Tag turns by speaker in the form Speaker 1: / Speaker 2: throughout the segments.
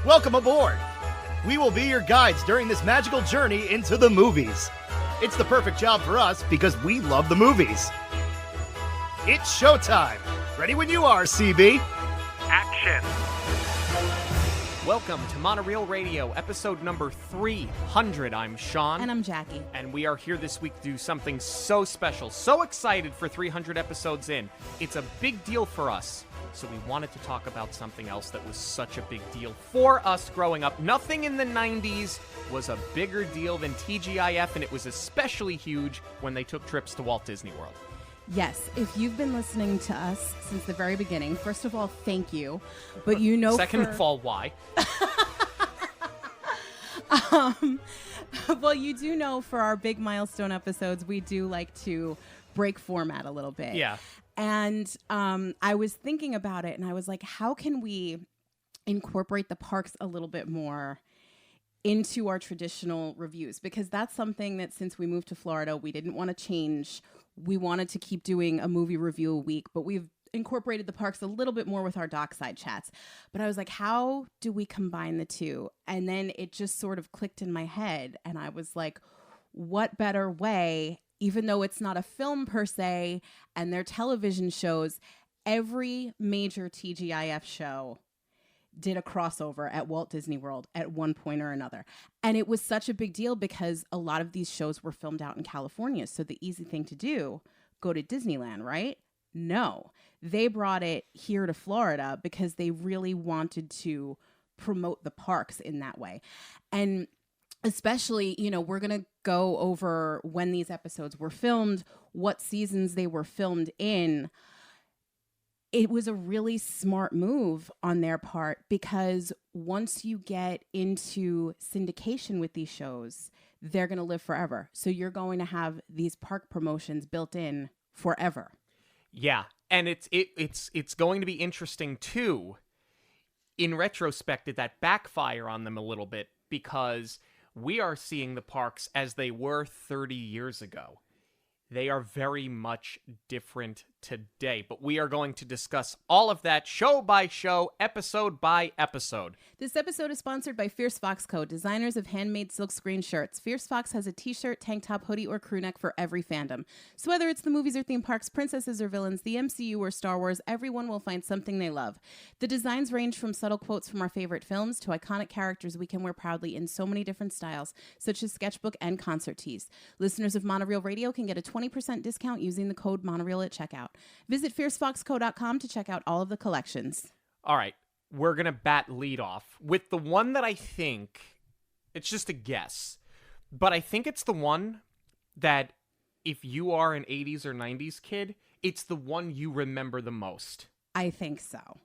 Speaker 1: Welcome aboard! We will be your guides during this magical journey into the movies. It's the perfect job for us because we love the movies. It's showtime! Ready when you are, CB!
Speaker 2: Action!
Speaker 3: Welcome to Monoreel Radio, episode number 300. I'm Sean.
Speaker 4: And I'm Jackie.
Speaker 3: And we are here this week to do something so special. So excited for 300 episodes in. It's a big deal for us. So we wanted to talk about something else that was such a big deal for us growing up. Nothing in the 90s was a bigger deal than TGIF, and it was especially huge when they took trips to Walt Disney World.
Speaker 4: Yes, if you've been listening to us since the very beginning, first of all, thank you. But you know,
Speaker 3: second of all, why?
Speaker 4: Well, you do know for our big milestone episodes, we do like to break format a little bit.
Speaker 3: Yeah.
Speaker 4: And I was thinking about it, and I was like, how can we incorporate the parks a little bit more into our traditional reviews? Because that's something that since we moved to Florida, we didn't want to change. We wanted to keep doing a movie review a week, but we've incorporated the parks a little bit more with our dockside chats. But I was like, how do we combine the two? And then it just sort of clicked in my head. And I was like, what better way, even though it's not a film per se, and they're television shows, every major TGIF show did a crossover at Walt Disney World at one point or another. And it was such a big deal because a lot of these shows were filmed out in California. So the easy thing to do, go to Disneyland, right? No, they brought it here to Florida because they really wanted to promote the parks in that way. And especially, you know, we're going to go over when these episodes were filmed, what seasons they were filmed in. It was a really smart move on their part because once you get into syndication with these shows, they're going to live forever. So you're going to have these park promotions built in forever.
Speaker 3: Yeah, and it's going to be interesting too. In retrospect, did that backfire on them a little bit because we are seeing the parks as they were 30 years ago. They are very much different today, but we are going to discuss all of that show by show, episode by episode.
Speaker 4: This episode is sponsored by Fierce Fox Co., designers of handmade silkscreen shirts. Fierce Fox has a t-shirt, tank top, hoodie, or crew neck for every fandom. So whether it's the movies or theme parks, princesses or villains, the MCU or Star Wars, everyone will find something they love. The designs range from subtle quotes from our favorite films to iconic characters we can wear proudly in so many different styles, such as sketchbook and concert tees. Listeners of Monoreel Radio can get a 20% discount using the code Monoreel at checkout. Visit fiercefoxco.com to check out all of the collections.
Speaker 3: All right, we're going to bat lead off with the one that I think, it's just a guess, but I think it's the one that if you are an 80s or 90s kid, it's the one you remember the most.
Speaker 4: I think so.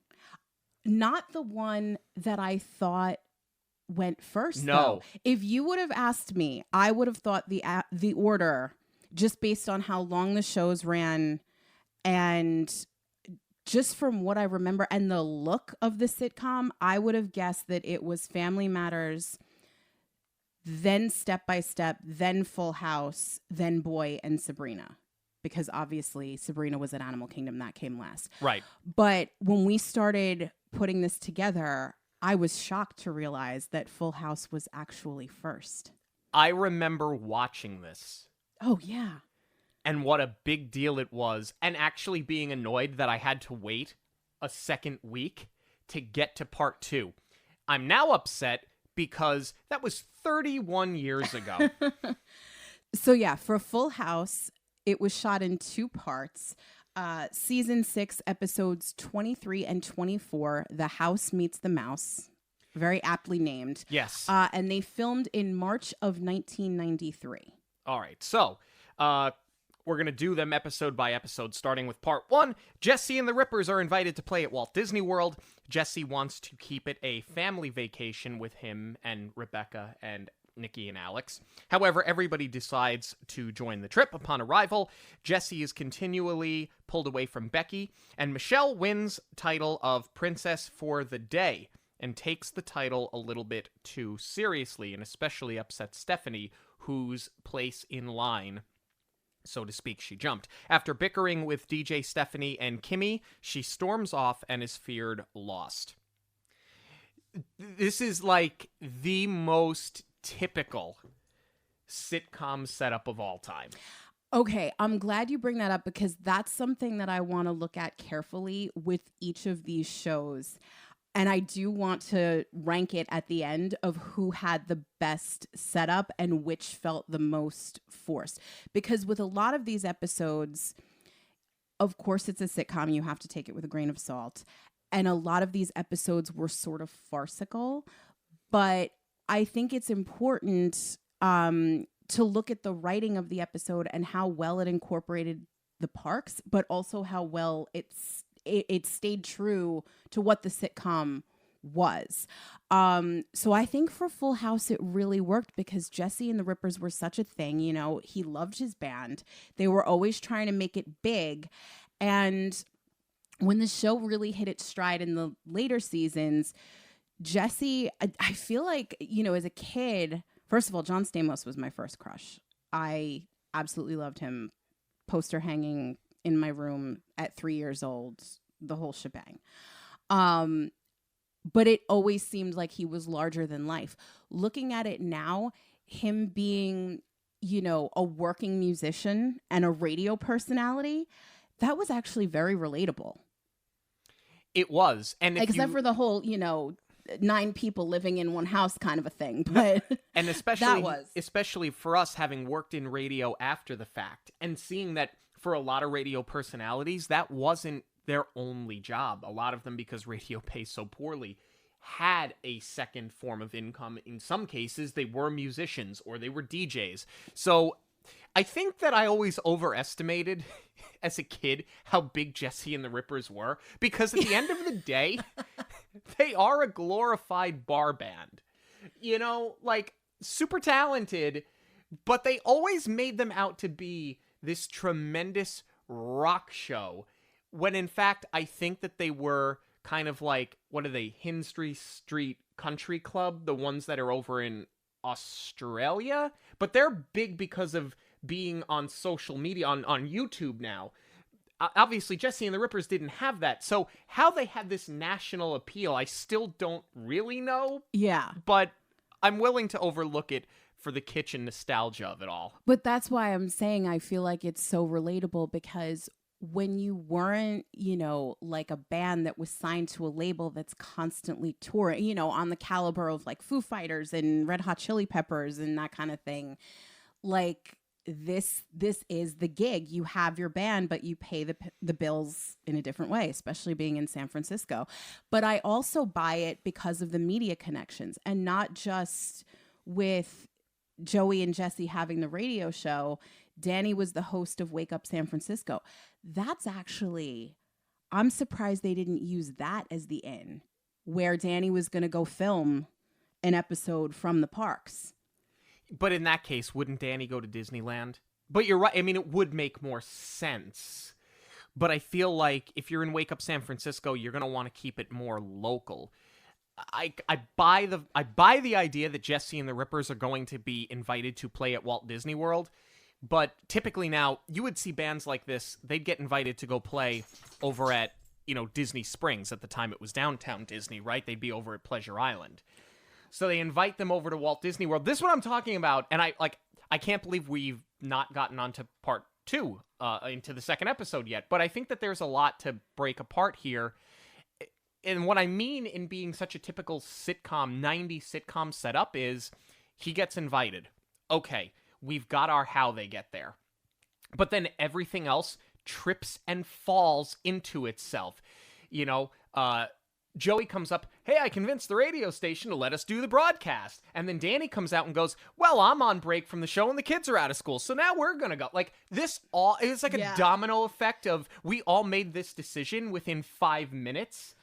Speaker 4: Not the one that I thought went first,
Speaker 3: No.
Speaker 4: though. If you would have asked me, I would have thought the order, just based on how long the shows ran and just from what I remember and the look of the sitcom, I would have guessed that it was Family Matters, then Step by Step, then Full House, then Boy, and Sabrina. Because obviously Sabrina was at Animal Kingdom, that came last.
Speaker 3: Right.
Speaker 4: But when we started putting this together, I was shocked to realize that Full House was actually first.
Speaker 3: I remember watching this.
Speaker 4: Oh, yeah.
Speaker 3: And what a big deal it was, and actually being annoyed that I had to wait a second week to get to part 2. I'm now upset because that was 31 years ago.
Speaker 4: So yeah, for Full House, it was shot in 2 parts. Season 6, episodes 23 and 24, The House Meets the Mouse. Very aptly named.
Speaker 3: Yes.
Speaker 4: And they filmed in March of 1993.
Speaker 3: All right, so we're going to do them episode by episode, starting with part 1. Jesse and the Rippers are invited to play at Walt Disney World. Jesse wants to keep it a family vacation with him and Rebecca and Nikki and Alex. However, everybody decides to join the trip upon arrival. Jesse is continually pulled away from Becky, and Michelle wins title of Princess for the Day and takes the title a little bit too seriously, and especially upsets Stephanie, whose place in line, so to speak, she jumped. After bickering with DJ Stephanie and Kimmy, she storms off and is feared lost. This is like the most typical sitcom setup of all time.
Speaker 4: Okay, I'm glad you bring that up because that's something that I want to look at carefully with each of these shows. And I do want to rank it at the end of who had the best setup and which felt the most forced. Because with a lot of these episodes, of course, it's a sitcom. You have to take it with a grain of salt. And a lot of these episodes were sort of farcical. But I think it's important to look at the writing of the episode and how well it incorporated the parks, but also how well it stayed true to what the sitcom was. So I think for Full House, it really worked because Jesse and the Rippers were such a thing. You know, he loved his band. They were always trying to make it big. And when the show really hit its stride in the later seasons, Jesse, I feel like, you know, as a kid, first of all, John Stamos was my first crush. I absolutely loved him. Poster hanging in my room at 3 years old, the whole shebang. But it always seemed like he was larger than life. Looking at it now, him being, you know, a working musician and a radio personality, that was actually very relatable.
Speaker 3: It was. And
Speaker 4: except for the whole, you know, 9 people living in one house kind of a thing. But
Speaker 3: and especially for us having worked in radio after the fact and seeing that for a lot of radio personalities, that wasn't their only job. A lot of them, because radio pays so poorly, had a second form of income. In some cases, they were musicians or they were DJs. So I think that I always overestimated as a kid how big Jesse and the Rippers were, because at the end of the day, they are a glorified bar band. You know, like super talented, but they always made them out to be this tremendous rock show, when in fact I think that they were kind of like, what are they, Hindley Street Country Club, the ones that are over in Australia, but they're big because of being on social media, on YouTube now. Obviously, Jesse and the Rippers didn't have that, so how they had this national appeal, I still don't really know.
Speaker 4: Yeah.
Speaker 3: But I'm willing to overlook it for the kitchen nostalgia of it all.
Speaker 4: But that's why I'm saying I feel like it's so relatable, because when you weren't, you know, like a band that was signed to a label that's constantly touring, you know, on the caliber of like Foo Fighters and Red Hot Chili Peppers and that kind of thing, like this is the gig. You have your band, but you pay the bills in a different way, especially being in San Francisco. But I also buy it because of the media connections, and not just with Joey and Jesse having the radio show. Danny was the host of Wake Up San Francisco. That's actually, I'm surprised they didn't use that as the in, where Danny was going to go film an episode from the parks.
Speaker 3: But in that case, wouldn't Danny go to Disneyland? But you're right. I mean, it would make more sense. But I feel like if you're in Wake Up San Francisco, you're going to want to keep it more local. I buy the idea that Jesse and the Rippers are going to be invited to play at Walt Disney World. But typically now, you would see bands like this, they'd get invited to go play over at, you know, Disney Springs. At the time, it was Downtown Disney, right? They'd be over at Pleasure Island. So they invite them over to Walt Disney World. This is what I'm talking about, and I can't believe we've not gotten onto part 2, into the second episode yet. But I think that there's a lot to break apart here. And what I mean in being such a typical sitcom, 90s sitcom setup is he gets invited. Okay, we've got our how they get there. But then everything else trips and falls into itself. You know, Joey comes up, hey, I convinced the radio station to let us do the broadcast. And then Danny comes out and goes, well, I'm on break from the show and the kids are out of school, so now we're going to go. Like, this all, it's like a domino effect of we all made this decision within 5 minutes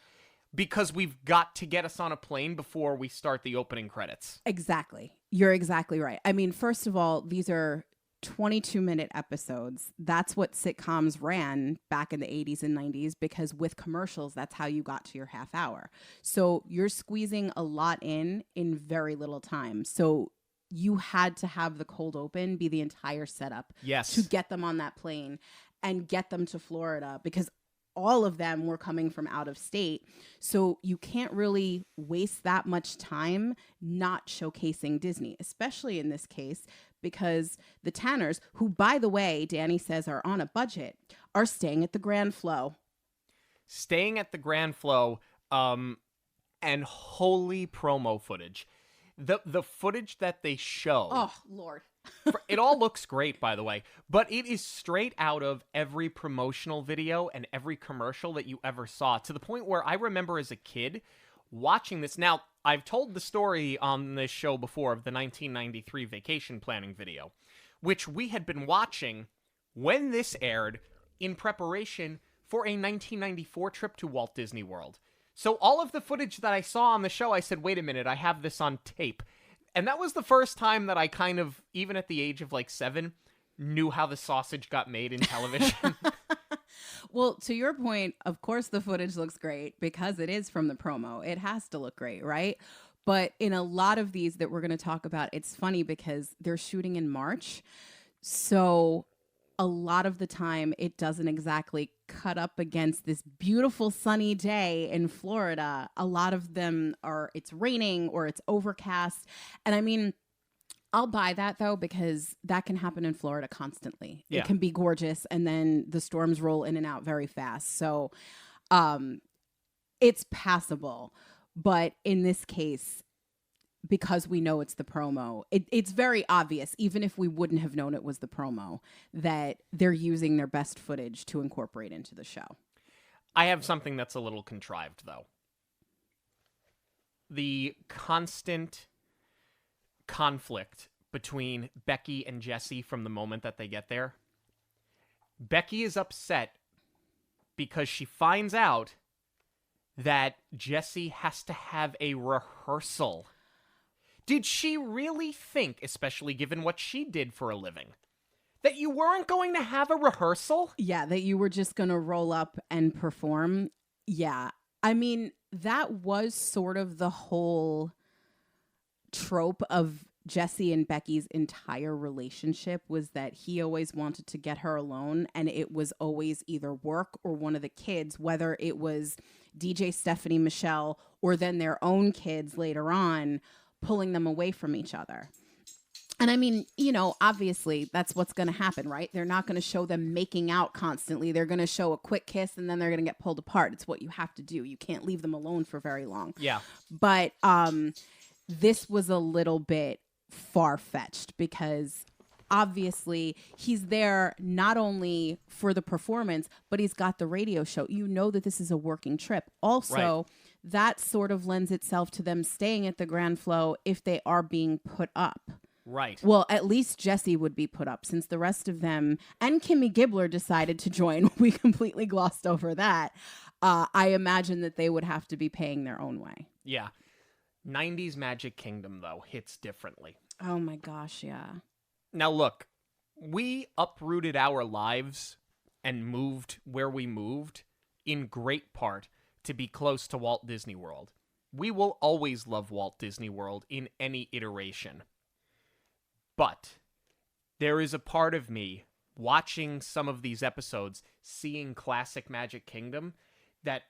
Speaker 3: because we've got to get us on a plane before we start the opening credits.
Speaker 4: Exactly. You're exactly right. I mean, first of all, these are 22-minute episodes. That's what sitcoms ran back in the 80s and 90s, because with commercials, that's how you got to your half hour. So you're squeezing a lot in very little time. So you had to have the cold open be the entire setup
Speaker 3: yes,
Speaker 4: to get them on that plane and get them to Florida, because all of them were coming from out of state. So you can't really waste that much time not showcasing Disney, especially in this case, because the Tanners, who, by the way, Danny says are on a budget, are staying at the Grand Flow.
Speaker 3: Staying at the Grand Flow, and holy promo footage. The footage that they show.
Speaker 4: Oh, Lord.
Speaker 3: It all looks great, by the way, but it is straight out of every promotional video and every commercial that you ever saw, to the point where I remember as a kid watching this. Now, I've told the story on this show before of the 1993 vacation planning video, which we had been watching when this aired in preparation for a 1994 trip to Walt Disney World. So all of the footage that I saw on the show, I said, wait a minute, I have this on tape. And that was the first time that I kind of, even at the age of like 7, knew how the sausage got made in television.
Speaker 4: Well, to your point, of course the footage looks great because it is from the promo. It has to look great, right? But in a lot of these that we're going to talk about, it's funny because they're shooting in March. So a lot of the time it doesn't exactly cut up against this beautiful sunny day in Florida. A lot of them are, it's raining or it's overcast. And I mean, I'll buy that though, because that can happen in Florida constantly.
Speaker 3: Yeah.
Speaker 4: It can be gorgeous and then the storms roll in and out very fast. So it's passable. But in this case, because we know it's the promo, it's very obvious, even if we wouldn't have known it was the promo, that they're using their best footage to incorporate into the show.
Speaker 3: I have something that's a little contrived, though. The constant conflict between Becky and Jesse from the moment that they get there. Becky is upset because she finds out that Jesse has to have a rehearsal. Did she really think, especially given what she did for a living, that you weren't going to have a rehearsal?
Speaker 4: Yeah, that you were just going to roll up and perform. Yeah. I mean, that was sort of the whole trope of Jesse and Becky's entire relationship, was that he always wanted to get her alone, and it was always either work or one of the kids, whether it was DJ Stephanie Michelle or then their own kids later on, pulling them away from each other. And I mean, you know, obviously that's what's going to happen, right? They're not going to show them making out constantly. They're going to show a quick kiss and then they're going to get pulled apart. It's what you have to do. You can't leave them alone for very long.
Speaker 3: Yeah.
Speaker 4: But this was a little bit far-fetched because obviously he's there not only for the performance, but he's got the radio show. You know that this is a working trip. Also, right. That sort of lends itself to them staying at the Grand Flow if they are being put up.
Speaker 3: Right.
Speaker 4: Well, at least Jesse would be put up, since the rest of them and Kimmy Gibbler decided to join. We completely glossed over that. I imagine that they would have to be paying their own way.
Speaker 3: Yeah. 90s Magic Kingdom, though, hits differently.
Speaker 4: Oh my gosh, yeah.
Speaker 3: Now look, we uprooted our lives and moved where we moved in great part to be close to Walt Disney World. We will always love Walt Disney World in any iteration. But there is a part of me watching some of these episodes, seeing classic Magic Kingdom, that,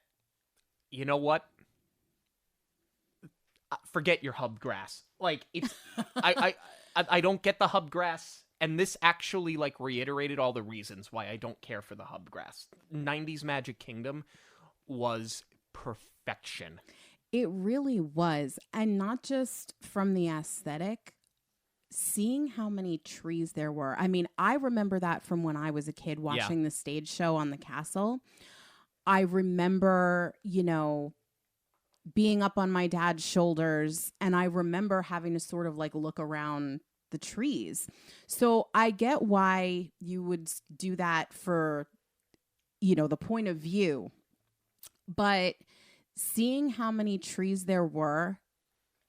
Speaker 3: you know what? Forget your hub grass. Like, it's I don't get the hub grass, and this actually like reiterated all the reasons why I don't care for the hub grass. 90s Magic Kingdom was perfection.
Speaker 4: It really was. And not just from the aesthetic, seeing how many trees there were. I mean, I remember that from when I was a kid watching the stage show on the castle. I remember, you know, being up on my dad's shoulders, and I remember having to sort of like look around the trees. So I get why you would do that for, you know, the point of view. But seeing how many trees there were,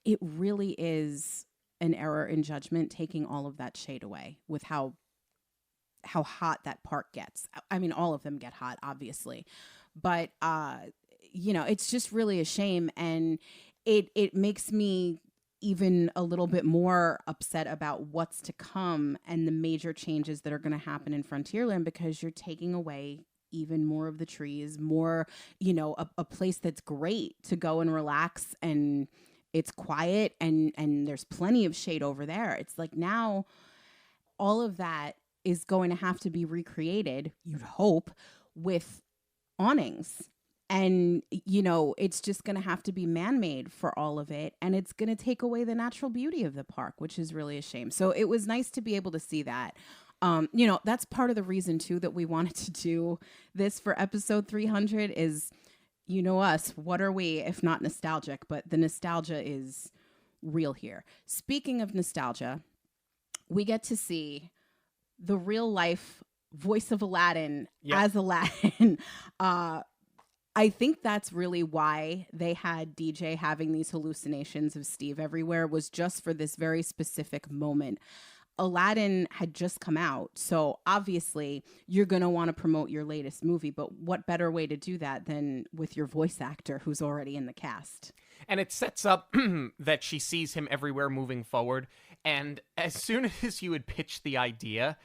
Speaker 4: it really is an error in judgment, taking all of that shade away with how hot that park gets. I mean, all of them get hot, obviously. But, you know, it's just really a shame. And it makes me even a little bit more upset about what's to come and the major changes that are going to happen in Frontierland, because you're taking away even more of the trees, more, a place that's great to go and relax, and it's quiet, and there's plenty of shade over there. It's like now all of that is going to have to be recreated, you'd hope, with awnings. And, it's just going to have to be man-made for all of it. And it's going to take away the natural beauty of the park, which is really a shame. So it was nice to be able to see that. That's part of the reason, too, that we wanted to do this for episode 300 is, us. What are we, if not nostalgic? But the nostalgia is real here. Speaking of nostalgia, we get to see the real-life voice of Aladdin as Aladdin. I think that's really why they had DJ having these hallucinations of Steve everywhere, was just for this very specific moment. Aladdin had just come out, so obviously you're going to want to promote your latest movie, but what better way to do that than with your voice actor who's already in the cast?
Speaker 3: And it sets up that she sees him everywhere moving forward, and as soon as you had pitched the idea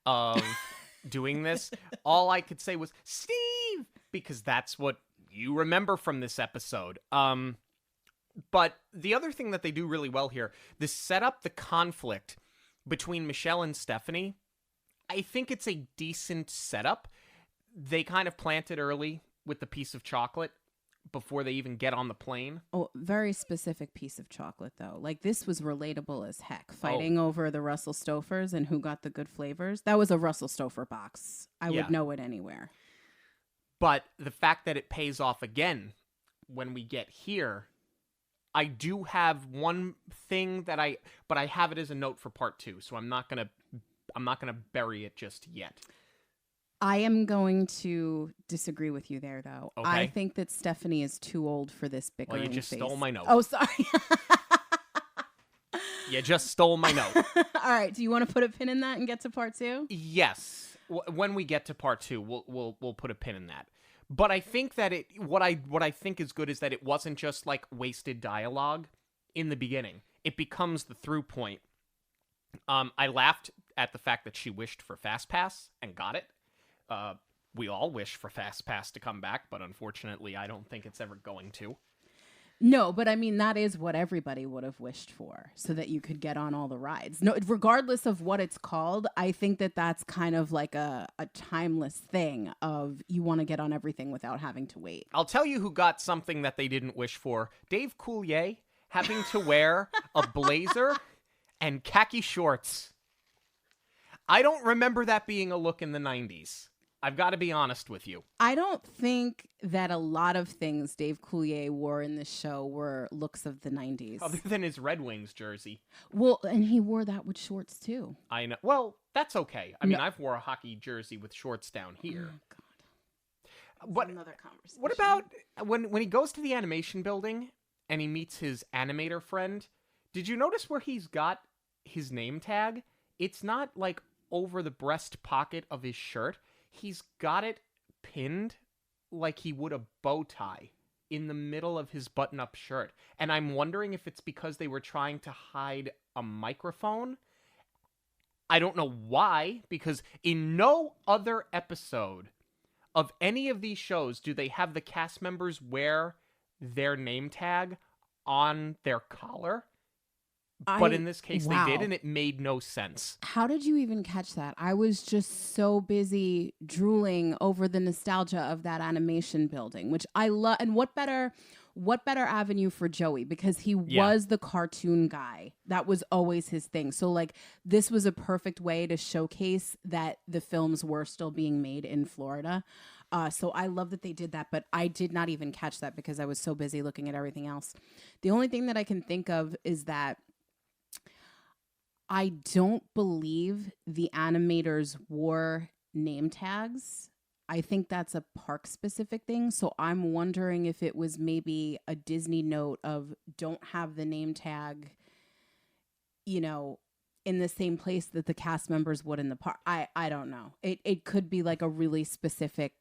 Speaker 3: of doing this, all I could say was, Steve! Because that's what you remember from this episode. But the other thing that they do really well here, this set up the conflict between Michelle and Stephanie. I think it's a decent setup. They kind of plant it early with the piece of chocolate before they even get on the plane.
Speaker 4: Oh, very specific piece of chocolate, though. Like, this was relatable as heck. Fighting over the Russell Stofers and who got the good flavors. That was a Russell Stouffer box. I would know it anywhere.
Speaker 3: But the fact that it pays off again when we get here, I do have one thing that I have it as a note for part 2, so I'm not gonna bury it just yet.
Speaker 4: I am going to disagree with you there, though.
Speaker 3: Okay.
Speaker 4: I think that Stephanie is too old for this bickering
Speaker 3: Well, you just
Speaker 4: face.
Speaker 3: stole my note.
Speaker 4: Oh, sorry.
Speaker 3: You just stole my note.
Speaker 4: All right. Do you want to put a pin in that and get to part 2?
Speaker 3: Yes. When we get to part 2, we'll put a pin in that. But I think that what I think is good is that it wasn't just like wasted dialogue in the beginning. It becomes the through point. I laughed at the fact that she wished for Fast Pass and got it. We all wish for Fast Pass to come back, but unfortunately, I don't think it's ever going to.
Speaker 4: No, but I mean, that is what everybody would have wished for, so that you could get on all the rides. No, regardless of what it's called, I think that that's kind of like a timeless thing of you want to get on everything without having to wait.
Speaker 3: I'll tell you who got something that they didn't wish for. Dave Coulier having to wear a blazer and khaki shorts. I don't remember that being a look in the 90s. I've got to be honest with you.
Speaker 4: I don't think that a lot of things Dave Coulier wore in this show were looks of the 90s.
Speaker 3: Other than his Red Wings jersey.
Speaker 4: Well, and he wore that with shorts, too.
Speaker 3: I know. Well, that's okay. I mean, I've wore a hockey jersey with shorts down here.
Speaker 4: Oh, God. Another conversation.
Speaker 3: What about when he goes to the animation building and he meets his animator friend? Did you notice where he's got his name tag? It's not like over the breast pocket of his shirt. He's got it pinned like he would a bow tie in the middle of his button-up shirt. And I'm wondering if it's because they were trying to hide a microphone. I don't know why, because in no other episode of any of these shows do they have the cast members wear their name tag on their collar. But in this case, they did, and it made no sense.
Speaker 4: How did you even catch that? I was just so busy drooling over the nostalgia of that animation building, which I love. And what better avenue for Joey? Because he was the cartoon guy. That was always his thing. So, like, this was a perfect way to showcase that the films were still being made in Florida. So I love that they did that, but I did not even catch that because I was so busy looking at everything else. The only thing that I can think of is that I don't believe the animators wore name tags. I think that's a park-specific thing. So I'm wondering if it was maybe a Disney note of don't have the name tag, in the same place that the cast members would in the park. I don't know. It could be like a really specific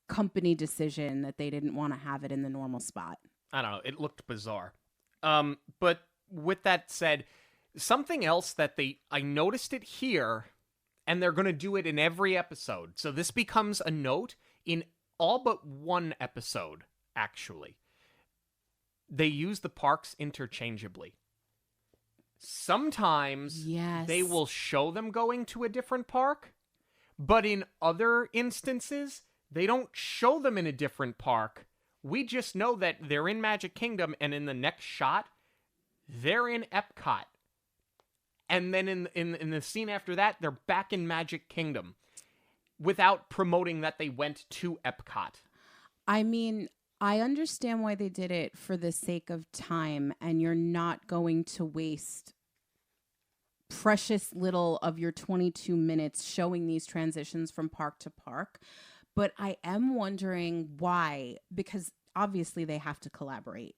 Speaker 4: company decision that they didn't want to have it in the normal spot.
Speaker 3: I don't know. It looked bizarre. But with that said, something else that I noticed it here, and they're going to do it in every episode. So this becomes a note in all but one episode, actually, they use the parks interchangeably. Sometimes they will show them going to a different park, but in other instances, they don't show them in a different park. We just know that they're in Magic Kingdom, and in the next shot, they're in Epcot. And then in the scene after that, they're back in Magic Kingdom without promoting that they went to Epcot.
Speaker 4: I mean, I understand why they did it for the sake of time, and you're not going to waste precious little of your 22 minutes showing these transitions from park to park. But I am wondering why, because obviously they have to collaborate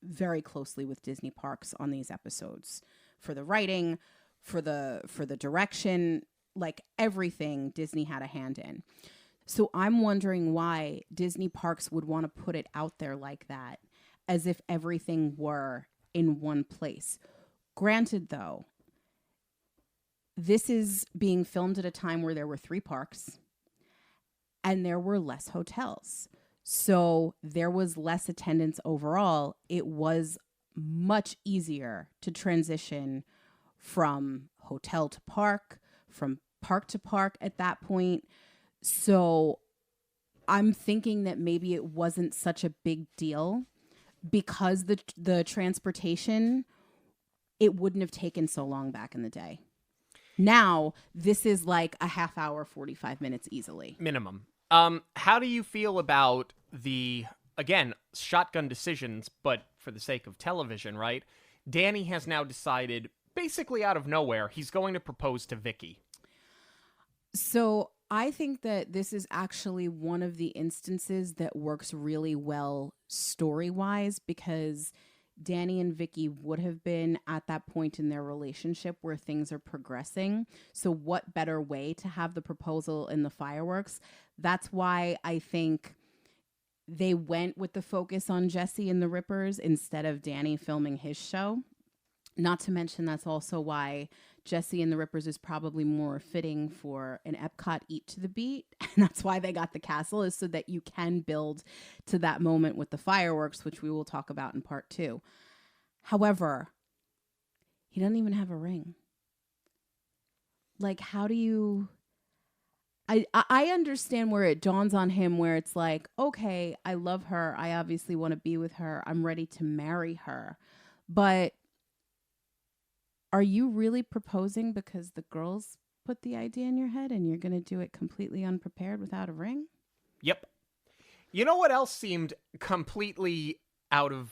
Speaker 4: very closely with Disney Parks on these episodes for the writing, for the direction, like everything Disney had a hand in. So I'm wondering why Disney Parks would want to put it out there like that, as if everything were in one place. Granted, though, this is being filmed at a time where there were 3 parks and there were less hotels. So there was less attendance overall. It was much easier to transition from hotel to park, from park to park at that point. So I'm thinking that maybe it wasn't such a big deal because the transportation, it wouldn't have taken so long back in the day. Now, this is like a half hour, 45 minutes easily.
Speaker 3: Minimum. How do you feel about the, again, shotgun decisions, but for the sake of television, right? Danny has now decided, basically out of nowhere, he's going to propose to Vicky.
Speaker 4: So I think that this is actually one of the instances that works really well story-wise, because Danny and Vicky would have been at that point in their relationship where things are progressing. So what better way to have the proposal and the fireworks? That's why I think they went with the focus on Jesse and the Rippers instead of Danny filming his show. Not to mention that's also why Jesse and the Rippers is probably more fitting for an Epcot Eat to the Beat. And that's why they got the castle, is so that you can build to that moment with the fireworks, which we will talk about in part 2. However, he doesn't even have a ring. Like, how do you... I understand where it dawns on him, where it's like, okay, I love her. I obviously want to be with her. I'm ready to marry her. But are you really proposing because the girls put the idea in your head and you're going to do it completely unprepared without a ring?
Speaker 3: Yep. You know what else seemed completely out of...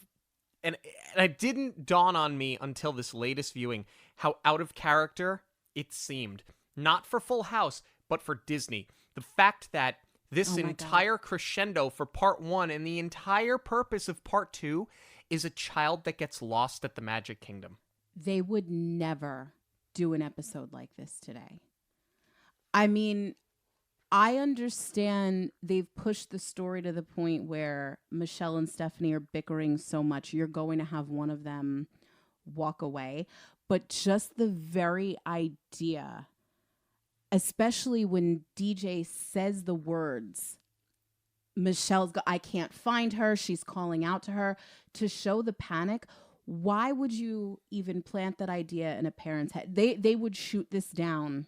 Speaker 3: And it didn't dawn on me until this latest viewing how out of character it seemed. Not for Full House, but for Disney. The fact that this entire crescendo for part 1 and the entire purpose of part 2 is a child that gets lost at the Magic Kingdom.
Speaker 4: They would never do an episode like this today. I mean, I understand they've pushed the story to the point where Michelle and Stephanie are bickering so much, you're going to have one of them walk away. But just the very idea, especially when DJ says the words, I can't find her, she's calling out to her, to show the panic. Why would you even plant that idea in a parent's head? They would shoot this down.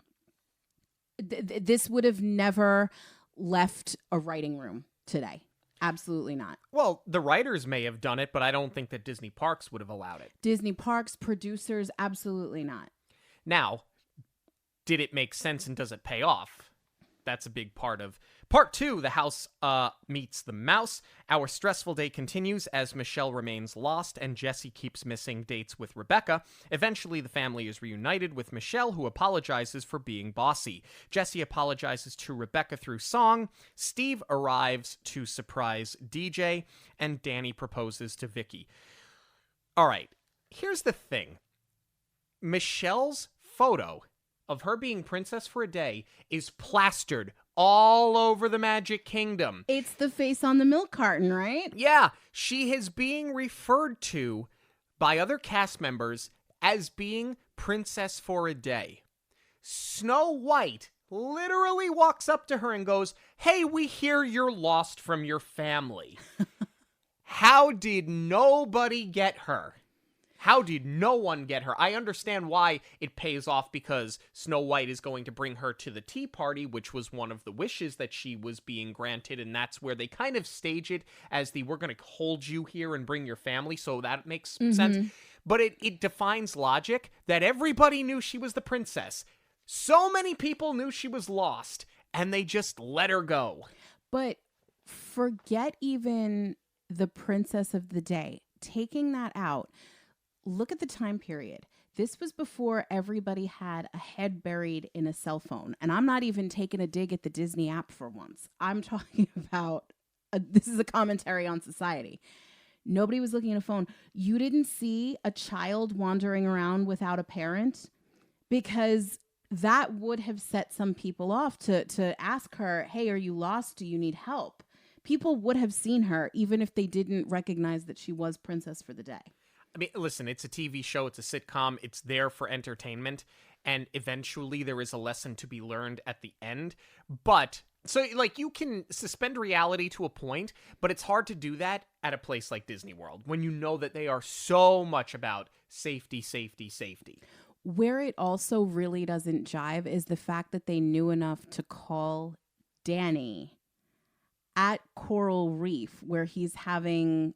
Speaker 4: This would have never left a writing room today. Absolutely not.
Speaker 3: Well, the writers may have done it, but I don't think that Disney Parks would have allowed it.
Speaker 4: Disney Parks, producers, absolutely not.
Speaker 3: Now, did it make sense and does it pay off? That's a big part of part 2, The House Meets the Mouse. Our stressful day continues as Michelle remains lost and Jesse keeps missing dates with Rebecca. Eventually, the family is reunited with Michelle, who apologizes for being bossy. Jesse apologizes to Rebecca through song. Steve arrives to surprise DJ, and Danny proposes to Vicky. All right, here's the thing. Michelle's photo of her being princess for a day is plastered all over the Magic Kingdom.
Speaker 4: It's the face on the milk carton, right?
Speaker 3: Yeah, she is being referred to by other cast members as being princess for a day. Snow White literally walks up to her and goes, "Hey, we hear you're lost from your family." How did nobody get her? How did no one get her? I understand why it pays off, because Snow White is going to bring her to the tea party, which was one of the wishes that she was being granted, and that's where they kind of stage it as the, we're going to hold you here and bring your family, so that makes sense. But it defines logic that everybody knew she was the princess. So many people knew she was lost, and they just let her go.
Speaker 4: But forget even the princess of the day. Taking that out, look at the time period. This was before everybody had a head buried in a cell phone. And I'm not even taking a dig at the Disney app for once. I'm talking about, this is a commentary on society. Nobody was looking at a phone. You didn't see a child wandering around without a parent, because that would have set some people off to ask her, hey, are you lost? Do you need help? People would have seen her even if they didn't recognize that she was princess for the day.
Speaker 3: I mean, listen, it's a TV show, it's a sitcom, it's there for entertainment, and eventually there is a lesson to be learned at the end. But, so, like, you can suspend reality to a point, but it's hard to do that at a place like Disney World, when you know that they are so much about safety, safety, safety.
Speaker 4: Where it also really doesn't jive is the fact that they knew enough to call Danny at Coral Reef, where he's having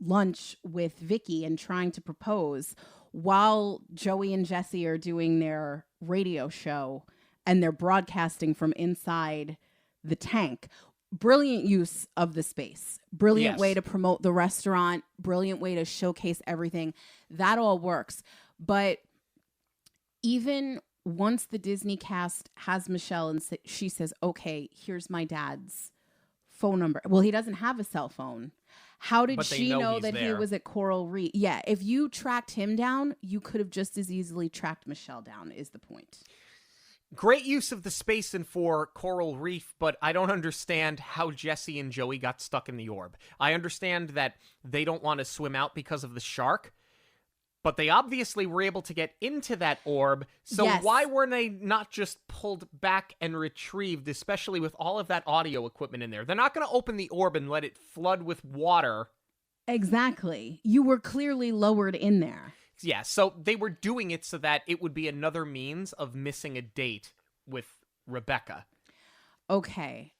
Speaker 4: lunch with Vicky and trying to propose, while Joey and Jesse are doing their radio show and they're broadcasting from inside the tank. Brilliant use of the space. Brilliant way to promote the restaurant. Brilliant way to showcase everything. That all works. But even once the Disney cast has Michelle and she says, okay, here's my dad's phone number. Well, he doesn't have a cell phone. How did she know that he was at Coral Reef? Yeah, if you tracked him down, you could have just as easily tracked Michelle down, is the point.
Speaker 3: Great use of the space and for Coral Reef, but I don't understand how Jesse and Joey got stuck in the orb. I understand that they don't want to swim out because of the shark, but they obviously were able to get into that orb, so why were they not just pulled back and retrieved, especially with all of that audio equipment in there? They're not going to open the orb and let it flood with water.
Speaker 4: Exactly. You were clearly lowered in there.
Speaker 3: Yeah, so they were doing it so that it would be another means of missing a date with Rebecca.
Speaker 4: Okay.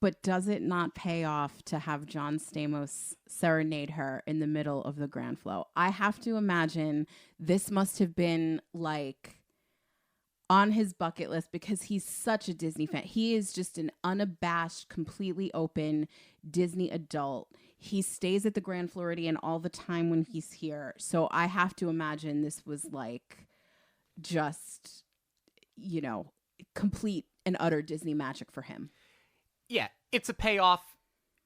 Speaker 4: But does it not pay off to have John Stamos serenade her in the middle of the Grand Flow? I have to imagine this must have been like on his bucket list, because he's such a Disney fan. He is just an unabashed, completely open Disney adult. He stays at the Grand Floridian all the time when he's here. So I have to imagine this was like just, you know, complete and utter Disney magic for him.
Speaker 3: Yeah, it's a payoff.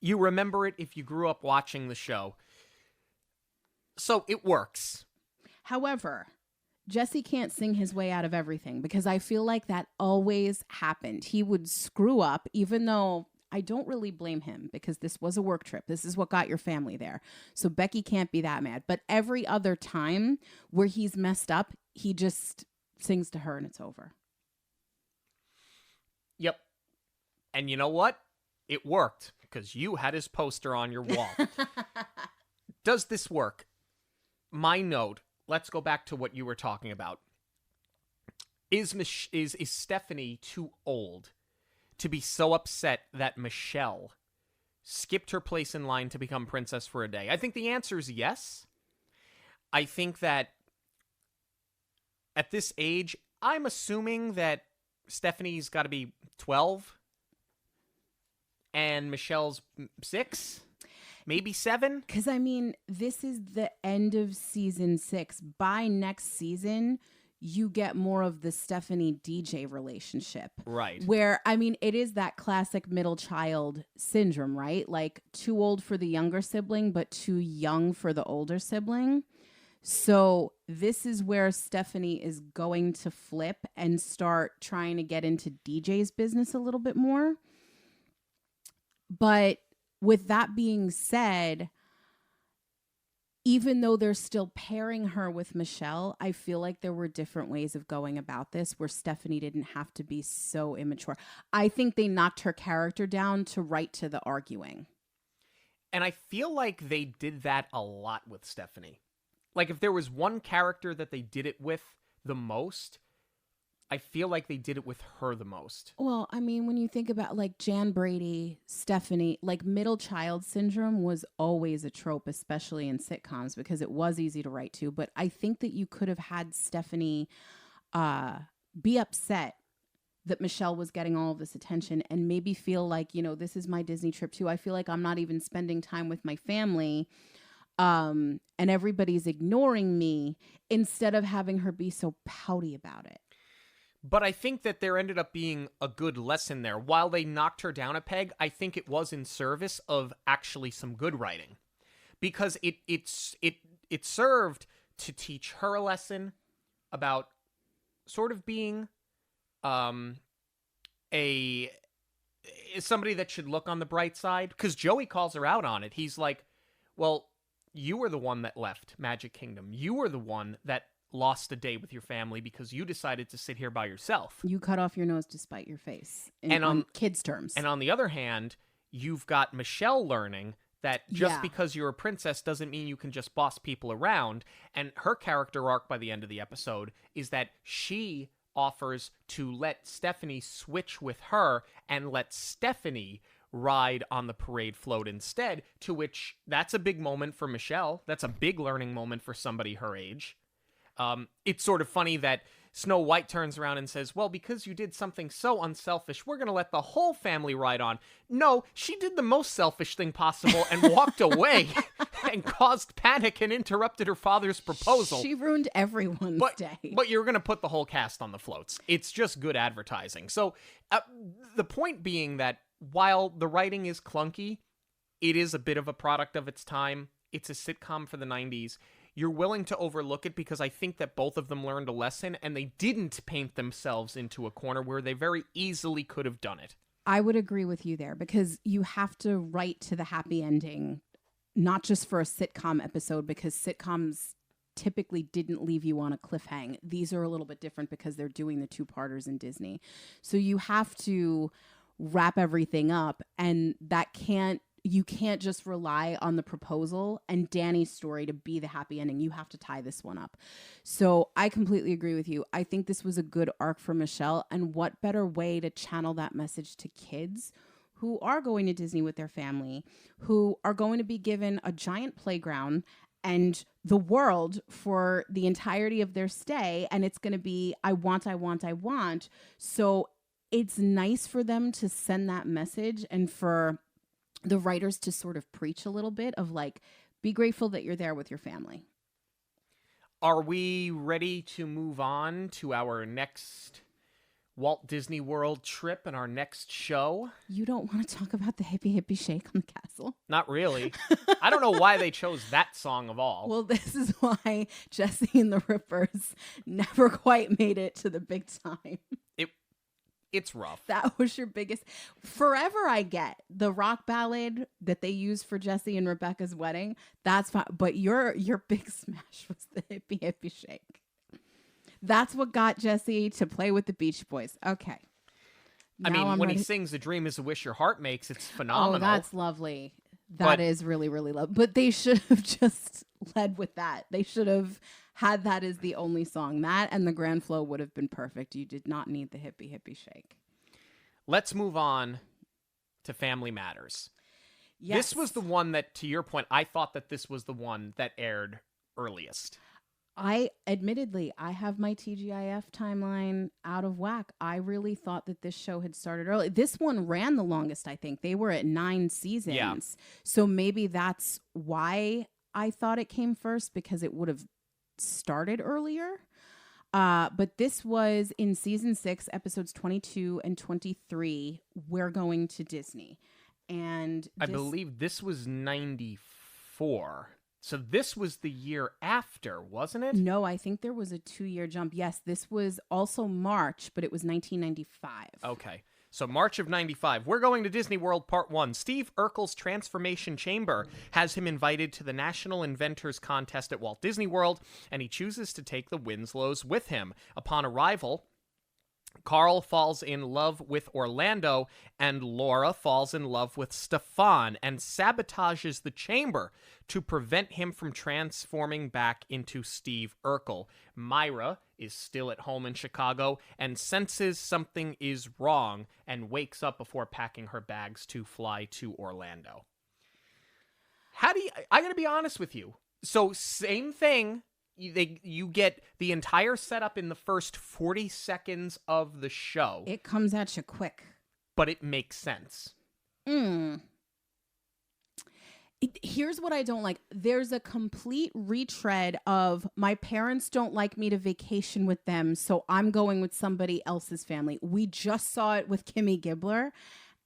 Speaker 3: You remember it if you grew up watching the show. So it works.
Speaker 4: However, Jesse can't sing his way out of everything, because I feel like that always happened. He would screw up, even though I don't really blame him, because this was a work trip. This is what got your family there. So Becky can't be that mad. But every other time where he's messed up, he just sings to her and it's over.
Speaker 3: Yep. And you know what? It worked, because you had his poster on your wall. Does this work? My note, let's go back to what you were talking about. Is Stephanie too old to be so upset that Michelle skipped her place in line to become princess for a day? I think the answer is yes. I think that at this age, I'm assuming that Stephanie's got to be 12 and Michelle's 6, maybe 7.
Speaker 4: Because, I mean, this is the end of season 6. By next season, you get more of the Stephanie DJ relationship.
Speaker 3: Right.
Speaker 4: Where, I mean, it is that classic middle child syndrome, right? Like, too old for the younger sibling, but too young for the older sibling. So this is where Stephanie is going to flip and start trying to get into DJ's business a little bit more. But with that being said, even though they're still pairing her with Michelle, I feel like there were different ways of going about this where Stephanie didn't have to be so immature. I think they knocked her character down to right to the arguing.
Speaker 3: And I feel like they did that a lot with Stephanie. Like, if there was one character that they did it with the most, I feel like they did it with her the most.
Speaker 4: Well, I mean, when you think about like Jan Brady, Stephanie, like middle child syndrome was always a trope, especially in sitcoms, because it was easy to write to. But I think that you could have had Stephanie be upset that Michelle was getting all of this attention and maybe feel like, you know, this is my Disney trip too. I feel like I'm not even spending time with my family. And everybody's ignoring me, instead of having her be so pouty about it.
Speaker 3: But I think that there ended up being a good lesson there. While they knocked her down a peg, I think it was in service of actually some good writing. Because it served to teach her a lesson about sort of being somebody that should look on the bright side. Because Joey calls her out on it. He's like, well, you were the one that left Magic Kingdom. You were the one that lost a day with your family because you decided to sit here by yourself.
Speaker 4: You cut off your nose to spite your face, on kids' terms.
Speaker 3: And on the other hand, you've got Michelle learning that just because you're a princess doesn't mean you can just boss people around. And her character arc by the end of the episode is that she offers to let Stephanie switch with her and let Stephanie ride on the parade float instead, to which that's a big moment for Michelle. That's a big learning moment for somebody her age. It's sort of funny that Snow White turns around and says, well, because you did something so unselfish, we're going to let the whole family ride on. No, she did the most selfish thing possible and walked away and caused panic and interrupted her father's proposal.
Speaker 4: She ruined everyone's day.
Speaker 3: But you're going to put the whole cast on the floats. It's just good advertising. So the point being that while the writing is clunky, it is a bit of a product of its time. It's a sitcom for the 90s. You're willing to overlook it because I think that both of them learned a lesson and they didn't paint themselves into a corner where they very easily could have done it.
Speaker 4: I would agree with you there because you have to write to the happy ending, not just for a sitcom episode, because sitcoms typically didn't leave you on a cliffhanger. These are a little bit different because they're doing the two-parters in Disney. So you have to wrap everything up, and you can't just rely on the proposal and Danny's story to be the happy ending. You have to tie this one up. So I completely agree with you. I think this was a good arc for Michelle, and what better way to channel that message to kids who are going to Disney with their family, who are going to be given a giant playground and the world for the entirety of their stay. And it's going to be, I want, I want, I want. So it's nice for them to send that message and for the writers to sort of preach a little bit of like, be grateful that you're there with your family.
Speaker 3: Are we ready to move on to our next Walt Disney World trip and our next show?
Speaker 4: You don't want to talk about the hippie hippie shake on the castle?
Speaker 3: Not really. I don't know why they chose that song of all.
Speaker 4: Well, this is why Jesse and the Rippers never quite made it to the big time.
Speaker 3: It's rough.
Speaker 4: That was your biggest. Forever I get the rock ballad that they used for Jesse and Rebecca's wedding. That's fine. But your big smash was the hippie hippie shake. That's what got Jesse to play with the Beach Boys. Okay.
Speaker 3: I mean, when he sings "The Dream Is a Wish Your Heart Makes," it's phenomenal.
Speaker 4: Oh, that's lovely. That is really, really lovely. But they should have just led with that. They should have had that as the only song. That and the Grand Flow would have been perfect. You did not need the hippie hippie shake.
Speaker 3: Let's move on to Family Matters. Yes. This was the one that, to your point, I thought that this was the one that aired earliest.
Speaker 4: I have my TGIF timeline out of whack. I really thought that this show had started early. This one ran the longest, I think. They were at 9 seasons. Yeah. So maybe that's why I thought it came first, because it would have started earlier. But this was in season 6, episodes 22 and 23, We're Going to Disney. And
Speaker 3: I believe this was 94. So this was the year after, wasn't it?
Speaker 4: No, I think there was a 2-year jump. Yes, this was also March, but it was 1995.
Speaker 3: Okay. So March of 95, we're going to Disney World Part 1. Steve Urkel's Transformation Chamber has him invited to the National Inventors Contest at Walt Disney World, and he chooses to take the Winslows with him. Upon arrival, Carl falls in love with Orlando, and Laura falls in love with Stefan and sabotages the chamber to prevent him from transforming back into Steve Urkel. Myra is still at home in Chicago and senses something is wrong and wakes up before packing her bags to fly to Orlando. I gotta be honest with you. So same thing. You get the entire setup in the first 40 seconds of the show.
Speaker 4: It comes at you quick.
Speaker 3: But it makes sense.
Speaker 4: Here's what I don't like. There's a complete retread of my parents don't like me to vacation with them, so I'm going with somebody else's family. We just saw it with Kimmy Gibbler,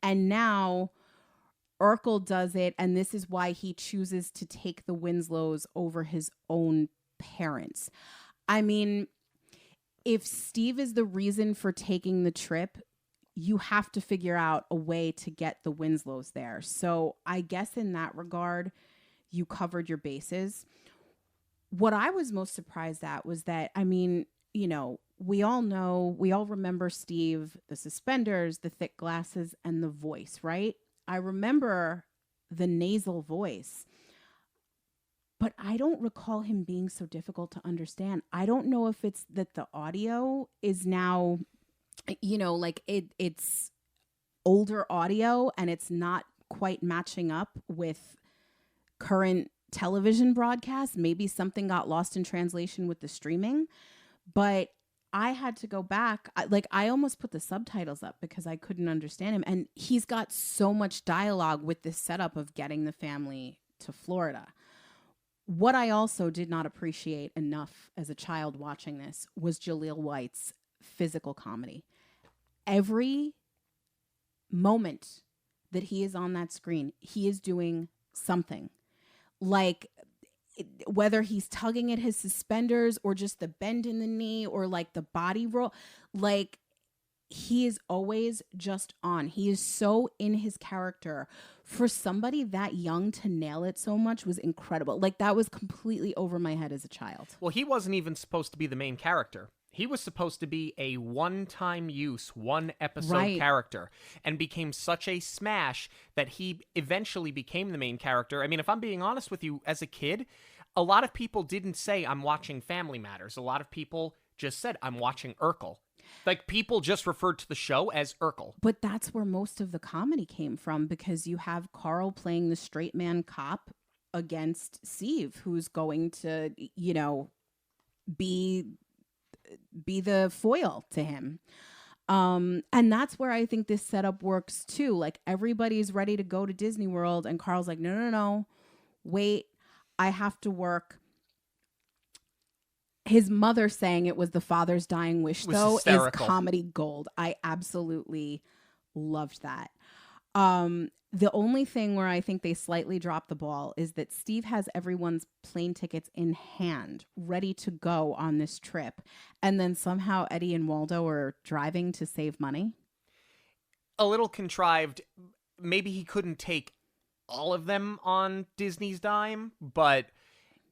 Speaker 4: and now Urkel does it, and this is why he chooses to take the Winslows over his own parents. I mean, if Steve is the reason for taking the trip, you have to figure out a way to get the Winslows there. So I guess in that regard, you covered your bases. What I was most surprised at was that, I mean, you know, we all remember Steve, the suspenders, the thick glasses, and the voice, right? I remember the nasal voice, but I don't recall him being so difficult to understand. I don't know if it's that the audio is now, you know, like it's older audio and it's not quite matching up with current television broadcasts. Maybe something got lost in translation with the streaming, but I had to go back. I almost put the subtitles up because I couldn't understand him. And he's got so much dialogue with this setup of getting the family to Florida. What I also did not appreciate enough as a child watching this was Jaleel White's physical comedy. Every moment that he is on that screen, he is doing something. Like, whether he's tugging at his suspenders or just the bend in the knee or like the body roll, like he is always just on. He is so in his character. For somebody that young to nail it so much was incredible. Like, that was completely over my head as a child.
Speaker 3: Well, he wasn't even supposed to be the main character. He was supposed to be a one-time use, one-episode character, and became such a smash that he eventually became the main character. I mean, if I'm being honest with you, as a kid, a lot of people didn't say, I'm watching Family Matters. A lot of people just said, I'm watching Urkel. Like, people just referred to the show as Urkel.
Speaker 4: But that's where most of the comedy came from, because you have Carl playing the straight man cop against Steve, who's going to, you know, be the foil to him. And that's where I think this setup works too. Like, everybody's ready to go to Disney World and Carl's like, no, wait, I have to work. His mother saying it was the father's dying wish, though,
Speaker 3: hysterical.
Speaker 4: Is comedy gold. I absolutely loved that. The only thing where I think they slightly dropped the ball is that Steve has everyone's plane tickets in hand, ready to go on this trip. And then somehow Eddie and Waldo are driving to save money.
Speaker 3: A little contrived. Maybe he couldn't take all of them on Disney's dime, but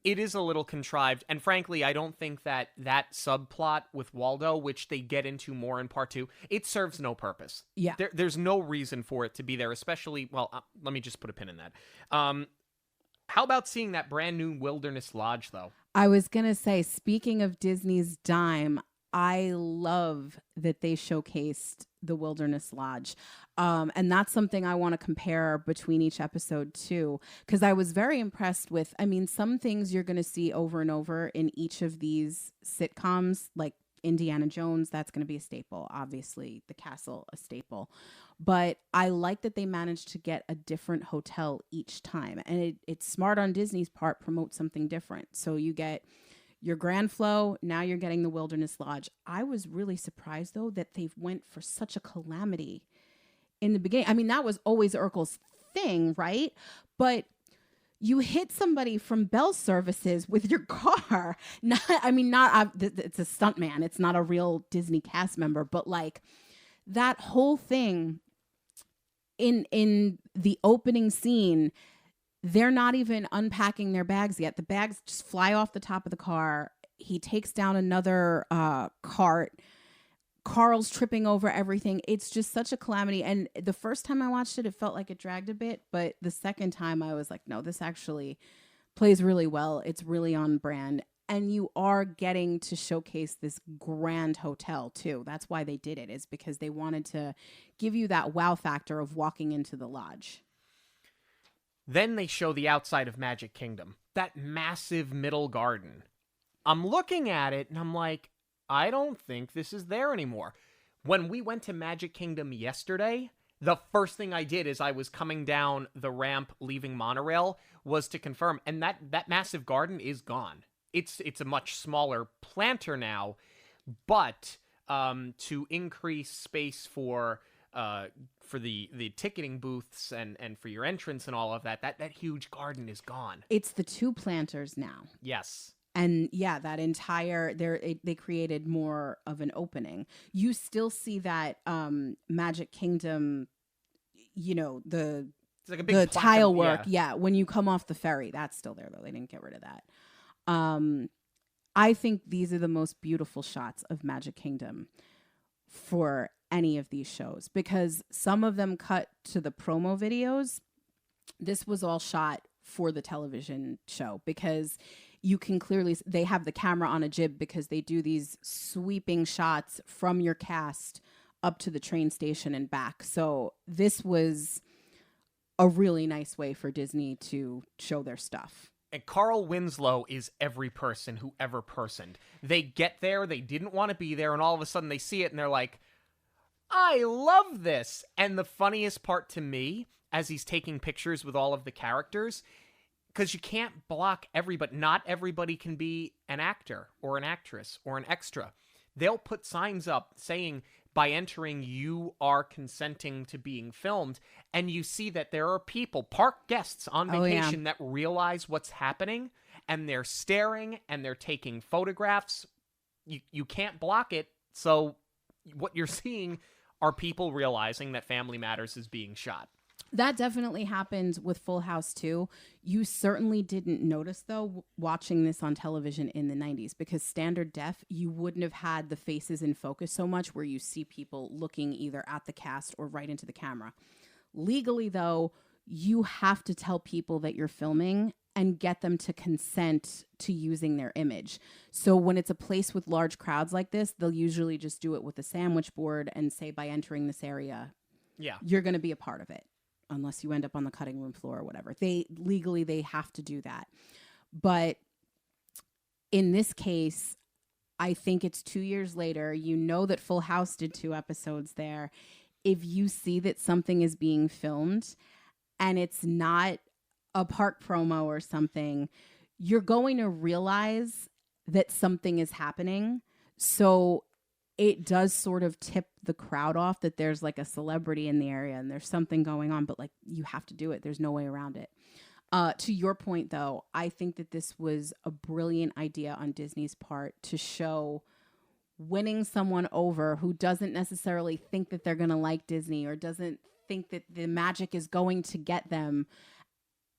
Speaker 3: it is a little contrived. And frankly, I don't think that subplot with Waldo, which they get into more in part 2, it serves no purpose.
Speaker 4: Yeah.
Speaker 3: There's no reason for it to be there, especially, well, let me just put a pin in that. How about seeing that brand new Wilderness Lodge, though?
Speaker 4: I was going to say, speaking of Disney's dime, I love that they showcased the Wilderness Lodge. And that's something I want to compare between each episode too, because I was very impressed with, I mean, some things you're going to see over and over in each of these sitcoms, like Indiana Jones, that's going to be a staple. Obviously, The Castle, a staple. But I like that they managed to get a different hotel each time. And it's smart on Disney's part, promote something different. So you get your Grand Flow, now you're getting the Wilderness Lodge. I was really surprised, though, that they went for such a calamity in the beginning. I mean, that was always Urkel's thing, right? But you hit somebody from Bell Services with your car. It's a stuntman. It's not a real Disney cast member, but like, that whole thing in the opening scene, they're not even unpacking their bags yet. The bags just fly off the top of the car. He takes down another cart. Carl's tripping over everything. It's just such a calamity. And the first time I watched it, it felt like it dragged a bit. But the second time I was like, no, this actually plays really well. It's really on brand. And you are getting to showcase this grand hotel too. That's why they did it, is because they wanted to give you that wow factor of walking into the lodge.
Speaker 3: Then they show the outside of Magic Kingdom, that massive middle garden. I'm looking at it and I'm like, I don't think this is there anymore. When we went to Magic Kingdom yesterday, the first thing I did as I was coming down the ramp leaving Monorail was to confirm, and that massive garden is gone. It's a much smaller planter now, but to increase space for the ticketing booths and for your entrance and all of that huge garden is gone.
Speaker 4: It's the 2 planters now.
Speaker 3: Yes.
Speaker 4: And yeah, that entire they created more of an opening. You still see that Magic Kingdom, you know,
Speaker 3: it's like a big
Speaker 4: tile work. Yeah, when you come off the ferry, that's still there though. They didn't get rid of that. I think these are the most beautiful shots of Magic Kingdom for any of these shows, because some of them cut to the promo videos. This was all shot for the television show, because you can clearly, they have the camera on a jib because they do these sweeping shots from your cast up to the train station and back. So this was a really nice way for Disney to show their stuff.
Speaker 3: And Carl Winslow is every person who ever personed. They get there, they didn't want to be there, and all of a sudden they see it and they're like, I love this. And the funniest part to me, as he's taking pictures with all of the characters, because you can't block everybody. Not everybody can be an actor or an actress or an extra. They'll put signs up saying, by entering, you are consenting to being filmed. And you see that there are people, park guests on vacation, that realize what's happening, and they're staring and they're taking photographs. You can't block it. So what you're seeing are people realizing that Family Matters is being shot.
Speaker 4: That definitely happens with Full House too. You certainly didn't notice, though, watching this on television in the 90s, because standard def, you wouldn't have had the faces in focus so much where you see people looking either at the cast or right into the camera. Legally, though, you have to tell people that you're filming and get them to consent to using their image. So when it's a place with large crowds like this, they'll usually just do it with a sandwich board and say, by entering this area, you're going to be a part of it. Unless you end up on the cutting room floor or whatever. They have to do that. But in this case, I think it's 2 years later. You know that Full House did 2 episodes there. If you see that something is being filmed and it's not a park promo or something, you're going to realize that something is happening. So it does sort of tip the crowd off that there's like a celebrity in the area and there's something going on, but like you have to do it. There's no way around it. To your point, though, I think that this was a brilliant idea on Disney's part to show winning someone over who doesn't necessarily think that they're going to like Disney or doesn't think that the magic is going to get them,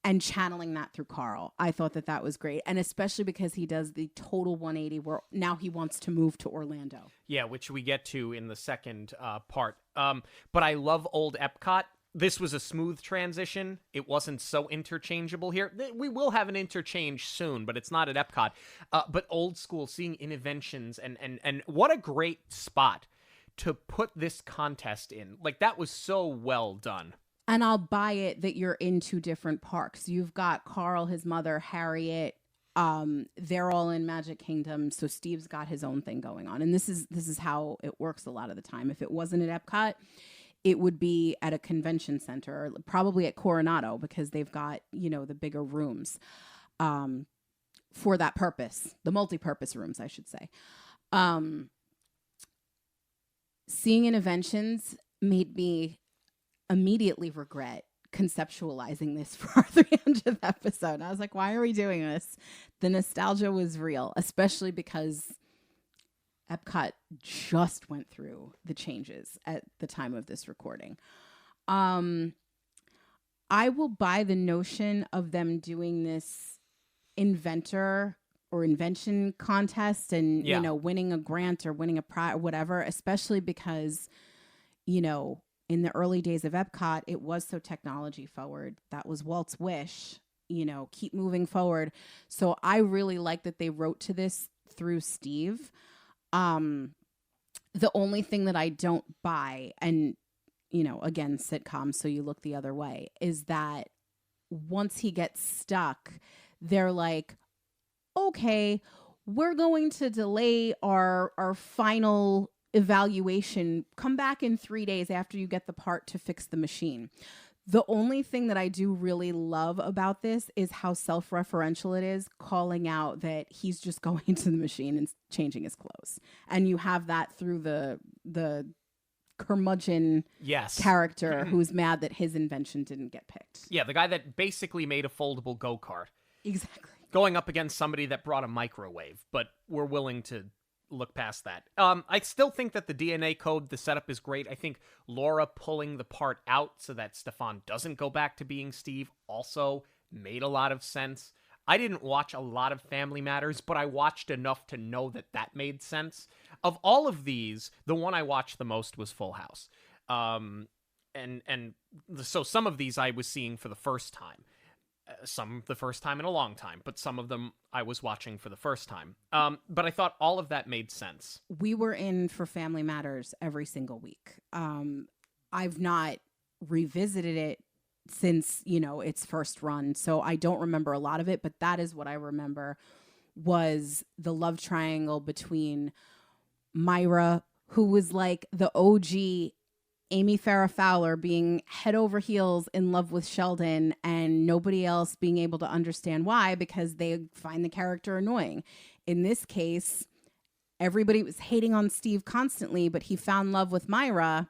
Speaker 4: and channeling that through Carl. I thought that was great. And especially because he does the total 180 where now he wants to move to Orlando. Yeah,
Speaker 3: which we get to in the second part. But I love old Epcot. This was a smooth transition. It wasn't so interchangeable here. We will have an interchange soon, but it's not at Epcot. But old school, seeing Innoventions and what a great spot to put this contest in. Like, that was so well done.
Speaker 4: And I'll buy it that you're in 2 different parks. You've got Carl, his mother, Harriet. They're all in Magic Kingdom. So Steve's got his own thing going on. And this is how it works a lot of the time. If it wasn't at Epcot, it would be at a convention center, or probably at Coronado, because they've got, the bigger rooms for that purpose. The multi-purpose rooms, I should say. Seeing Innoventions made me immediately regret conceptualizing this for our 300th episode. I was like, why are we doing this? The nostalgia was real, especially because Epcot just went through the changes at the time of this recording. I will buy the notion of them doing this inventor or invention contest and, you know, winning a grant or winning a prize or whatever, especially because, you know, in the early days of Epcot, it was so technology forward. That was Walt's wish, you know, keep moving forward. So I really like that they wrote to this through Steve. The only thing that I don't buy, and you know, again, sitcoms, so you look the other way, is that once he gets stuck, they're like, okay, we're going to delay our final evaluation. Come back in 3 days after you get the part to fix the machine. The only thing that I do really love about this is how self-referential it is, calling out that he's just going to the machine and changing his clothes. And you have that through the curmudgeon character who's mad that his invention didn't get picked.
Speaker 3: Yeah, the guy that basically made a foldable go-kart.
Speaker 4: Exactly.
Speaker 3: Going up against somebody that brought a microwave, but we're willing to look past that. I still think that the DNA code, the setup is great. I think Laura pulling the part out so that Stefan doesn't go back to being Steve also made a lot of sense. I didn't watch a lot of Family Matters, but I watched enough to know that that made sense. Of all of these, the one I watched the most was Full House. So some of these I was seeing for the first time. Some the first time in a long time, but some of them I was watching for the first time. But I thought all of that made sense.
Speaker 4: We were in for Family Matters every single week. I've not revisited it since, you know, its first run, so I don't remember a lot of it, but that is what I remember was the love triangle between Myra, who was like the OG Amy Farrah Fowler, being head over heels in love with Sheldon and nobody else being able to understand why, because they find the character annoying. In this case, everybody was hating on Steve constantly, but he found love with Myra.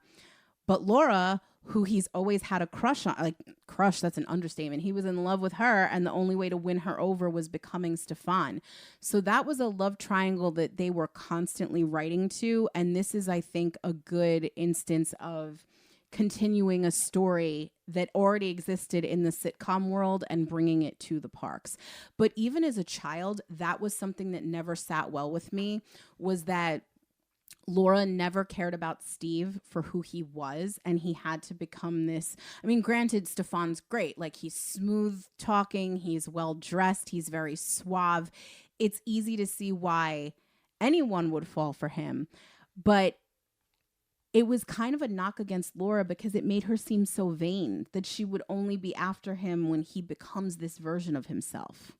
Speaker 4: But Laura, who he's always had a crush on, like crush, that's an understatement. He was in love with her, and the only way to win her over was becoming Stefan. So that was a love triangle that they were constantly writing to. And this is, I think, a good instance of continuing a story that already existed in the sitcom world and bringing it to the parks. But even as a child, that was something that never sat well with me, was that Laura never cared about Steve for who he was, and he had to become this. I mean, granted, Stefan's great. Like, he's smooth talking, he's well dressed, he's very suave. It's easy to see why anyone would fall for him. But it was kind of a knock against Laura because it made her seem so vain that she would only be after him when he becomes this version of himself.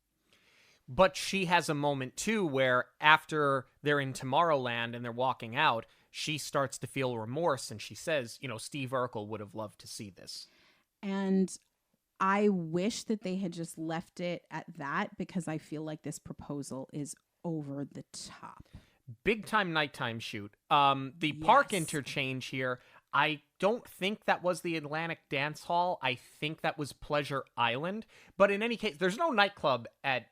Speaker 3: But she has a moment, too, where after they're in Tomorrowland and they're walking out, she starts to feel remorse, and she says, you know, Steve Urkel would have loved to see this.
Speaker 4: And I wish that they had just left it at that, because I feel like this proposal is over the top.
Speaker 3: Big time nighttime shoot. The park interchange here, I don't think that was the Atlantic Dance Hall. I think that was Pleasure Island. But in any case, there's no nightclub at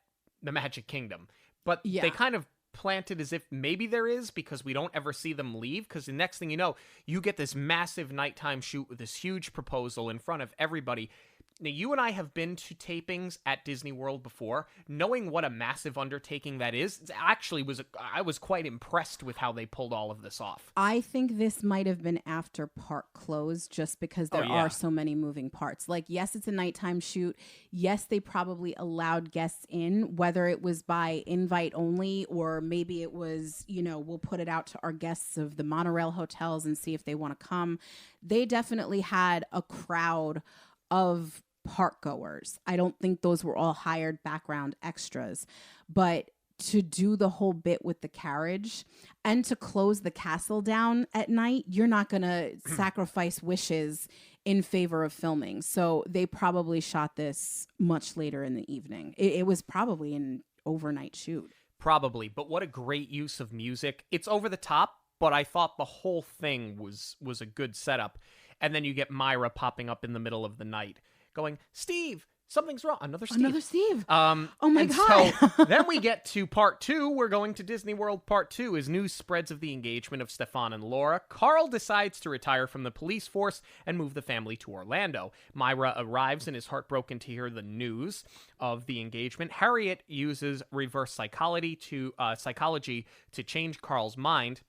Speaker 3: the Magic Kingdom, but they kind of planted as if maybe there is, because we don't ever see them leave, because the next thing you know, you get this massive nighttime shoot with this huge proposal in front of everybody. Now, you and I have been to tapings at Disney World before. Knowing what a massive undertaking that is, I was quite impressed with how they pulled all of this off.
Speaker 4: I think this might have been after park close, just because there are so many moving parts. Like, yes, it's a nighttime shoot. Yes, they probably allowed guests in, whether it was by invite only, or maybe it was, you know, we'll put it out to our guests of the monorail hotels and see if they want to come. They definitely had a crowd of park goers. I don't think those were all hired background extras, but to do the whole bit with the carriage and to close the castle down at night, you're not going to sacrifice wishes in favor of filming. So they probably shot this much later in the evening. It was probably an overnight shoot.
Speaker 3: Probably, but what a great use of music. It's over the top, but I thought the whole thing was a good setup. And then you get Myra popping up in the middle of the night going, Steve, Something's wrong. Another Steve.
Speaker 4: Another Steve.
Speaker 3: Oh
Speaker 4: my God.
Speaker 3: So then we get to part 2. We're going to Disney World part 2 as news spreads of the engagement of Stefan and Laura. Carl decides to retire from the police force and move the family to Orlando. Myra arrives and is heartbroken to hear the news of the engagement. Harriet uses reverse psychology to change Carl's mind.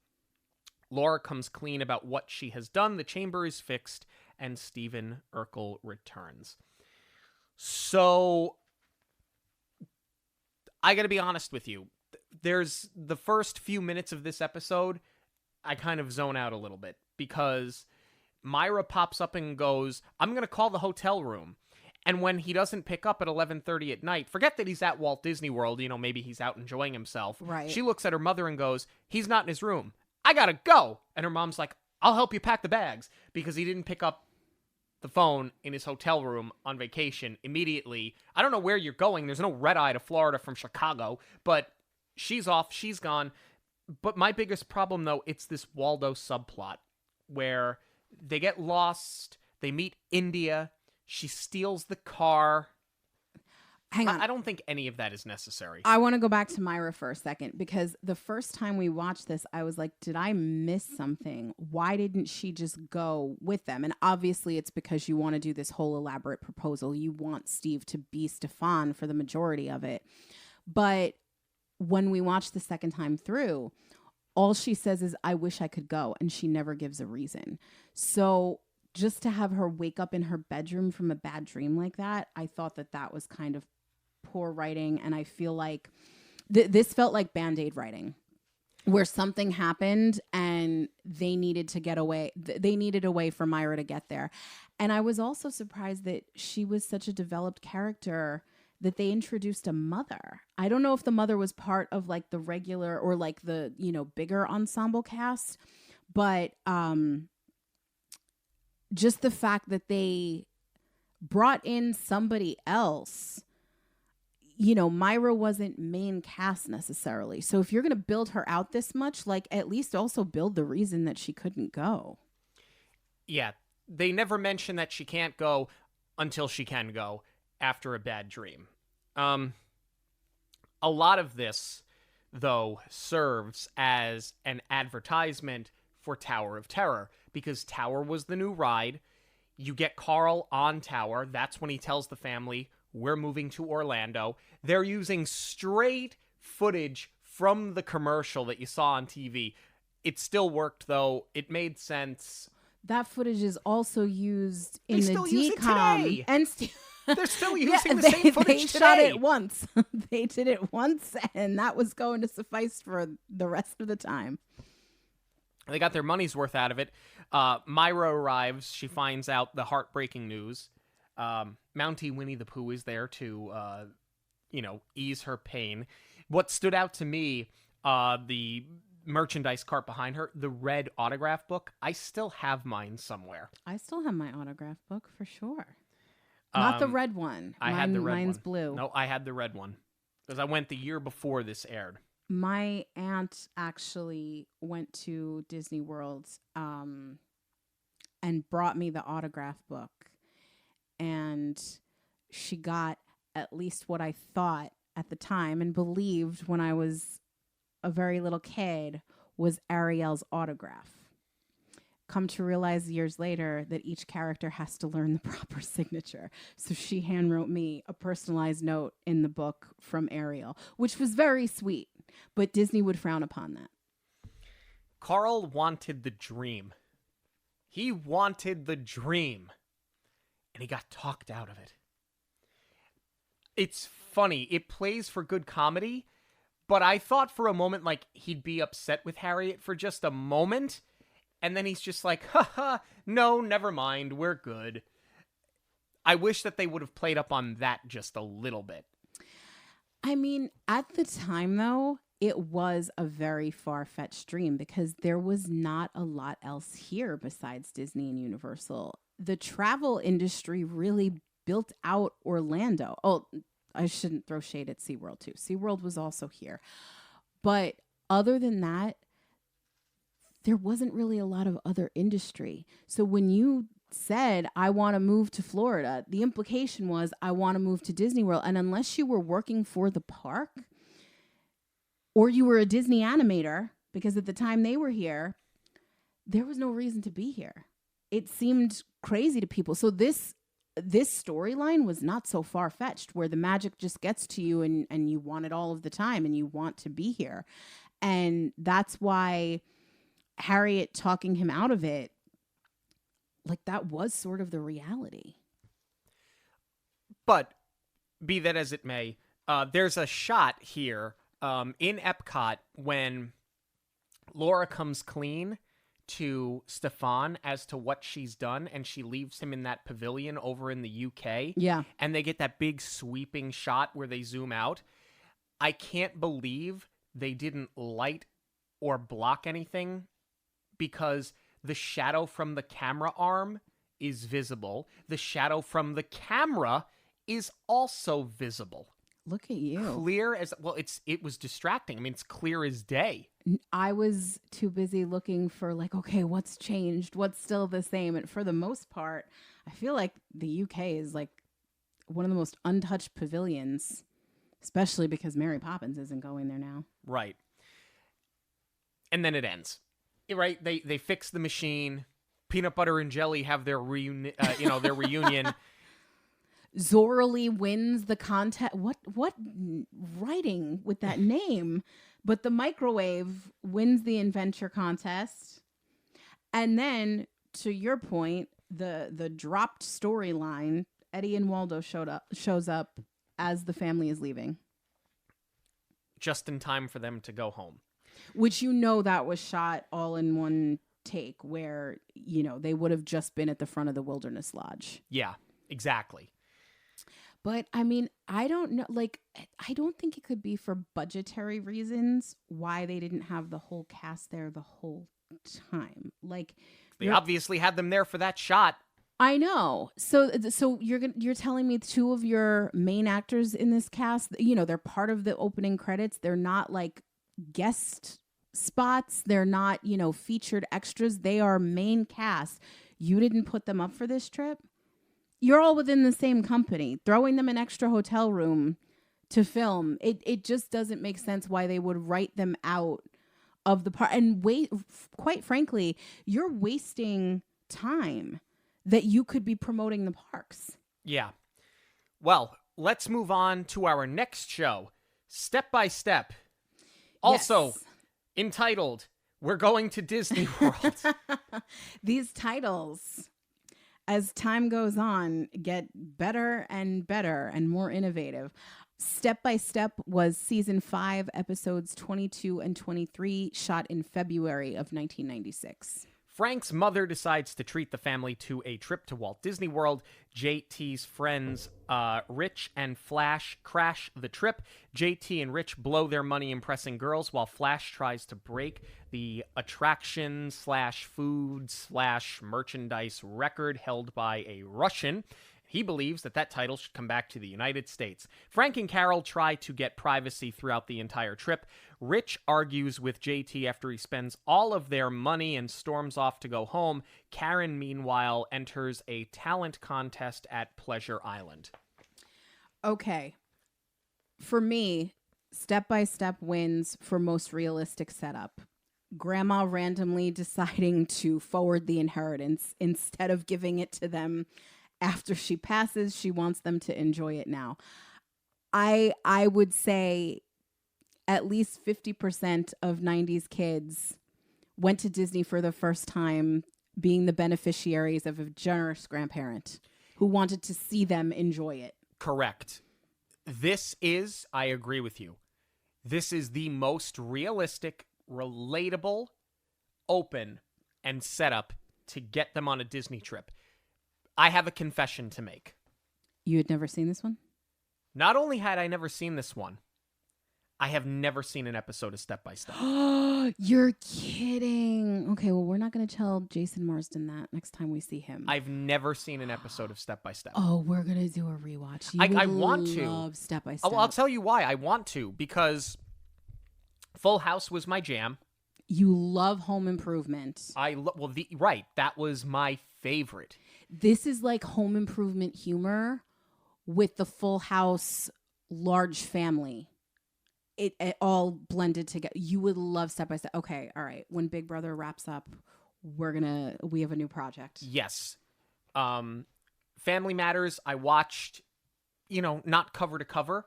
Speaker 3: Laura comes clean about what she has done. The chamber is fixed, and Stephen Urkel returns. So, I gotta be honest with you. There's the first few minutes of this episode, I kind of zone out a little bit because Myra pops up and goes, I'm gonna call the hotel room. And when he doesn't pick up at 11:30 at night, forget that he's at Walt Disney World, maybe he's out enjoying himself.
Speaker 4: Right.
Speaker 3: She looks at her mother and goes, he's not in his room. I gotta go. And her mom's like, I'll help you pack the bags because he didn't pick up the phone in his hotel room on vacation immediately. I don't know where you're going. There's no red eye to Florida from Chicago, but she's off. She's gone. But my biggest problem, though, it's this Waldo subplot where they get lost. They meet India. She steals the car.
Speaker 4: Hang on.
Speaker 3: I don't think any of that is necessary.
Speaker 4: I want to go back to Myra for a second because the first time we watched this, I was like, did I miss something? Why didn't she just go with them? And obviously it's because you want to do this whole elaborate proposal. You want Steve to be Stefan for the majority of it. But when we watched the second time through, all she says is, I wish I could go. And she never gives a reason. So just to have her wake up in her bedroom from a bad dream like that, I thought that was kind of poor writing. And I feel like this felt like Band-Aid writing where something happened and they needed to get away. They needed a way for Myra to get there. And I was also surprised that she was such a developed character that they introduced a mother. I don't know if the mother was part of like the regular or like the, bigger ensemble cast, but just the fact that they brought in somebody else. Myra wasn't main cast necessarily. So if you're going to build her out this much, like at least also build the reason that she couldn't go.
Speaker 3: Yeah, they never mention that she can't go until she can go after a bad dream. A lot of this, though, serves as an advertisement for Tower of Terror because Tower was the new ride. You get Carl on Tower. That's when he tells the family, we're moving to Orlando. They're using straight footage from the commercial that you saw on TV. It still worked, though. It made sense.
Speaker 4: That footage is also used in
Speaker 3: They
Speaker 4: the
Speaker 3: still use it
Speaker 4: decom.
Speaker 3: today.
Speaker 4: And
Speaker 3: They're still using the same footage
Speaker 4: they
Speaker 3: today.
Speaker 4: shot it once. They did it once, and that was going to suffice for the rest of the time.
Speaker 3: They got their money's worth out of it. Myra arrives. She finds out the heartbreaking news. Mountie Winnie the Pooh is there to, ease her pain. What stood out to me, the merchandise cart behind her, the red autograph book. I still have mine somewhere.
Speaker 4: I still have my autograph book for sure. Not the red one.
Speaker 3: I had the red
Speaker 4: mine's
Speaker 3: one.
Speaker 4: blue.
Speaker 3: No, I had the red one because I went the year before this aired.
Speaker 4: My aunt actually went to Disney World and brought me the autograph book. And she got at least what I thought at the time and believed when I was a very little kid was Ariel's autograph. Come to realize years later that each character has to learn the proper signature. So she handwrote me a personalized note in the book from Ariel, which was very sweet, but Disney would frown upon that.
Speaker 3: Carl wanted the dream. He wanted the dream. And he got talked out of it. It's funny. It plays for good comedy, but I thought for a moment like he'd be upset with Harriet for just a moment. And then he's just like, haha, no, never mind, we're good. I wish that they would have played up on that just a little bit.
Speaker 4: I mean, at the time, though, it was a very far-fetched dream because there was not a lot else here besides Disney and Universal. The travel industry really built out Orlando. Oh, I shouldn't throw shade at SeaWorld, too. SeaWorld was also here. But other than that, there wasn't really a lot of other industry. So when you said, I want to move to Florida, the implication was, I want to move to Disney World. And unless you were working for the park or you were a Disney animator, because at the time they were here, there was no reason to be here. It seemed crazy to people. So this storyline was not so far-fetched, where the magic just gets to you and you want it all of the time and you want to be here. And that's why Harriet talking him out of it, like, that was sort of the reality.
Speaker 3: But be that as it may, there's a shot here in Epcot when Laura comes clean to Stefan as to what she's done, and she leaves him in that pavilion over in the UK.
Speaker 4: Yeah.
Speaker 3: And they get that big sweeping shot where they zoom out. I can't believe they didn't light or block anything, because the shadow from the camera arm is visible. The shadow from the camera is also visible.
Speaker 4: Look at you.
Speaker 3: Clear as, well, it was distracting. I mean, it's clear as day.
Speaker 4: I was too busy looking for, like, okay, what's changed? What's still the same? And for the most part, I feel like the UK is like one of the most untouched pavilions, especially because Mary Poppins isn't going there now.
Speaker 3: Right. And then it ends. Right? They fix the machine. Peanut Butter and Jelly have their their reunion.
Speaker 4: Zorily wins the contest. What writing with that name? But the microwave wins the adventure contest. And then, to your point, the dropped storyline, Eddie and Waldo shows up as the family is leaving.
Speaker 3: Just in time for them to go home.
Speaker 4: Which, that was shot all in one take, where, they would have just been at the front of the Wilderness Lodge.
Speaker 3: Yeah, exactly.
Speaker 4: But, I mean, I don't know. Like, I don't think it could be for budgetary reasons why they didn't have the whole cast there the whole time. Like,
Speaker 3: they obviously had them there for that shot.
Speaker 4: I know. So you're telling me two of your main actors in this cast, they're part of the opening credits. They're not like guest spots. They're not, featured extras. They are main cast. You didn't put them up for this trip? You're all within the same company. Throwing them an extra hotel room to film, it just doesn't make sense why they would write them out of the part. And quite frankly, you're wasting time that you could be promoting the parks.
Speaker 3: Yeah. Well, let's move on to our next show, Step by Step. Also entitled, We're Going to Disney World.
Speaker 4: These titles, as time goes on, get better and better and more innovative. Step by Step was season 5, episodes 22 and 23, shot in February of 1996.
Speaker 3: Frank's mother decides to treat the family to a trip to Walt Disney World. JT's friends, Rich and Flash, crash the trip. JT and Rich blow their money impressing girls while Flash tries to break the attraction/food/merchandise record held by a Russian. He believes that title should come back to the United States. Frank and Carol try to get privacy throughout the entire trip. Rich argues with JT after he spends all of their money and storms off to go home. Karen, meanwhile, enters a talent contest at Pleasure Island.
Speaker 4: Okay. For me, Step by Step wins for most realistic setup. Grandma randomly deciding to forward the inheritance instead of giving it to them after she passes. She wants them to enjoy it now. I would say at least 50% of 90s kids went to Disney for the first time being the beneficiaries of a generous grandparent who wanted to see them enjoy it.
Speaker 3: Correct. I agree with you. This is the most realistic, relatable, open, and setup to get them on a Disney trip. I have a confession to make.
Speaker 4: You had never seen this one?
Speaker 3: Not only had I never seen this one, I have never seen an episode of Step by Step.
Speaker 4: You're kidding. Okay, well, we're not going to tell Jason Marsden that next time we see him.
Speaker 3: I've never seen an episode of Step by Step.
Speaker 4: Oh, we're going to do a rewatch.
Speaker 3: I want to.
Speaker 4: Love Step by Step.
Speaker 3: I'll tell you why I want to. Because Full House was my jam.
Speaker 4: You love Home Improvement.
Speaker 3: Right. That was my favorite.
Speaker 4: This is like Home Improvement humor with the Full House large family. It all blended together. You would love Step by Step. Okay, all right. When Big Brother wraps up, we have a new project.
Speaker 3: Yes. Family Matters, I watched, not cover to cover,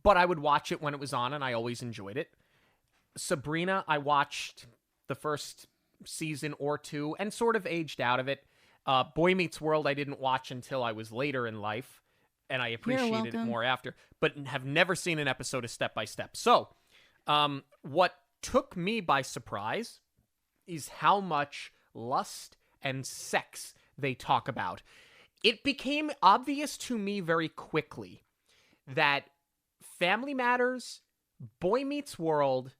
Speaker 3: but I would watch it when it was on, and I always enjoyed it. Sabrina, I watched the first season or two and sort of aged out of it. Boy Meets World, I didn't watch until I was later in life, and I appreciated it more after, but have never seen an episode of Step by Step. So, what took me by surprise is how much lust and sex they talk about. It became obvious to me very quickly that Family Matters, Boy Meets World,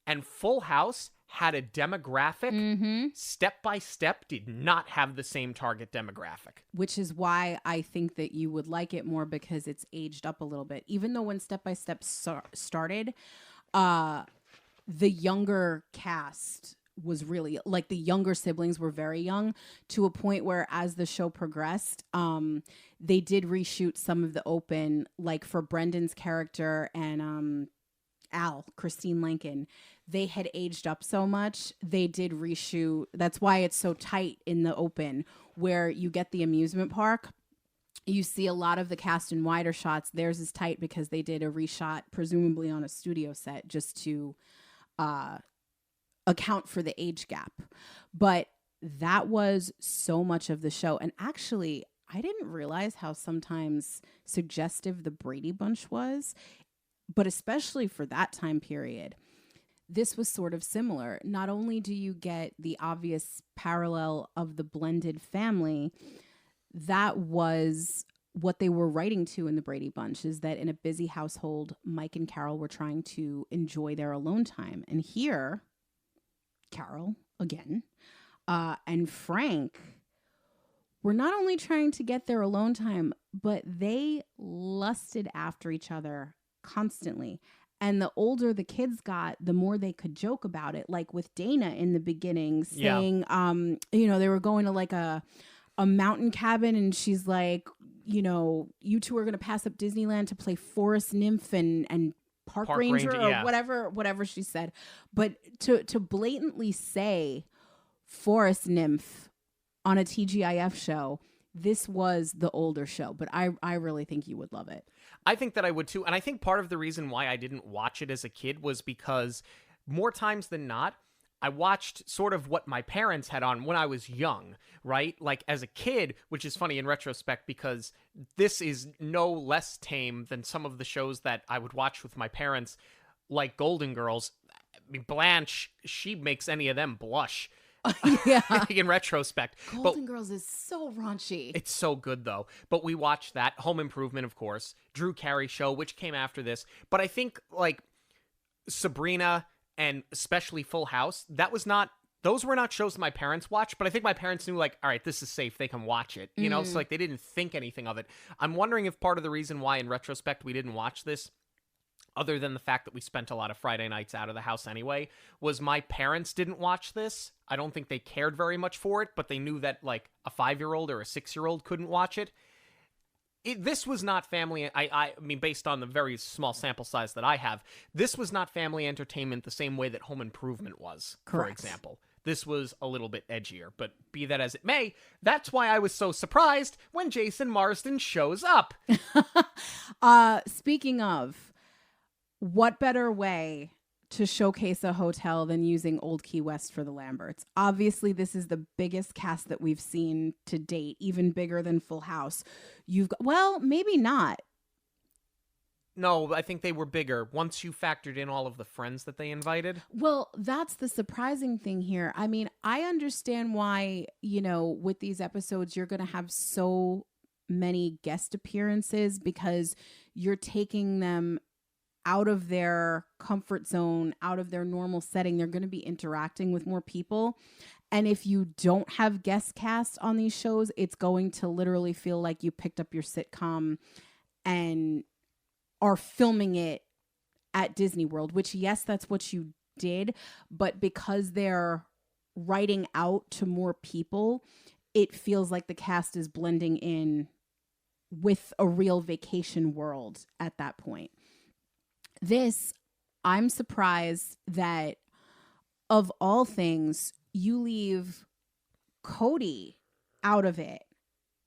Speaker 3: and Full House had a demographic. Step by Step did not have the same target demographic.
Speaker 4: Which is why I think that you would like it more, because it's aged up a little bit. Even though when Step by Step started, the younger cast was really, like, the younger siblings were very young, to a point where as the show progressed, they did reshoot some of the open, like for Brendan's character and Christine Lincoln. They had aged up so much, they did reshoot. That's why it's so tight in the open, where you get the amusement park. You see a lot of the cast in wider shots. Theirs is tight because they did a reshot, presumably on a studio set, just to account for the age gap. But that was so much of the show. And actually, I didn't realize how sometimes suggestive the Brady Bunch was, but especially for that time period. This was sort of similar. Not only do you get the obvious parallel of the blended family, that was what they were writing to in the Brady Bunch, is that in a busy household, Mike and Carol were trying to enjoy their alone time. And here, Carol, again, and Frank were not only trying to get their alone time, but they lusted after each other constantly. And the older the kids got, the more they could joke about it. Like with Dana in the beginning saying, they were going to like a mountain cabin, and she's like, you two are going to pass up Disneyland to play Forest Nymph and Park Ranger or whatever she said. But to blatantly say Forest Nymph on a TGIF show, this was the older show. But I really think you would love it.
Speaker 3: I think that I would too. And I think part of the reason why I didn't watch it as a kid was because more times than not, I watched sort of what my parents had on when I was young, right? Like as a kid, which is funny in retrospect because this is no less tame than some of the shows that I would watch with my parents, like Golden Girls. I mean, Blanche, she makes any of them blush.
Speaker 4: Yeah.
Speaker 3: In retrospect.
Speaker 4: Golden Girls is so raunchy.
Speaker 3: It's so good, though. But we watched that. Home Improvement, of course. Drew Carey Show, which came after this. But I think, like, Sabrina and especially Full House, those were not shows that my parents watched, but I think my parents knew, like, all right, this is safe. They can watch it. You know? So, like, they didn't think anything of it. I'm wondering if part of the reason why, in retrospect, we didn't watch this, other than the fact that we spent a lot of Friday nights out of the house anyway, was my parents didn't watch this. I don't think they cared very much for it, but they knew that, like, a 5-year-old or a 6-year-old couldn't watch it. This was not family. I mean, based on the very small sample size that I have, this was not family entertainment the same way that Home Improvement was,
Speaker 4: Correct.
Speaker 3: For example. This was a little bit edgier, but be that as it may, that's why I was so surprised when Jason Marsden shows up.
Speaker 4: Speaking of, what better way to showcase a hotel than using Old Key West for the Lamberts? Obviously, this is the biggest cast that we've seen to date, even bigger than Full House. Well, maybe not.
Speaker 3: No, I think they were bigger once you factored in all of the friends that they invited.
Speaker 4: Well, that's the surprising thing here. I mean, I understand why, with these episodes, you're going to have so many guest appearances because you're taking them out of their comfort zone, out of their normal setting. They're going to be interacting with more people. And if you don't have guest cast on these shows, it's going to literally feel like you picked up your sitcom and are filming it at Disney World, which, yes, that's what you did. But because they're writing out to more people, it feels like the cast is blending in with a real vacation world at that point. This, I'm surprised that of all things, you leave Cody out of it,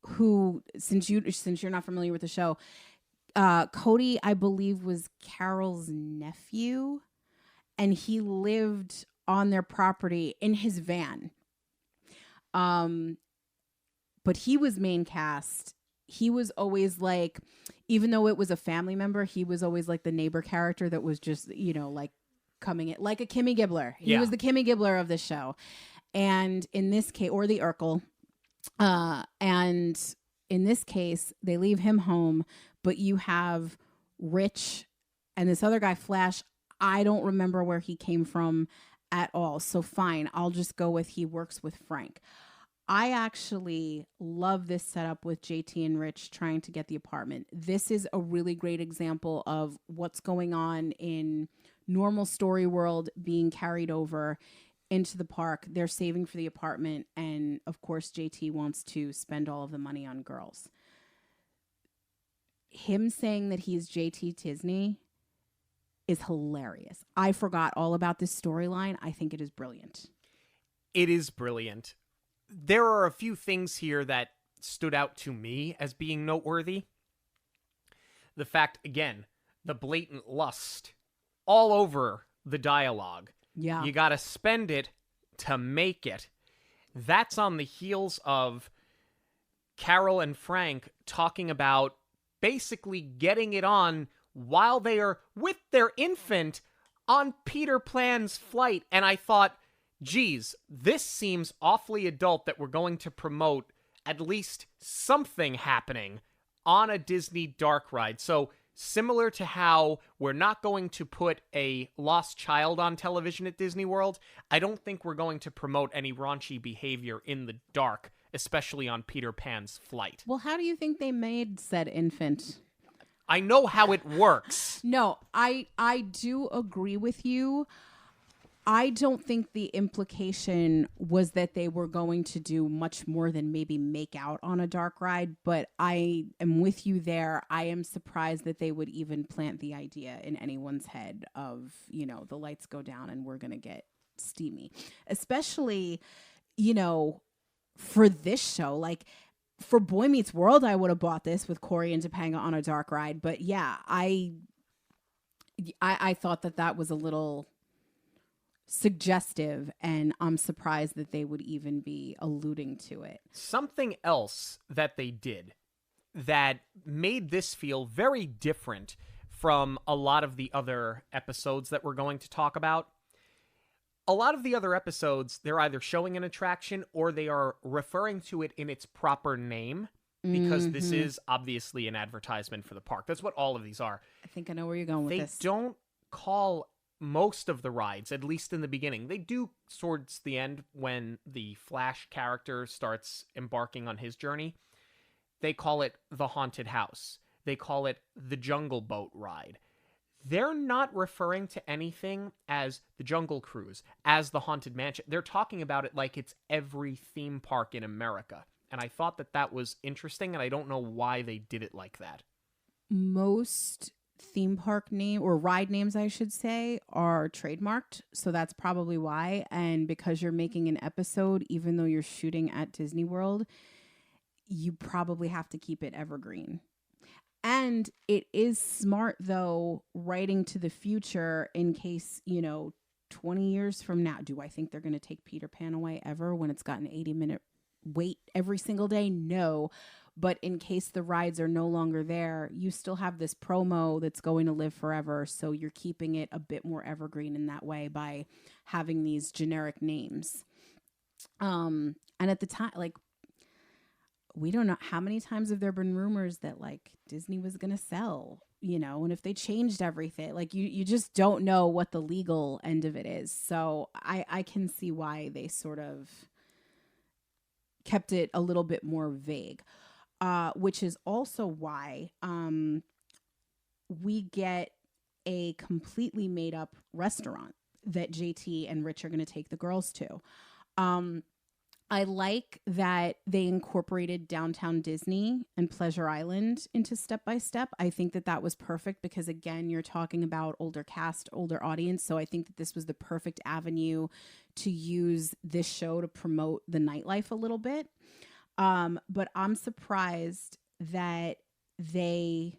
Speaker 4: who, since you're not familiar with the show, Cody, I believe, was Carol's nephew, and he lived on their property in his van. But he was main cast. He was always like, even though it was a family member, he was always like the neighbor character that was just, like coming in like a Kimmy Gibbler. He was the Kimmy Gibbler of the show. And in this case, or the Urkel, and in this case, they leave him home, but you have Rich and this other guy, Flash. I don't remember where he came from at all. So fine, I'll just go with he works with Frank. I actually love this setup with JT and Rich trying to get the apartment. This is a really great example of what's going on in normal story world being carried over into the park. They're saving for the apartment. And of course, JT wants to spend all of the money on girls. Him saying that he's JT Disney is hilarious. I forgot all about this storyline. I think it is brilliant.
Speaker 3: It is brilliant. There are a few things here that stood out to me as being noteworthy. The fact, again, the blatant lust all over the dialogue.
Speaker 4: Yeah.
Speaker 3: You gotta spend it to make it. That's on the heels of Carol and Frank talking about basically getting it on while they are with their infant on Peter Pan's flight. And I thought, geez, this seems awfully adult that we're going to promote at least something happening on a Disney dark ride. So similar to how we're not going to put a lost child on television at Disney World, I don't think we're going to promote any raunchy behavior in the dark, especially on Peter Pan's flight.
Speaker 4: Well, how do you think they made said infant?
Speaker 3: I know how it works.
Speaker 4: No, I do agree with you. I don't think the implication was that they were going to do much more than maybe make out on a dark ride, but I am with you there. I am surprised that they would even plant the idea in anyone's head of, the lights go down and we're going to get steamy. Especially, for this show, like for Boy Meets World, I would have bought this with Corey and Topanga on a dark ride. But yeah, I thought that was a little suggestive, and I'm surprised that they would even be alluding to it.
Speaker 3: Something else that they did that made this feel very different from a lot of the other episodes that we're going to talk about. A lot of the other episodes, they're either showing an attraction or they are referring to it in its proper name, because this is obviously an advertisement for the park. That's what all of these are.
Speaker 4: I think I know where you're going with this.
Speaker 3: They don't call most of the rides, at least in the beginning. They do towards the end when the Flash character starts embarking on his journey. They call it the Haunted House. They call it the Jungle Boat Ride. They're not referring to anything as the Jungle Cruise, as the Haunted Mansion. They're talking about it like it's every theme park in America. And I thought that was interesting, and I don't know why they did it like that.
Speaker 4: Most theme park name or ride names, I should say, are trademarked, so that's probably why. And because you're making an episode, even though you're shooting at Disney World, you probably have to keep it evergreen. And it is smart, though, writing to the future in case, 20 years from now, do I think they're going to take Peter Pan away ever when it's got an 80-minute wait every single day? No. But in case the rides are no longer there, you still have this promo that's going to live forever. So you're keeping it a bit more evergreen in that way by having these generic names. And at the time, we don't know how many times have there been rumors that Disney was going to sell, and if they changed everything, you just don't know what the legal end of it is. So I can see why they sort of kept it a little bit more vague. Which is also why we get a completely made up restaurant that JT and Rich are going to take the girls to. I like that they incorporated Downtown Disney and Pleasure Island into Step by Step. I think that that was perfect because, again, you're talking about older cast, older audience. So I think that this was the perfect avenue to use this show to promote the nightlife a little bit. But I'm surprised that they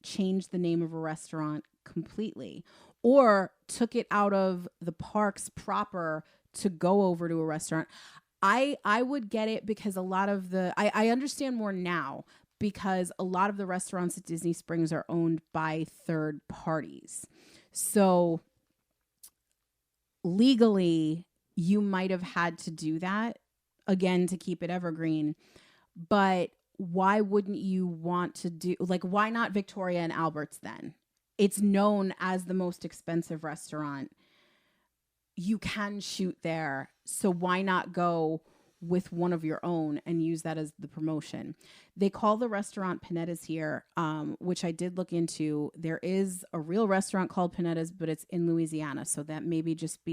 Speaker 4: changed the name of a restaurant completely or took it out of the parks proper to go over to a restaurant. I would get it because a lot of I understand more now because a lot of the restaurants at Disney Springs are owned by third parties. So legally, you might have had to do that again to keep it evergreen. But why wouldn't you want to do, like, why not Victoria and Albert's then? It's known as the most expensive restaurant. You can shoot there. So why not go with one of your own and use that as the promotion? They call the restaurant Panetta's here, which I did look into. There is a real restaurant called Panetta's, but it's in Louisiana. So that might just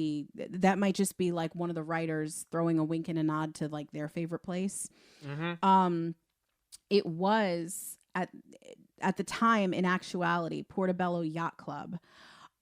Speaker 4: be like one of the writers throwing a wink and a nod to like their favorite place. Mm-hmm. It was at the time, in actuality, Portobello Yacht Club.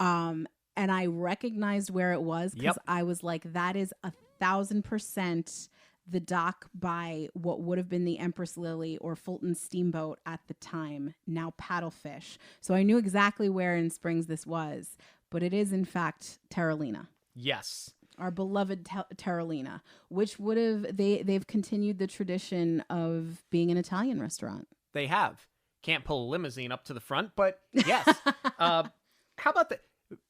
Speaker 4: And I recognized where it was because I was like, that is 1,000% the dock by what would have been the Empress Lily or Fulton Steamboat at the time, now Paddlefish. So I knew exactly where in Springs this was, but it is in fact Terralina.
Speaker 3: Yes.
Speaker 4: Our beloved Terralina, which would have, they've continued the tradition of being an Italian restaurant.
Speaker 3: They have. Can't pull a limousine up to the front, but yes. How about that?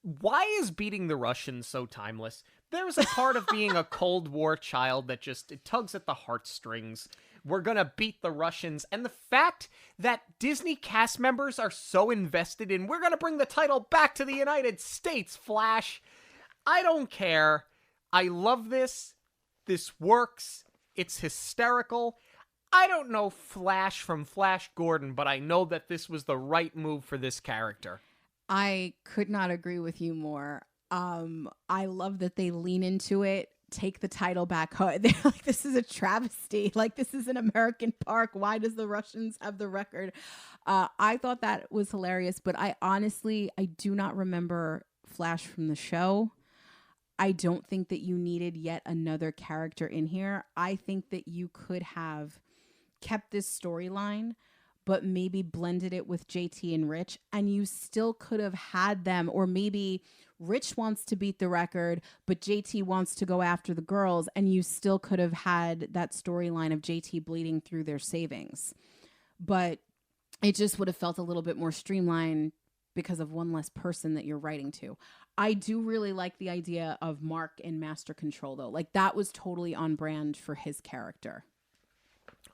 Speaker 3: Why is beating the Russians so timeless? There's a part of being a Cold War child that just it tugs at the heartstrings. We're gonna beat the Russians. And the fact that Disney cast members are so invested in, we're gonna bring the title back to the United States, Flash. I don't care. I love this. This works. It's hysterical. I don't know Flash from Flash Gordon, but I know that this was the right move for this character.
Speaker 4: I could not agree with you more. I love that they lean into it, take the title back home. They're like, this is a travesty. Like, this is an American park. Why does the Russians have the record? I thought that was hilarious, but I do not remember Flash from the show. I don't think that you needed yet another character in here. I think that you could have kept this storyline, but maybe blended it with JT and Rich, and you still could have had them, or maybe Rich wants to beat the record, but JT wants to go after the girls, and you still could have had that storyline of JT bleeding through their savings. But it just would have felt a little bit more streamlined because of one less person that you're writing to. I do really like the idea of Mark in Master Control, though. Like, that was totally on brand for his character.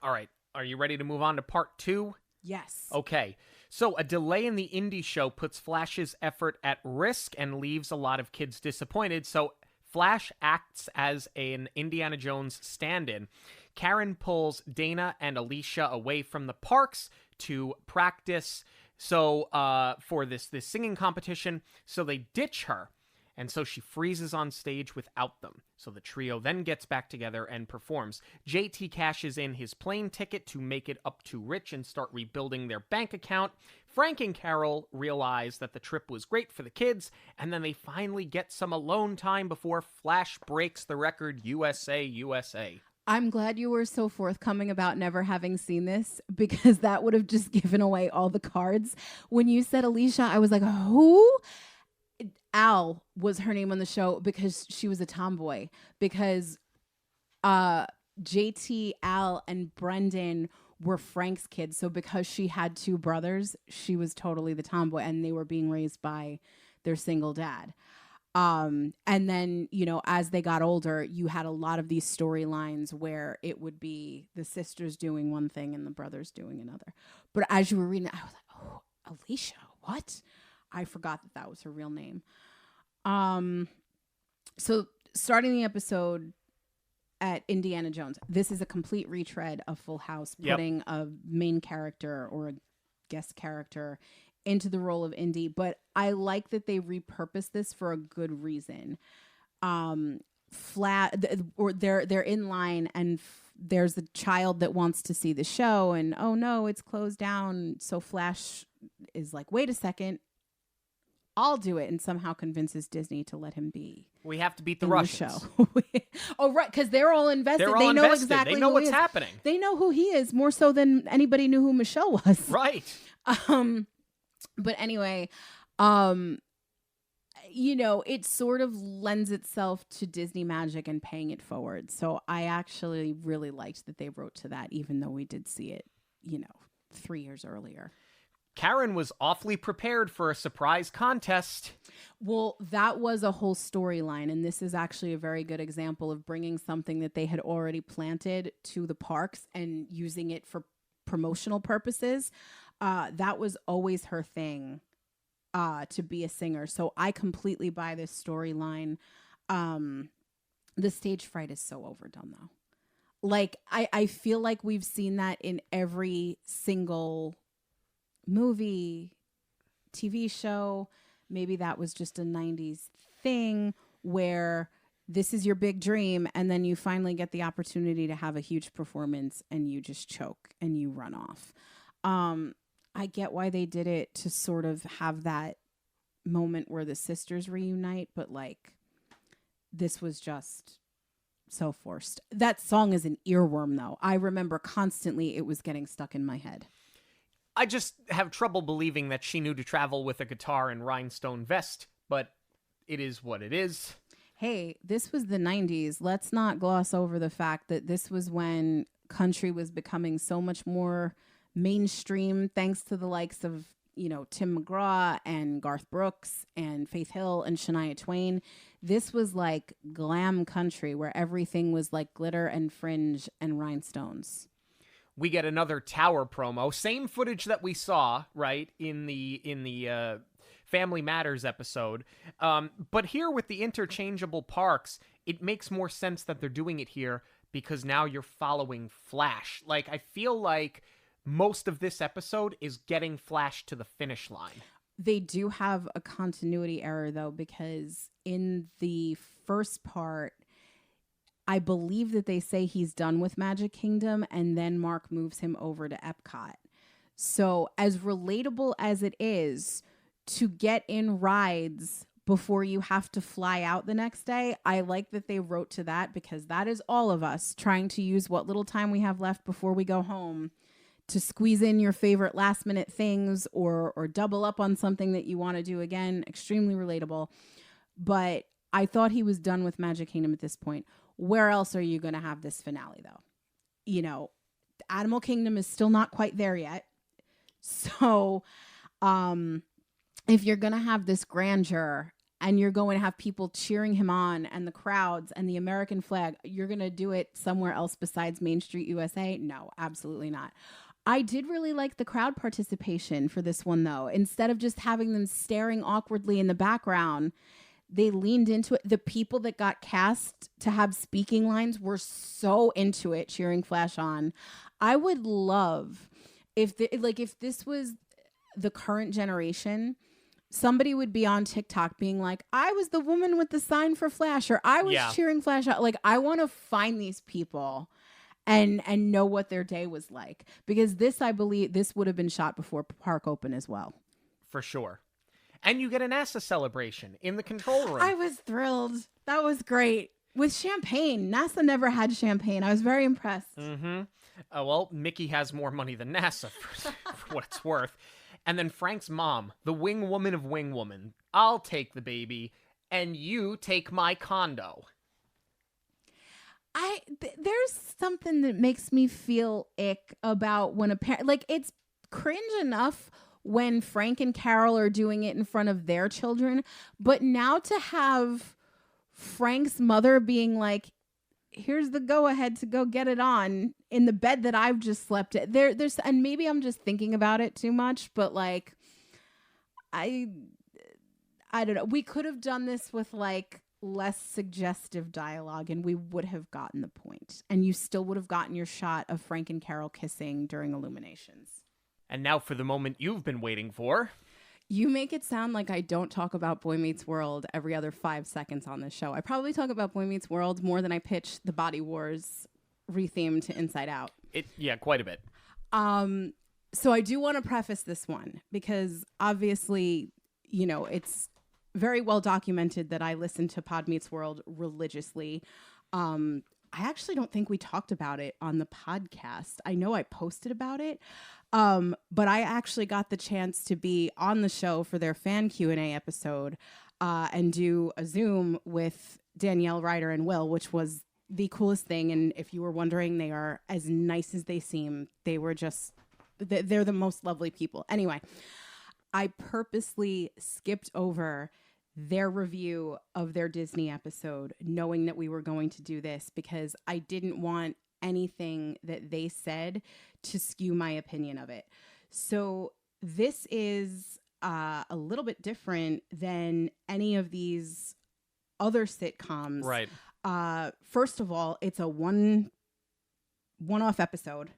Speaker 3: All right. Are you ready to move on to part 2?
Speaker 4: Yes.
Speaker 3: Okay. So a delay in the indie show puts Flash's effort at risk and leaves a lot of kids disappointed. So Flash acts as an Indiana Jones stand-in. Karen pulls Dana and Alicia away from the parks to practice for this singing competition. So they ditch her. And so she freezes on stage without them. So the trio then gets back together and performs. JT cashes in his plane ticket to make it up to Rich and start rebuilding their bank account. Frank and Carol realize that the trip was great for the kids, and then they finally get some alone time before Flash breaks the record, USA, USA.
Speaker 4: I'm glad you were so forthcoming about never having seen this, because that would have just given away all the cards. When you said Alicia, I was like, who? Al was her name on the show because she was a tomboy, because JT, Al, and Brendan were Frank's kids. So because she had two brothers, she was totally the tomboy, and they were being raised by their single dad. And then, you know, as they got older, you had a lot of these storylines where it would be the sisters doing one thing and the brothers doing another. But as you were reading it, I was like, oh, Alicia, what? I forgot that was her real name. So starting the episode at Indiana Jones, this is a complete retread of Full House, putting a main character or a guest character into the role of Indy. But I like that they repurposed this for a good reason. or they're in line and there's a child that wants to see the show and oh no, it's closed down. So Flash is like, wait a second, I'll do it, and somehow convinces Disney to let him be.
Speaker 3: We have to beat the
Speaker 4: in
Speaker 3: Russians.
Speaker 4: The show. Oh, right, because they're all invested.
Speaker 3: They're all
Speaker 4: they know
Speaker 3: invested.
Speaker 4: exactly.
Speaker 3: They know
Speaker 4: who
Speaker 3: what's
Speaker 4: he is.
Speaker 3: happening.
Speaker 4: They know who he is more so than anybody knew who Michelle was.
Speaker 3: Right.
Speaker 4: But anyway, it sort of lends itself to Disney magic and paying it forward. So I actually really liked that they wrote to that, even though we did see it, 3 years earlier.
Speaker 3: Karen was awfully prepared for a surprise contest.
Speaker 4: Well, that was a whole storyline, and this is actually a very good example of bringing something that they had already planted to the parks and using it for promotional purposes. That was always her thing, to be a singer. So I completely buy this storyline. The stage fright is so overdone, though. Like, I feel like we've seen that in every single movie, TV show. Maybe that was just a 90s thing where this is your big dream and then you finally get the opportunity to have a huge performance and you just choke and you run off. I get why they did it to sort of have that moment where the sisters reunite, but like this was just so forced. That song is an earworm though. I remember constantly it was getting stuck in my head.
Speaker 3: I just have trouble believing that she knew to travel with a guitar and rhinestone vest, but it is what it is.
Speaker 4: Hey, this was the 90s. Let's not gloss over the fact that this was when country was becoming so much more mainstream thanks to the likes of, Tim McGraw and Garth Brooks and Faith Hill and Shania Twain. This was like glam country where everything was like glitter and fringe and rhinestones.
Speaker 3: We get another Tower promo, same footage that we saw, right, in the Family Matters episode. But here with the interchangeable parks, it makes more sense that they're doing it here because now you're following Flash. Like, I feel like most of this episode is getting Flash to the finish line.
Speaker 4: They do have a continuity error, though, because in the first part, I believe that they say he's done with Magic Kingdom and then Mark moves him over to Epcot. So as relatable as it is to get in rides before you have to fly out the next day, I like that they wrote to that because that is all of us trying to use what little time we have left before we go home to squeeze in your favorite last minute things or double up on something that you want to do again. Extremely relatable. But I thought he was done with Magic Kingdom at this point. Where else are you going to have this finale, though? Animal Kingdom is still not quite there yet. So if you're going to have this grandeur and you're going to have people cheering him on and the crowds and the American flag, you're going to do it somewhere else besides Main Street USA? No, absolutely not. I did really like the crowd participation for this one, though. Instead of just having them staring awkwardly in the background, they leaned into it. The people that got cast to have speaking lines were so into it, cheering Flash on. I would love if this was the current generation, somebody would be on TikTok being like, I was the woman with the sign for Flash, or I was cheering Flash out. Like, I want to find these people and know what their day was like. Because I believe this would have been shot before park open as well.
Speaker 3: For sure. And you get a NASA celebration in the control room.
Speaker 4: I was thrilled. That was great. With champagne. NASA never had champagne. I was very impressed.
Speaker 3: Mm-hmm. Well, Mickey has more money than NASA for what it's worth. And then Frank's mom, the wing woman of Wing Woman. I'll take the baby, and you take my condo.
Speaker 4: There's something that makes me feel ick about when a parent... Like, it's cringe enough when Frank and Carol are doing it in front of their children. But now to have Frank's mother being like, here's the go-ahead to go get it on in the bed that I've just slept in. There's, and maybe I'm just thinking about it too much, but like, I don't know. We could have done this with like less suggestive dialogue and we would have gotten the point. And you still would have gotten your shot of Frank and Carol kissing during Illuminations.
Speaker 3: And now for the moment you've been waiting for.
Speaker 4: You make it sound like I don't talk about Boy Meets World every other 5 seconds on this show. I probably talk about Boy Meets World more than I pitch the Body Wars retheme to Inside Out.
Speaker 3: Yeah, quite a bit.
Speaker 4: So I do want to preface this one because obviously, you know, it's very well documented that I listen to Pod Meets World religiously. I actually don't think we talked about it on the podcast. I know I posted about it, but I actually got the chance to be on the show for their fan Q&A episode and do a Zoom with Danielle, Ryder, and Will, which was the coolest thing. And if you were wondering, they are as nice as they seem. They were just, they're the most lovely people. Anyway, I purposely skipped over their review of their Disney episode, knowing that we were going to do this because I didn't want anything that they said to skew my opinion of it. So this is a little bit different than any of these other sitcoms.
Speaker 3: Right.
Speaker 4: First of all, it's a one-off episode.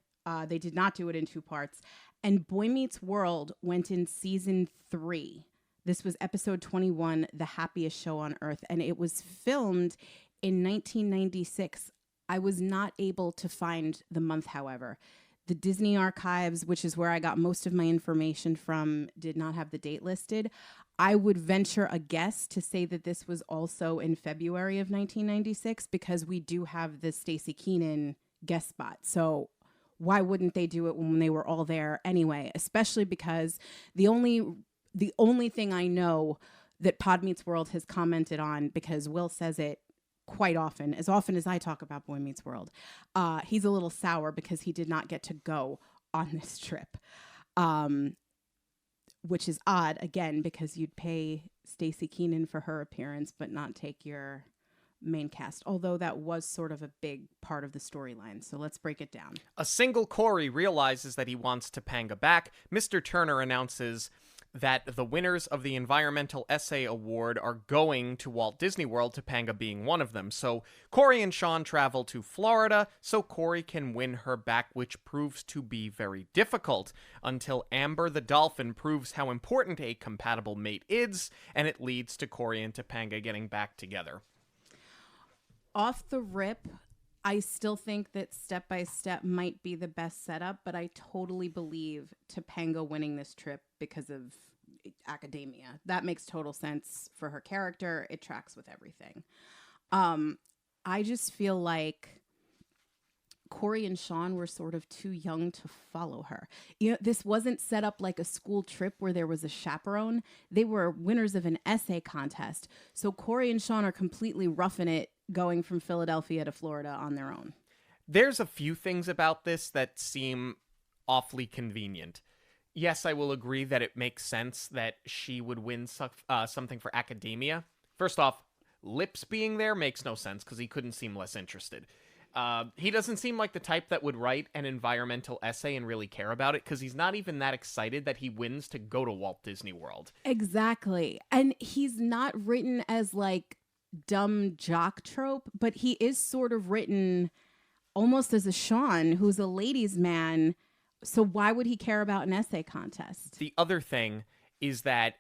Speaker 4: They did not do it in 2 parts. And Boy Meets World went in season 3. This was episode 21, The Happiest Show on Earth, and it was filmed in 1996. I was not able to find the month, however. The Disney Archives, which is where I got most of my information from, did not have the date listed. I would venture a guess to say that this was also in February of 1996 because we do have the Stacey Keenan guest spot. So why wouldn't they do it when they were all there anyway? Especially because the only thing I know that Pod Meets World has commented on, because Will says it quite often as I talk about Boy Meets World, he's a little sour because he did not get to go on this trip, which is odd, again, because you'd pay Stacey Keenan for her appearance but not take your main cast, although that was sort of a big part of the storyline. So let's break it down.
Speaker 3: A single Corey realizes that he wants Topanga back. Mr. Turner announces that the winners of the Environmental Essay Award are going to Walt Disney World, Topanga being one of them. So Corey and Sean travel to Florida so Corey can win her back, which proves to be very difficult until Amber the dolphin proves how important a compatible mate is, and it leads to Corey and Topanga getting back together.
Speaker 4: Off the rip, I still think that Step by Step might be the best setup, but I totally believe Topanga winning this trip because of academia. That makes total sense for her character. It tracks with everything. I just feel like Corey and Sean were sort of too young to follow her. You know, this wasn't set up like a school trip where there was a chaperone. They were winners of an essay contest. So Corey and Sean are completely roughing it going from Philadelphia to Florida on their own.
Speaker 3: There's a few things about this that seem awfully convenient. Yes, I will agree that it makes sense that she would win something for academia. First off, Lips being there makes no sense because he couldn't seem less interested. He doesn't seem like the type that would write an environmental essay and really care about it because he's not even that excited that he wins to go to Walt Disney World.
Speaker 4: Exactly. And he's not written as like dumb jock trope, but he is sort of written almost as a Sean who's a ladies' man. So why would he care about an essay contest?
Speaker 3: The other thing is that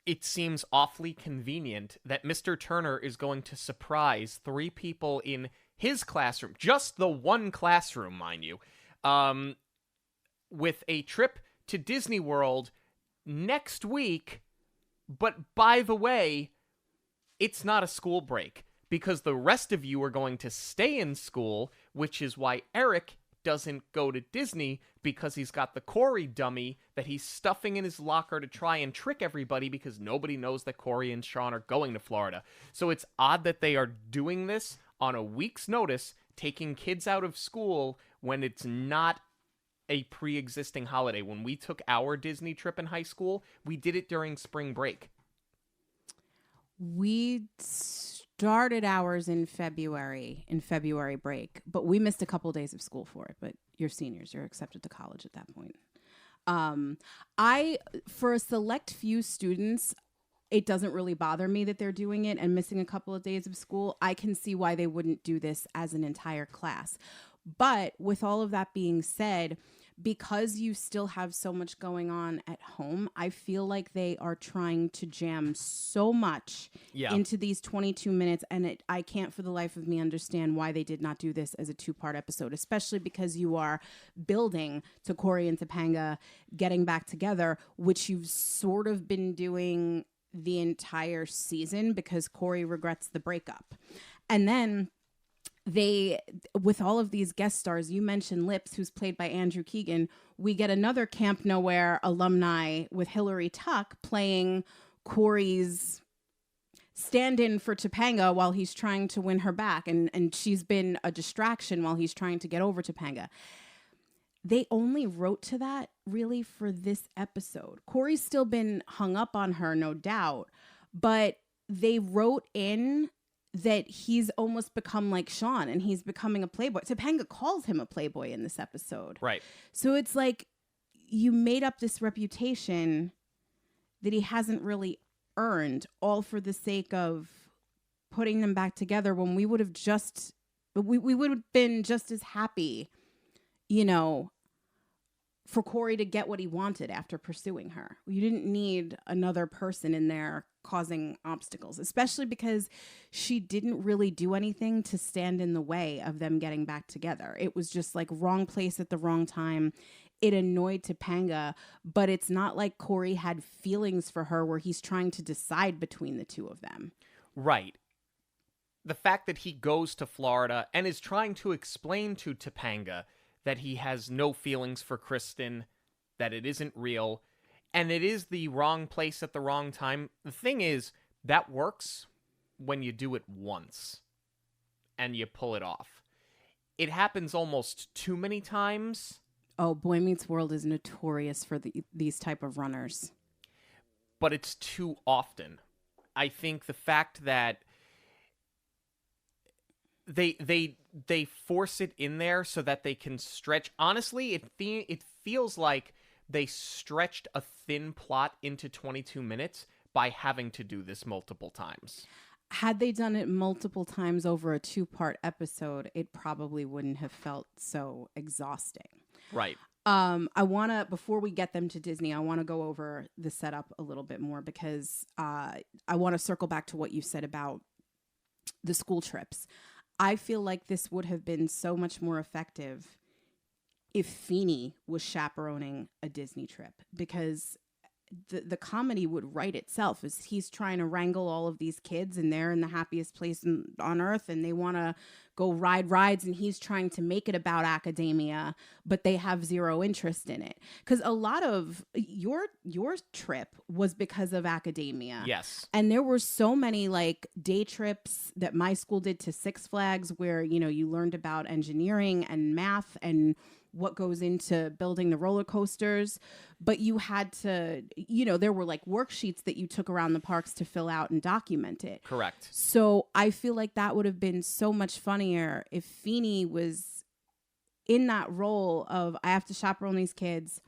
Speaker 3: it seems awfully convenient that Mr. Turner is going to surprise 3 people in his classroom, just the one classroom, mind you, with a trip to Disney World next week. But by the way, it's not a school break because the rest of you are going to stay in school, which is why Eric doesn't go to Disney because he's got the Corey dummy that he's stuffing in his locker to try and trick everybody because nobody knows that Corey and Sean are going to Florida. So it's odd that they are doing this on a week's notice, taking kids out of school when it's not a pre-existing holiday. When we took our Disney trip in high school, we did it during spring break.
Speaker 4: We started ours in February break, but we missed a couple of days of school for it. But you're seniors, you're accepted to college at that point. For a select few students, it doesn't really bother me that they're doing it and missing a couple of days of school. I can see why they wouldn't do this as an entire class. But with all of that being said, because you still have so much going on at home, I feel like they are trying to jam so much into these 22 minutes. And I can't for the life of me understand why they did not do this as a 2-part episode, especially because you are building to Corey and Topanga getting back together, which you've sort of been doing the entire season because Corey regrets the breakup. And then they, with all of these guest stars, you mentioned Lips, who's played by Andrew Keegan. We get another Camp Nowhere alumni with Hilary Tuck playing Corey's stand-in for Topanga while he's trying to win her back. And she's been a distraction while he's trying to get over Topanga. They only wrote to that really for this episode. Corey's still been hung up on her, no doubt, but they wrote in that he's almost become like Sean and he's becoming a playboy. Topanga calls him a playboy in this episode.
Speaker 3: Right.
Speaker 4: So it's like you made up this reputation that he hasn't really earned, all for the sake of putting them back together when we would have just, we would have been just as happy, you know, for Corey to get what he wanted after pursuing her. You didn't need another person in there causing obstacles, especially because she didn't really do anything to stand in the way of them getting back together. It was just like wrong place at the wrong time. It annoyed Topanga, but it's not like Corey had feelings for her where he's trying to decide between the two of them.
Speaker 3: Right. The fact that he goes to Florida and is trying to explain to Topanga that he has no feelings for Kristen, that it isn't real, and it is the wrong place at the wrong time. The thing is, that works when you do it once and you pull it off. It happens almost too many times.
Speaker 4: Oh, Boy Meets World is notorious for these type of runners.
Speaker 3: But it's too often. I think the fact that they force it in there so that they can stretch. Honestly, it feels like they stretched a thin plot into 22 minutes by having to do this multiple times.
Speaker 4: Had they done it multiple times over a 2-part episode, it probably wouldn't have felt so exhausting.
Speaker 3: Right.
Speaker 4: I want to, before we get them to Disney, I want to go over the setup a little bit more because I want to circle back to what you said about the school trips. I feel like this would have been so much more effective if Feeney was chaperoning a Disney trip, because the comedy would write itself as he's trying to wrangle all of these kids and they're in the happiest place on earth and they want to go ride rides and he's trying to make it about academia, but they have zero interest in it. Because a lot of your trip was because of academia.
Speaker 3: Yes.
Speaker 4: And there were so many like day trips that my school did to Six Flags where, you know, you learned about engineering and math and what goes into building the roller coasters, but you had to, you know, there were like worksheets that you took around the parks to fill out and document it.
Speaker 3: Correct.
Speaker 4: So I feel like that would have been so much funnier if Feeney was in that role of, I have to chaperone these kids.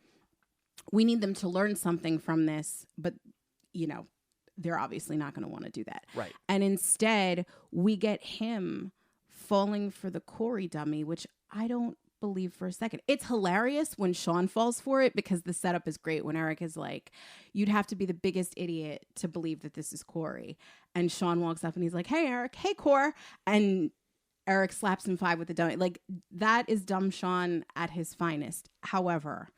Speaker 4: We need them to learn something from this, but, you know, they're obviously not going to want to do that.
Speaker 3: Right.
Speaker 4: And instead, we get him falling for the Corey dummy, which I don't believe for a second. It's hilarious when Sean falls for it because the setup is great when Eric is like, you'd have to be the biggest idiot to believe that this is Corey. And Sean walks up and he's like, hey, Eric, hey, Cor. And Eric slaps him 5 with the dummy. Like, that is dumb Sean at his finest. However,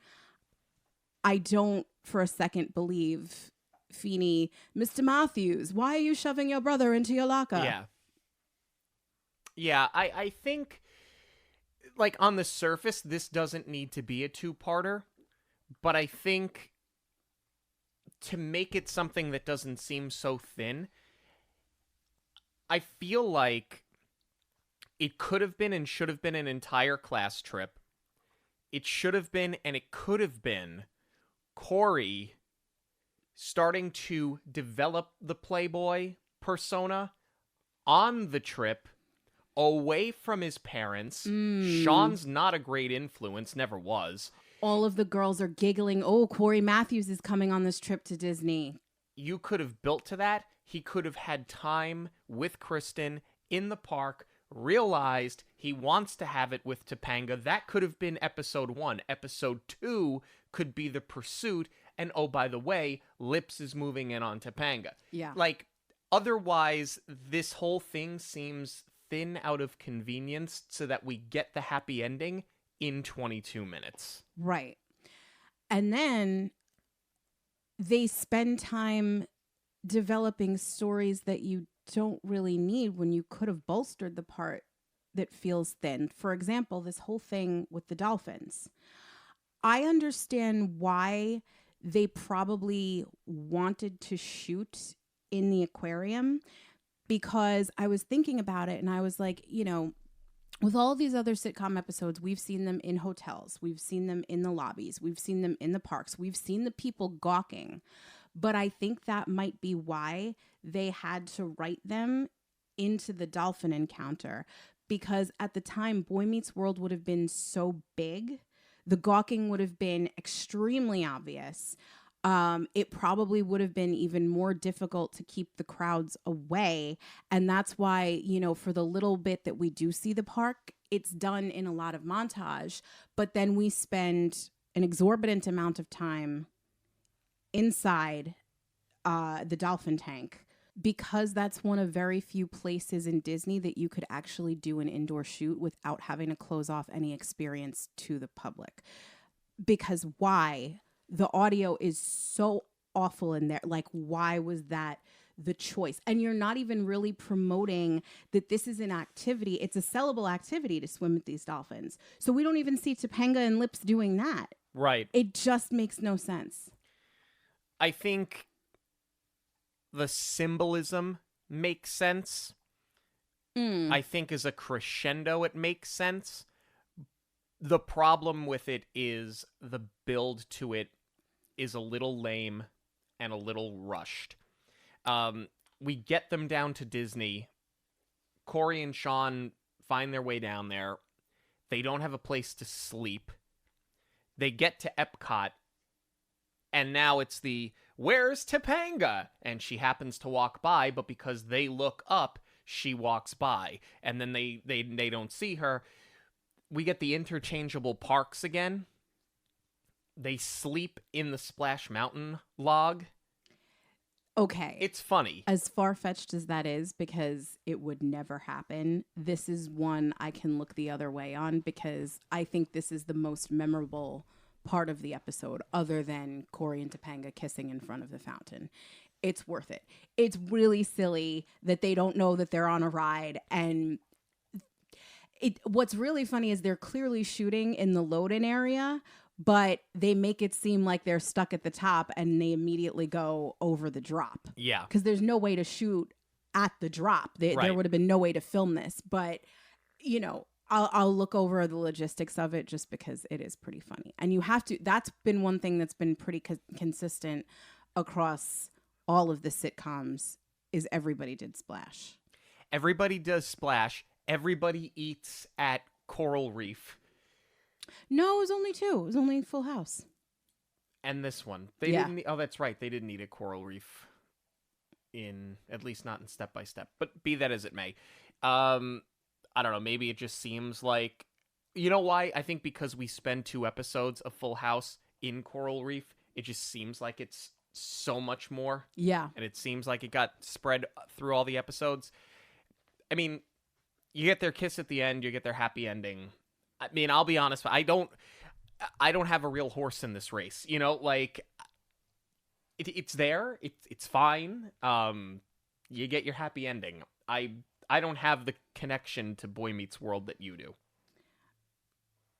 Speaker 4: I don't for a second believe Feeney, Mr. Matthews, why are you shoving your brother into your locker?
Speaker 3: Yeah. Yeah, I think, like, on the surface, this doesn't need to be a 2-parter, but I think to make it something that doesn't seem so thin, I feel like it could have been and should have been an entire class trip. It should have been and it could have been Corey starting to develop the Playboy persona on the trip, away from his parents. Sean's not a great influence, never was.
Speaker 4: All of the girls are giggling. Oh, Corey Matthews is coming on this trip to Disney.
Speaker 3: You could have built to that. He could have had time with Kristen in the park, realized he wants to have it with Topanga. That could have been episode 1. Episode 2 could be the pursuit. And oh, by the way, Lips is moving in on Topanga.
Speaker 4: Yeah.
Speaker 3: Like, otherwise, this whole thing seems thin out of convenience so that we get the happy ending in 22 minutes.
Speaker 4: Right. And then they spend time developing stories that you don't really need when you could have bolstered the part that feels thin. For example, this whole thing with the dolphins. I understand why they probably wanted to shoot in the aquarium, because I was thinking about it and I was like, you know, with all these other sitcom episodes, we've seen them in hotels, we've seen them in the lobbies, we've seen them in the parks, we've seen the people gawking. But I think that might be why they had to write them into the dolphin encounter, because at the time, Boy Meets World would have been so big. The gawking would have been extremely obvious. It probably would have been even more difficult to keep the crowds away. And that's why, you know, for the little bit that we do see the park, it's done in a lot of montage. But then we spend an exorbitant amount of time inside the dolphin tank, because that's one of very few places in Disney that you could actually do an indoor shoot without having to close off any experience to the public. Because why? The audio is so awful in there. Like, why was that the choice? And you're not even really promoting that this is an activity. It's a sellable activity to swim with these dolphins. So we don't even see Topanga and Lips doing that.
Speaker 3: Right.
Speaker 4: It just makes no sense.
Speaker 3: I think the symbolism makes sense. I think as a crescendo, it makes sense. The problem with it is the build to it is a little lame and a little rushed. We get them down to Disney. Corey and Sean find their way down there. They don't have a place to sleep. They get to Epcot, and now it's the, where's Topanga? And she happens to walk by, but because they look up, she walks by. And then they don't see her. We get the interchangeable parks again. They sleep in the Splash Mountain log.
Speaker 4: Okay.
Speaker 3: It's funny.
Speaker 4: As far-fetched as that is, because it would never happen, this is one I can look the other way on, because I think this is the most memorable part of the episode, other than Corey and Topanga kissing in front of the fountain. It's worth it. It's really silly that they don't know that they're on a ride, and what's really funny is they're clearly shooting in the load-in area, but they make it seem like they're stuck at the top and they immediately go over the drop.
Speaker 3: Yeah.
Speaker 4: Because there's no way to shoot at the drop. There would have been no way to film this. But, you know, I'll look over the logistics of it just because it is pretty funny. And you have to, that's been one thing that's been pretty consistent across all of the sitcoms, is everybody did Splash. Everybody
Speaker 3: does Splash. Everybody eats at Coral Reef.
Speaker 4: No, it was only 2. It was only Full House.
Speaker 3: And this one. They didn't. Oh, that's right. They didn't eat at Coral Reef. At least not in Step by Step. But be that as it may. I don't know. Maybe it just seems like... You know why? I think because we spend 2 episodes of Full House in Coral Reef, it just seems like it's so much more.
Speaker 4: Yeah.
Speaker 3: And it seems like it got spread through all the episodes. I mean, you get their kiss at the end. You get their happy ending. I mean, I'll be honest. I don't have a real horse in this race. You know, like it's there. It's fine. You get your happy ending. I don't have the connection to Boy Meets World that you do.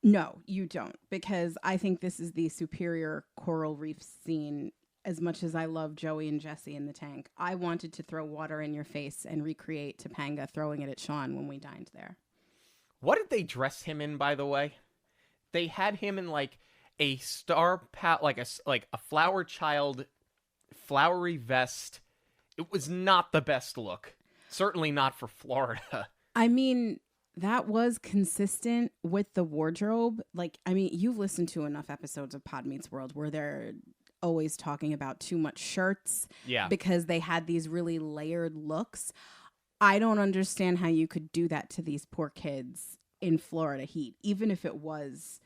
Speaker 4: No, you don't, because I think this is the superior Coral Reef scene. As much as I love Joey and Jesse in the tank, I wanted to throw water in your face and recreate Topanga throwing it at Sean when we dined there.
Speaker 3: What did they dress him in, by the way? They had him in like a like a flower child, flowery vest. It was not the best look. Certainly not for Florida.
Speaker 4: I mean, that was consistent with the wardrobe. Like, I mean, you've listened to enough episodes of Pod Meets World where they're always talking about too much shirts.
Speaker 3: Yeah.
Speaker 4: Because they had these really layered looks. I don't understand how you could do that to these poor kids in Florida heat, even if it was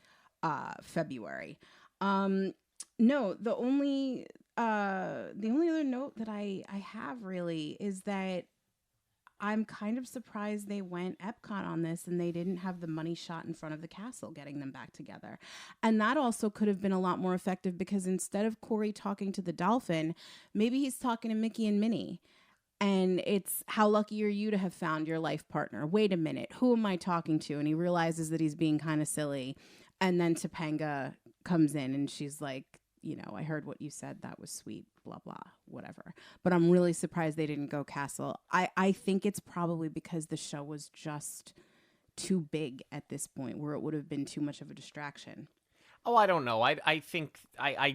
Speaker 4: February. No, the only other note that I have really is that I'm kind of surprised they went Epcot on this and they didn't have the money shot in front of the castle getting them back together. And that also could have been a lot more effective because instead of Corey talking to the dolphin, maybe he's talking to Mickey and Minnie. And it's, how lucky are you to have found your life partner? Wait a minute, who am I talking to? And he realizes that he's being kind of silly. And then Topanga comes in and she's like, you know, I heard what you said. That was sweet, blah, blah, whatever. But I'm really surprised they didn't go castle. I think it's probably because the show was just too big at this point where it would have been too much of a distraction.
Speaker 3: Oh, I don't know. I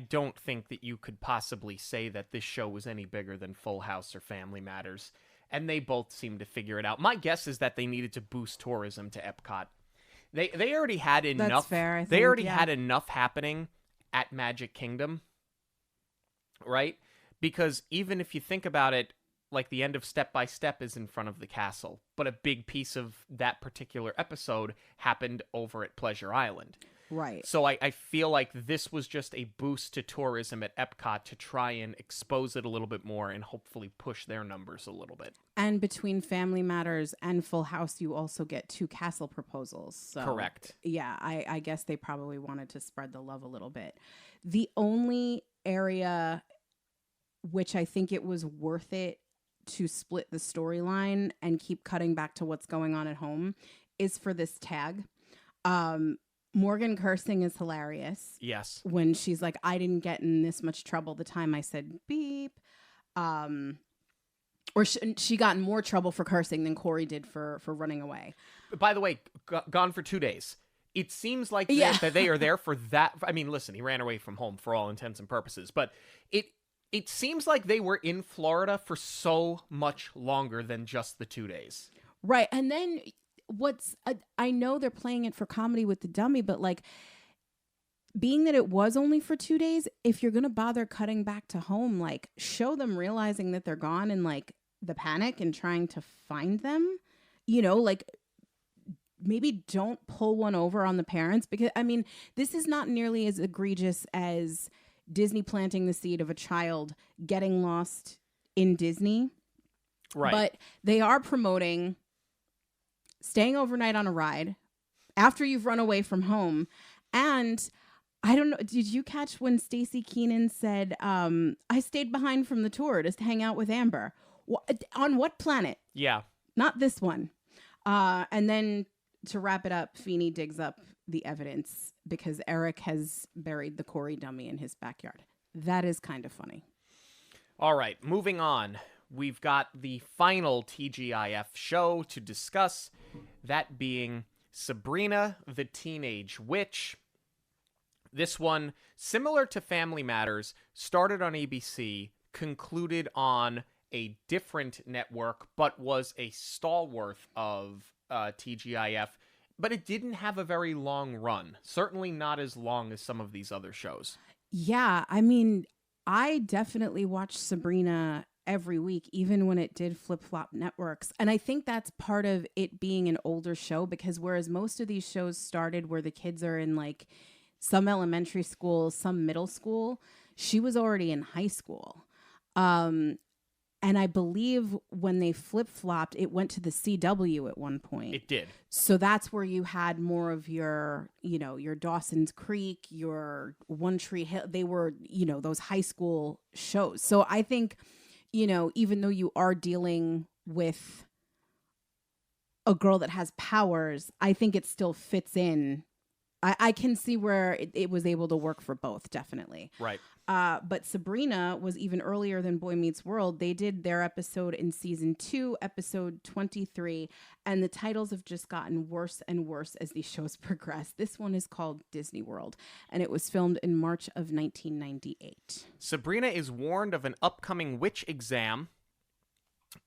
Speaker 3: don't think that you could possibly say that this show was any bigger than Full House or Family Matters. And they both seem to figure it out. My guess is that they needed to boost tourism to Epcot. They already had enough.
Speaker 4: That's fair, I think,
Speaker 3: they already
Speaker 4: yeah.
Speaker 3: had enough happening at Magic Kingdom, right? Because even if you think about it, like the end of Step by Step is in front of the castle, but a big piece of that particular episode happened over at Pleasure Island.
Speaker 4: Right.
Speaker 3: So I feel like this was just a boost to tourism at Epcot to try and expose it a little bit more and hopefully push their numbers a little bit.
Speaker 4: And between Family Matters and Full House, you also get 2 castle proposals. So,
Speaker 3: Correct.
Speaker 4: Yeah, I guess they probably wanted to spread the love a little bit. The only area which I think it was worth it to split the storyline and keep cutting back to what's going on at home is for this tag. Morgan cursing is hilarious.
Speaker 3: Yes.
Speaker 4: When she's like, I didn't get in this much trouble the time I said beep. Or she got in more trouble for cursing than Corey did for running away.
Speaker 3: By the way, gone for 2 days. It seems like that they are there for that. I mean, listen, he ran away from home for all intents and purposes, but it seems like they were in Florida for so much longer than just the 2 days.
Speaker 4: Right. And then I know they're playing it for comedy with the dummy, but like being that it was only for 2 days, if you're going to bother cutting back to home, like show them realizing that they're gone and like the panic and trying to find them, you know, like maybe don't pull one over on the parents because I mean, this is not nearly as egregious as Disney planting the seed of a child getting lost in Disney.
Speaker 3: Right.
Speaker 4: But they are promoting staying overnight on a ride after you've run away from home. And I don't know, did you catch when Stacey Keenan said, I stayed behind from the tour to hang out with Amber? On what planet?
Speaker 3: Yeah.
Speaker 4: Not this one. And then to wrap it up, Feeney digs up the evidence because Eric has buried the Corey dummy in his backyard. That is kind of funny.
Speaker 3: All right, moving on. We've got the final TGIF show to discuss, that being Sabrina the Teenage Witch. This one, similar to Family Matters, started on ABC, concluded on a different network, but was a stalwart of TGIF, but it didn't have a very long run. Certainly not as long as some of these other shows.
Speaker 4: Yeah, I mean, I definitely watched Sabrina every week, even when it did flip-flop networks. And I think that's part of it being an older show, because whereas most of these shows started where the kids are in like some elementary school, some middle school, she was already in high school. And I believe when they flip-flopped, it went to the CW at one point.
Speaker 3: It did.
Speaker 4: So that's where you had more of your, you know, your Dawson's Creek, your One Tree Hill. They were, you know, those high school shows. So I think, you know, even though you are dealing with a girl that has powers, I think it still fits in. I can see where it was able to work for both, definitely.
Speaker 3: Right.
Speaker 4: But Sabrina was even earlier than Boy Meets World. They did their episode in season 2, episode 23, and the titles have just gotten worse and worse as these shows progress. This one is called Disney World, and it was filmed in March of 1998.
Speaker 3: Sabrina is warned of an upcoming witch exam,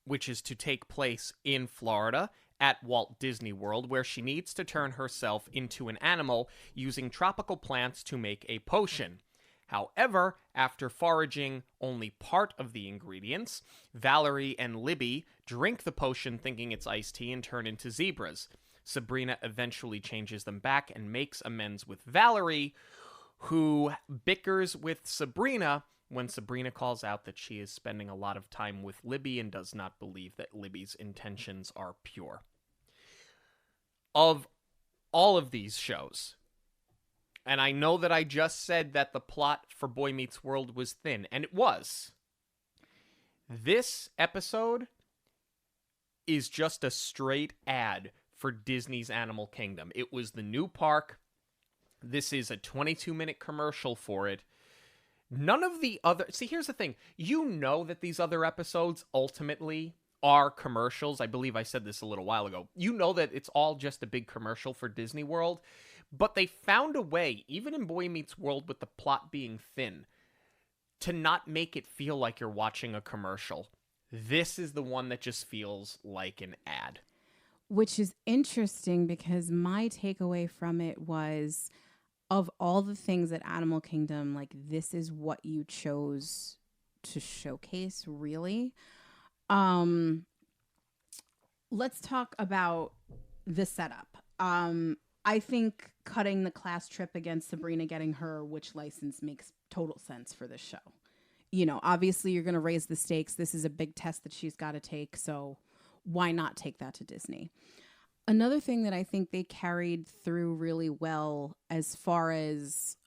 Speaker 3: which is to take place in Florida at Walt Disney World, where she needs to turn herself into an animal using tropical plants to make a potion. However, after foraging only part of the ingredients, Valerie and Libby drink the potion thinking it's iced tea and turn into zebras. Sabrina eventually changes them back and makes amends with Valerie, who bickers with Sabrina when Sabrina calls out that she is spending a lot of time with Libby and does not believe that Libby's intentions are pure. Of all of these shows, and I know that I just said that the plot for Boy Meets World was thin, and it was. This episode is just a straight ad for Disney's Animal Kingdom. It was the new park. This is a 22-minute commercial for it. None of the other... See, here's the thing. You know that these other episodes ultimately are commercials. I believe I said this a little while ago. You know that it's all just a big commercial for Disney World. But they found a way, even in Boy Meets World with the plot being thin, to not make it feel like you're watching a commercial. This is the one that just feels like an ad.
Speaker 4: Which is interesting because my takeaway from it was, of all the things at Animal Kingdom, like, this is what you chose to showcase, really. Let's talk about the setup. I think cutting the class trip against Sabrina getting her witch license makes total sense for this show. You know, obviously you're going to raise the stakes. This is a big test that she's got to take, so why not take that to Disney? Another thing that I think they carried through really well as far as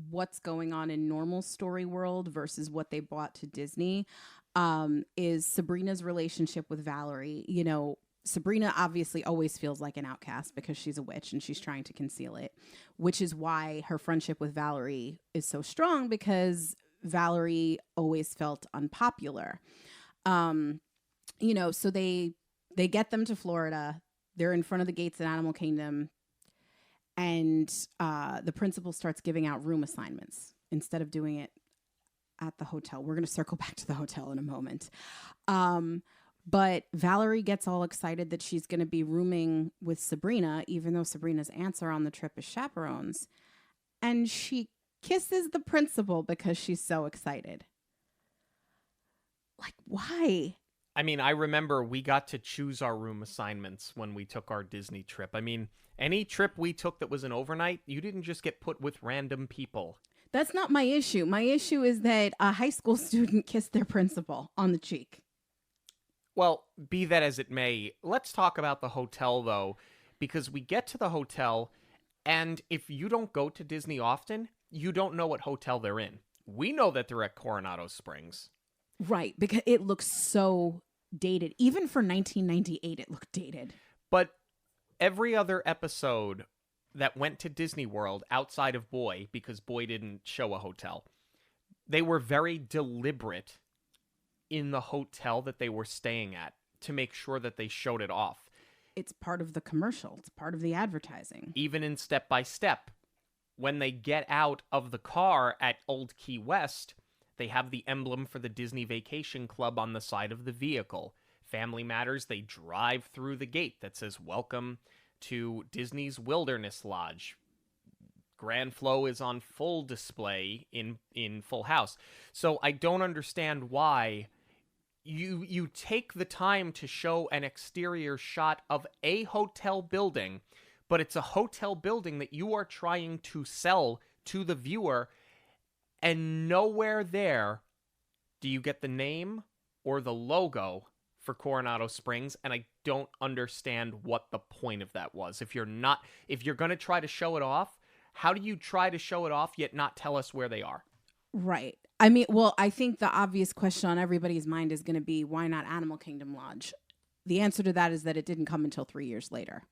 Speaker 4: what's going on in normal story world versus what they brought to Disney is Sabrina's relationship with Valerie. You know, Sabrina obviously always feels like an outcast because she's a witch and she's trying to conceal it, which is why her friendship with Valerie is so strong, because Valerie always felt unpopular. You know, so they get them to Florida. They're in front of the gates at Animal Kingdom, and the principal starts giving out room assignments instead of doing it at the hotel. We're going to circle back to the hotel in a moment. But Valerie gets all excited that she's going to be rooming with Sabrina, even though Sabrina's aunts are on the trip as chaperones. And she kisses the principal because she's so excited. Like, why?
Speaker 3: I mean, I remember we got to choose our room assignments when we took our Disney trip. I mean, any trip we took that was an overnight, you didn't just get put with random people.
Speaker 4: That's not my issue. My issue is that a high school student kissed their principal on the cheek.
Speaker 3: Well, be that as it may, let's talk about the hotel, though, because we get to the hotel, and if you don't go to Disney often, you don't know what hotel they're in. We know that they're at Coronado Springs.
Speaker 4: Right, because it looks so dated. Even for 1998, it looked dated.
Speaker 3: But every other episode that went to Disney World outside of Boy, because Boy didn't show a hotel, they were very deliberate in the hotel that they were staying at to make sure that they showed it off.
Speaker 4: It's part of the commercial. It's part of the advertising.
Speaker 3: Even in Step by Step, when they get out of the car at Old Key West, they have the emblem for the Disney Vacation Club on the side of the vehicle. Family Matters, they drive through the gate that says, "Welcome to Disney's Wilderness Lodge." Grand Flow is on full display in Full House. So I don't understand why you take the time to show an exterior shot of a hotel building, but it's a hotel building that you are trying to sell to the viewer, and nowhere there do you get the name or the logo for Coronado Springs, and I don't understand what the point of that was. If you're going to try to show it off, how do you try to show it off yet not tell us where they are?
Speaker 4: Right. I mean, well, I think the obvious question on everybody's mind is going to be, why not Animal Kingdom Lodge? The answer to that is that it didn't come until 3 years later.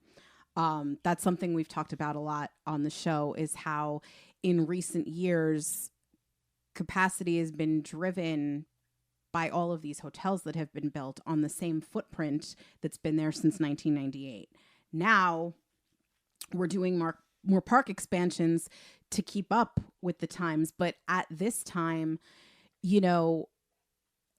Speaker 4: That's something we've talked about a lot on the show, is how in recent years, capacity has been driven by all of these hotels that have been built on the same footprint that's been there since 1998. Now we're doing more park expansions to keep up with the times. But at this time, you know,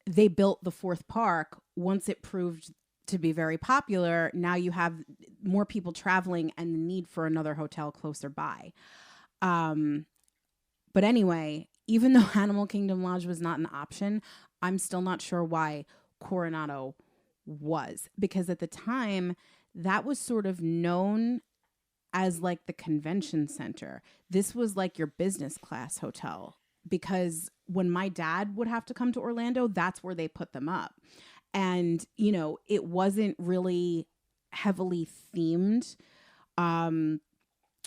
Speaker 4: they built the fourth park. Once it proved to be very popular, now you have more people traveling and the need for another hotel closer by. But anyway, even though Animal Kingdom Lodge was not an option, I'm still not sure why Coronado was, because at the time that was sort of known as like the convention center. This was like your business class hotel, because when my dad would have to come to Orlando, that's where they put them up. And, you know, it wasn't really heavily themed.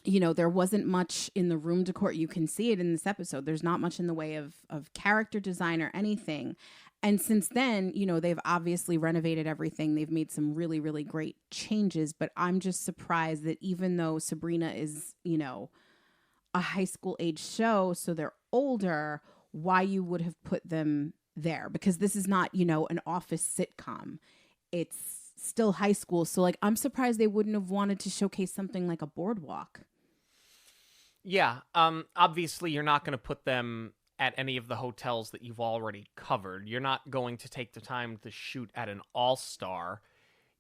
Speaker 4: You know, there wasn't much in the room decor. You can see it in this episode. There's not much in the way of character design or anything. And since then, you know, they've obviously renovated everything. They've made some really, really great changes. But I'm just surprised that even though Sabrina is, you know, a high school age show, so they're older, why you would have put them there. Because this is not, you know, an office sitcom. It's still high school. So, like, I'm surprised they wouldn't have wanted to showcase something like a boardwalk.
Speaker 3: Yeah. Obviously, you're not going to put them at any of the hotels that you've already covered. You're not going to take the time to shoot at an all-star.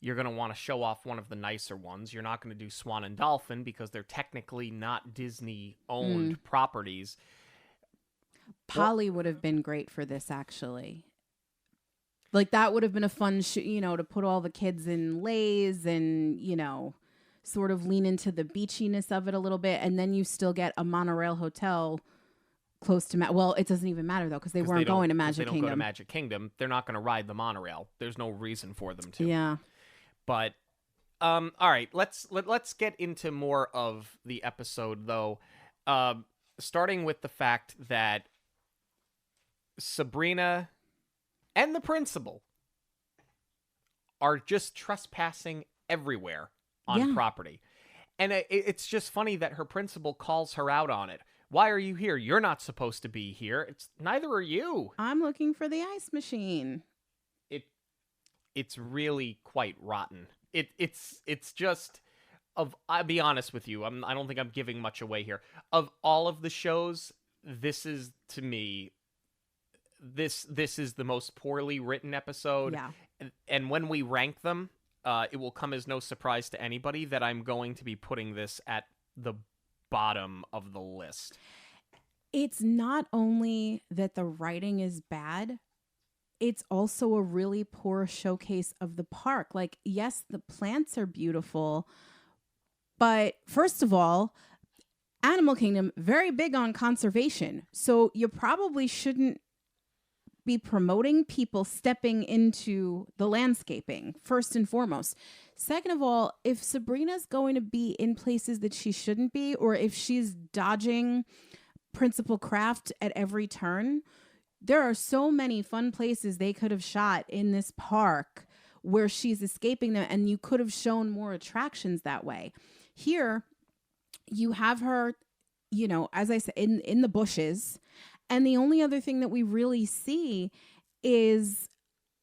Speaker 3: You're going to want to show off one of the nicer ones. You're not going to do Swan and Dolphin because they're technically not Disney-owned properties.
Speaker 4: Polly would have been great for this, actually. Like, that would have been a fun, you know, to put all the kids in leis and, you know, sort of lean into the beachiness of it a little bit. And then you still get a monorail hotel close to, well, it doesn't even matter, though, because they weren't going to Magic Kingdom.
Speaker 3: They don't go to Magic Kingdom. They're not going to ride the monorail. There's no reason for them to.
Speaker 4: Yeah.
Speaker 3: But, all right, let's get into more of the episode, though, starting with the fact that Sabrina and the principal are just trespassing everywhere on property. And it's just funny that her principal calls her out on it. Why are you here? You're not supposed to be here. Neither are you.
Speaker 4: I'm looking for the ice machine.
Speaker 3: It's really quite rotten. It's just, I'll be honest with you. I don't think I'm giving much away here. Of all of the shows, this is, to me, this is the most poorly written episode.
Speaker 4: Yeah.
Speaker 3: And when we rank them, it will come as no surprise to anybody that I'm going to be putting this at the bottom of the list.
Speaker 4: It's not only that the writing is bad, it's also a really poor showcase of the park. Like, yes, the plants are beautiful, but first of all, Animal Kingdom, very big on conservation. So you probably shouldn't be promoting people stepping into the landscaping, first and foremost. Second of all, if Sabrina's going to be in places that she shouldn't be, or if she's dodging Principal Craft at every turn, there are so many fun places they could have shot in this park where she's escaping them, and you could have shown more attractions that way. Here, you have her, you know, as I said, in the bushes. And the only other thing that we really see is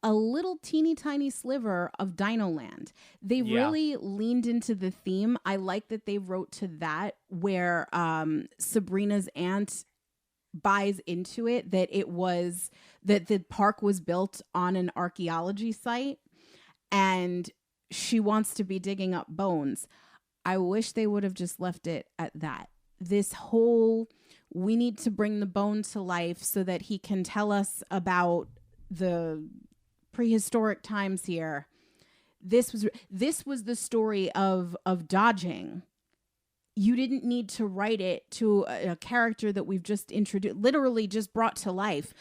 Speaker 4: a little teeny tiny sliver of Dino Land. They really leaned into the theme. I like that they wrote to that, where Sabrina's aunt buys into it, that it was that the park was built on an archaeology site and she wants to be digging up bones. I wish they would have just left it at that. This whole, we need to bring the bone to life so that he can tell us about the prehistoric times here. This was the story of dodging. You didn't need to write it to a character that we've just introduced, literally just brought to life.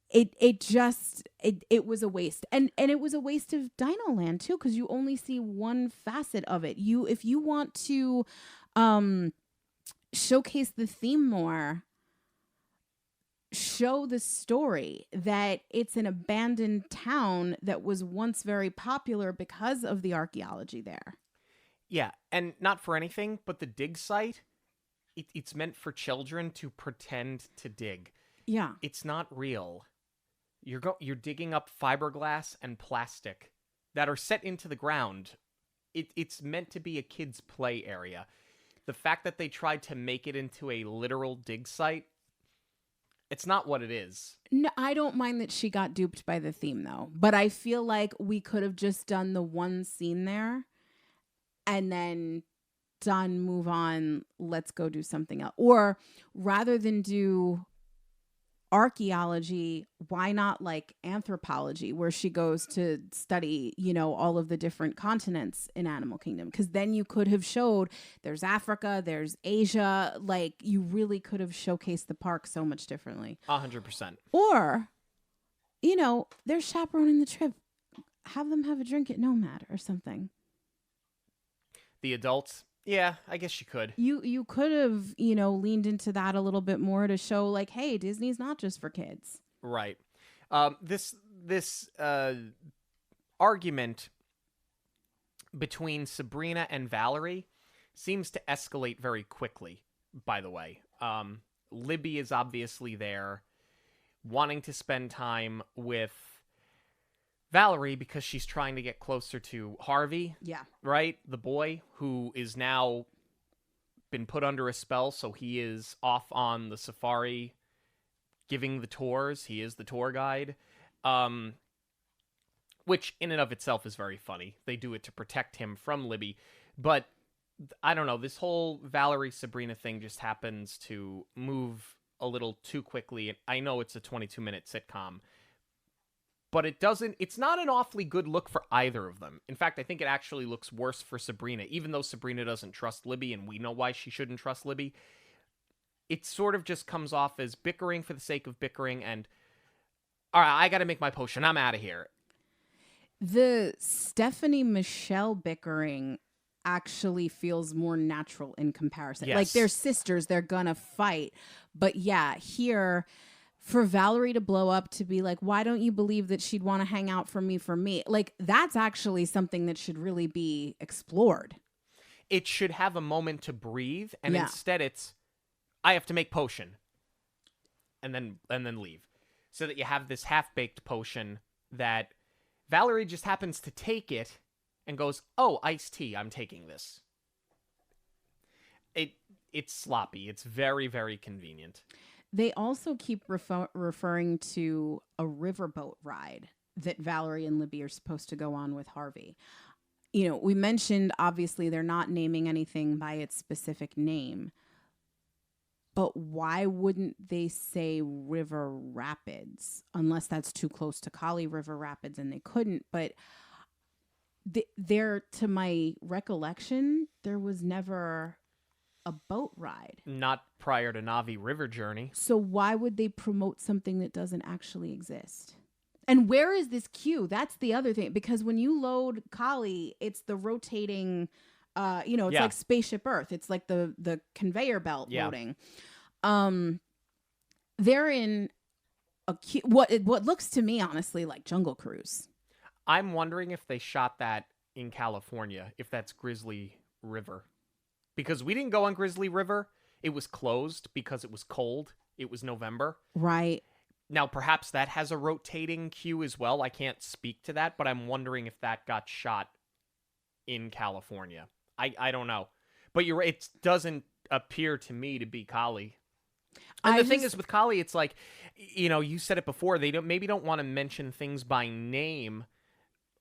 Speaker 4: It was a waste. And it was a waste of Dino Land too, because you only see one facet of it. If you want to showcase the theme more, show the story that it's an abandoned town that was once very popular because of the archaeology there.
Speaker 3: Yeah, and not for anything, but the dig site, it's meant for children to pretend to dig.
Speaker 4: Yeah.
Speaker 3: It's not real. You're digging up fiberglass and plastic that are set into the ground. It's meant to be a kid's play area. The fact that they tried to make it into a literal dig site, it's not what it is.
Speaker 4: No, I don't mind that she got duped by the theme, though. But I feel like we could have just done the one scene there and then done, move on, let's go do something else. Or rather than do archaeology, why not like anthropology, where she goes to study, all of the different continents in Animal Kingdom? Because then you could have showed there's Africa, there's Asia, like you really could have showcased the park so much differently.
Speaker 3: 100%.
Speaker 4: Or, they're chaperoning the trip. Have them have a drink at Nomad or something.
Speaker 3: The adults, yeah, I guess you could.
Speaker 4: You could have, leaned into that a little bit more to show like, hey, Disney's not just for kids.
Speaker 3: Right. This argument between Sabrina and Valerie seems to escalate very quickly, by the way. Libby is obviously there, wanting to spend time with Valerie because she's trying to get closer to Harvey.
Speaker 4: Yeah.
Speaker 3: Right? The boy who is now been put under a spell, so he is off on the safari giving the tours. He is the tour guide. Which in and of itself is very funny. They do it to protect him from Libby. But I don't know, this whole Valerie-Sabrina thing just happens to move a little too quickly. I know it's a 22-minute sitcom, but it's not an awfully good look for either of them. In fact, I think it actually looks worse for Sabrina, even though Sabrina doesn't trust Libby, and we know why she shouldn't trust Libby. It sort of just comes off as bickering for the sake of bickering, and, all right, I gotta make my potion, I'm out of here.
Speaker 4: The Stephanie Michelle bickering actually feels more natural in comparison.
Speaker 3: Yes.
Speaker 4: Like, they're sisters, they're gonna fight. But yeah, here, for Valerie to blow up to be like, why don't you believe that she'd want to hang out for me? Like, that's actually something that should really be explored.
Speaker 3: It should have a moment to breathe, and
Speaker 4: Yeah.
Speaker 3: instead it's, I have to make potion, and then leave. So that you have this half-baked potion that Valerie just happens to take it and goes, oh, iced tea, I'm taking this. It's sloppy. It's very, very convenient.
Speaker 4: They also keep referring to a riverboat ride that Valerie and Libby are supposed to go on with Harvey. We mentioned, obviously, they're not naming anything by its specific name. But why wouldn't they say River Rapids? Unless that's too close to Kali River Rapids and they couldn't. But there, to my recollection, there was never a boat ride.
Speaker 3: Not prior to Navi River Journey.
Speaker 4: So why would they promote something that doesn't actually exist? And where is this queue? That's the other thing. Because when you load Kali, it's the rotating, it's like Spaceship Earth. It's like the conveyor belt loading. They're in a queue. What looks to me, honestly, like Jungle Cruise.
Speaker 3: I'm wondering if they shot that in California, if that's Grizzly River. Because we didn't go on Grizzly River. It was closed because it was cold. It was November.
Speaker 4: Right.
Speaker 3: Now, perhaps that has a rotating queue as well. I can't speak to that, but I'm wondering if that got shot in California. I don't know. But it doesn't appear to me to be Kali. And the thing is with Kali, it's like, you said it before, they maybe don't want to mention things by name,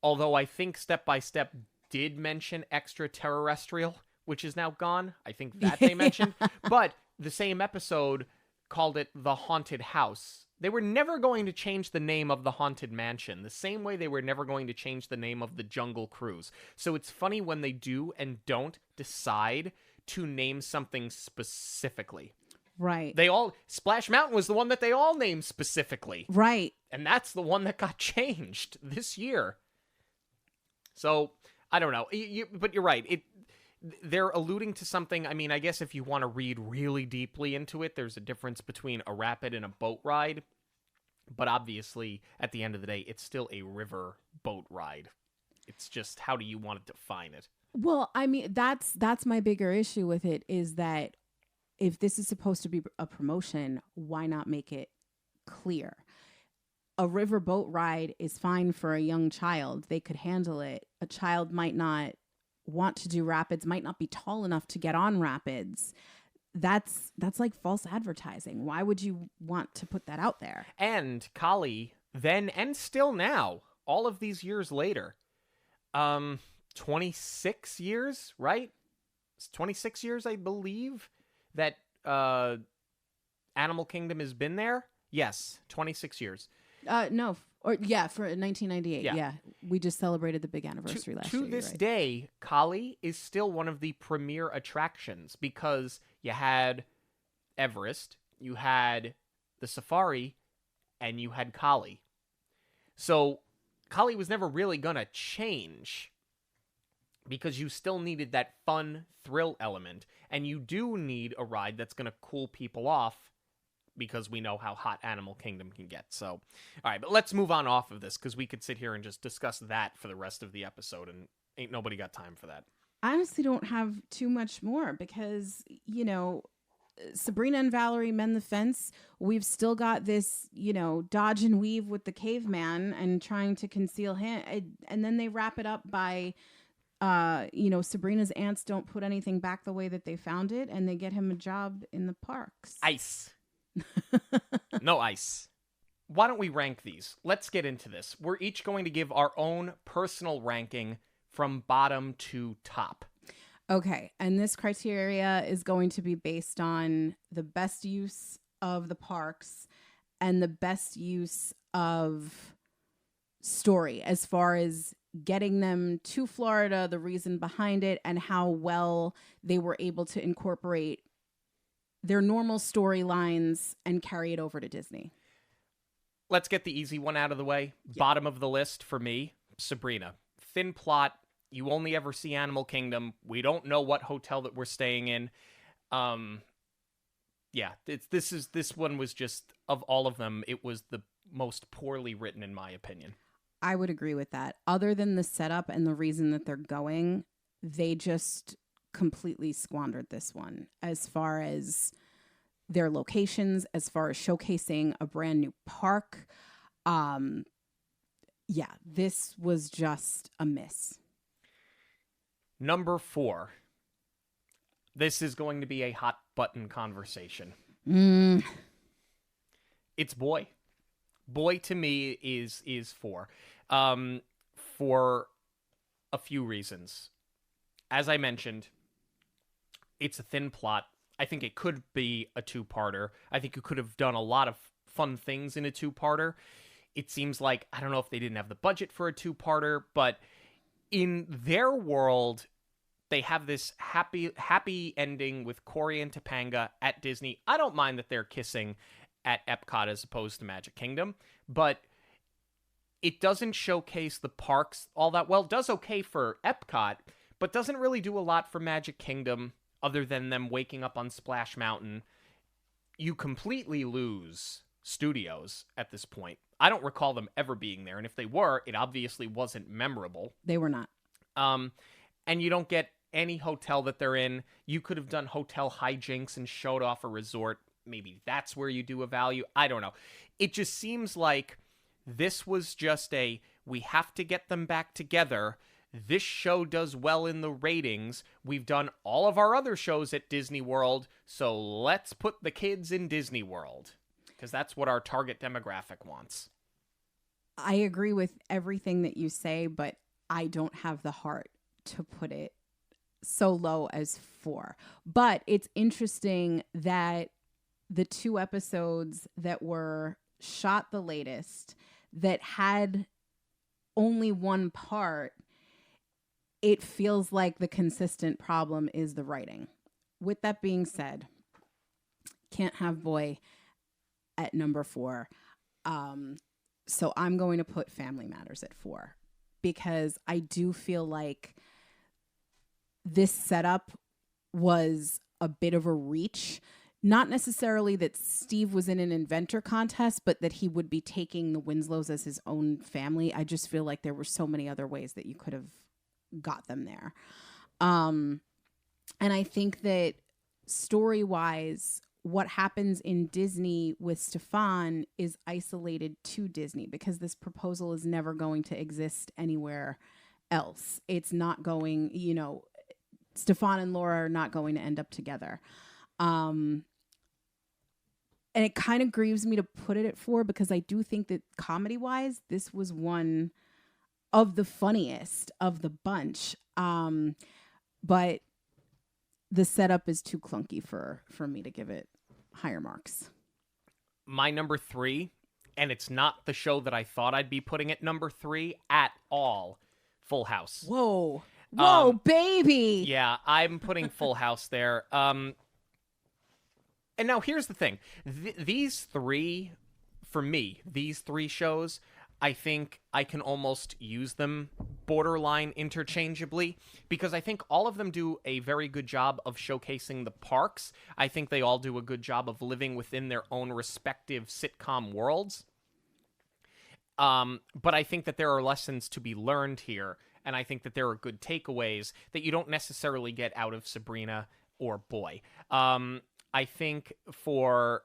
Speaker 3: although I think Step by Step did mention extraterrestrial, which is now gone. I think that they mentioned. But the same episode called it The Haunted House. They were never going to change the name of the Haunted Mansion, the same way they were never going to change the name of the Jungle Cruise. So it's funny when they do and don't decide to name something specifically.
Speaker 4: Right.
Speaker 3: Splash Mountain was the one that they all named specifically.
Speaker 4: Right.
Speaker 3: And that's the one that got changed this year. So, I don't know. But you're right. They're alluding to something. I mean, I guess if you want to read really deeply into it, there's a difference between a rapid and a boat ride. But obviously, at the end of the day, it's still a river boat ride. It's just, how do you want to define it?
Speaker 4: Well, I mean, that's my bigger issue with it, is that if this is supposed to be a promotion, why not make it clear? A river boat ride is fine for a young child. They could handle it. A child might not want to do rapids, might not be tall enough to get on rapids. That's like false advertising. Why would you want to put that out there?
Speaker 3: And Kali, then and still now, all of these years later, 26 years, right? 26 years, I believe, that Animal Kingdom has been there. Yes, 26 years.
Speaker 4: No, for 1998. Yeah. We just celebrated the big anniversary last year.
Speaker 3: To this
Speaker 4: right.
Speaker 3: day, Kali is still one of the premier attractions because you had Everest, you had the Safari, and you had Kali. So Kali was never really going to change because you still needed that fun thrill element, and you do need a ride that's going to cool people off because we know how hot Animal Kingdom can get. So, all right, but let's move on off of this because we could sit here and just discuss that for the rest of the episode, and ain't nobody got time for that.
Speaker 4: I honestly don't have too much more because, Sabrina and Valerie mend the fence. We've still got this, dodge and weave with the caveman and trying to conceal him. And then they wrap it up by, Sabrina's aunts don't put anything back the way that they found it, and they get him a job in the parks.
Speaker 3: Ice. No ice. Why don't we rank these? Let's get into this. We're each going to give our own personal ranking from bottom to top.
Speaker 4: Okay, and this criteria is going to be based on the best use of the parks and the best use of story as far as getting them to Florida, the reason behind it, and how well they were able to incorporate their normal storylines and carry it over to Disney.
Speaker 3: Let's get the easy one out of the way. Yeah. Bottom of the list for me, Sabrina. Thin plot. You only ever see Animal Kingdom. We don't know what hotel that we're staying in. This one was just, of all of them, it was the most poorly written in my opinion.
Speaker 4: I would agree with that. Other than the setup and the reason that they're going, they just completely squandered this one as far as their locations, as far as showcasing a brand new park. This was just a miss.
Speaker 3: Number 4. This is going to be a hot button conversation. It's Boy. Boy to me is 4. For a few reasons. As I mentioned, it's a thin plot. I think it could be a 2-parter. I think you could have done a lot of fun things in a 2-parter. It seems like, I don't know if they didn't have the budget for a 2-parter, but in their world, they have this happy ending with Cory and Topanga at Disney. I don't mind that they're kissing at Epcot as opposed to Magic Kingdom, but it doesn't showcase the parks all that well. It does okay for Epcot, but doesn't really do a lot for Magic Kingdom other than them waking up on Splash Mountain. You completely lose Studios at this point. I don't recall them ever being there, and if they were, it obviously wasn't memorable.
Speaker 4: They were not.
Speaker 3: And you don't get any hotel that they're in. You could have done hotel hijinks and showed off a resort. Maybe that's where you do a value. I don't know. It just seems like this was just we have to get them back together. This show does well in the ratings. We've done all of our other shows at Disney World, so let's put the kids in Disney World, because that's what our target demographic wants.
Speaker 4: I agree with everything that you say, but I don't have the heart to put it so low as 4. But it's interesting that the 2 episodes that were shot the latest that had only one part, it feels like the consistent problem is the writing. With that being said, can't have Boy at number 4. So I'm going to put Family Matters at 4 because I do feel like this setup was a bit of a reach. Not necessarily that Steve was in an inventor contest, but that he would be taking the Winslows as his own family. I just feel like there were so many other ways that you could have got them there. And I think that story-wise, what happens in Disney with Stefan is isolated to Disney because this proposal is never going to exist anywhere else. It's not going, Stefan and Laura are not going to end up together. And it kind of grieves me to put it at 4 because I do think that comedy-wise, this was one of the funniest of the bunch. But the setup is too clunky for me to give it higher marks.
Speaker 3: My number 3, and it's not the show that I thought I'd be putting at number 3 at all, Full House.
Speaker 4: Whoa, baby!
Speaker 3: Yeah, I'm putting Full House there. And now here's the thing. These three shows, I think I can almost use them borderline interchangeably because I think all of them do a very good job of showcasing the parks. I think they all do a good job of living within their own respective sitcom worlds. But I think that there are lessons to be learned here, and I think that there are good takeaways that you don't necessarily get out of Sabrina or Boy. I think for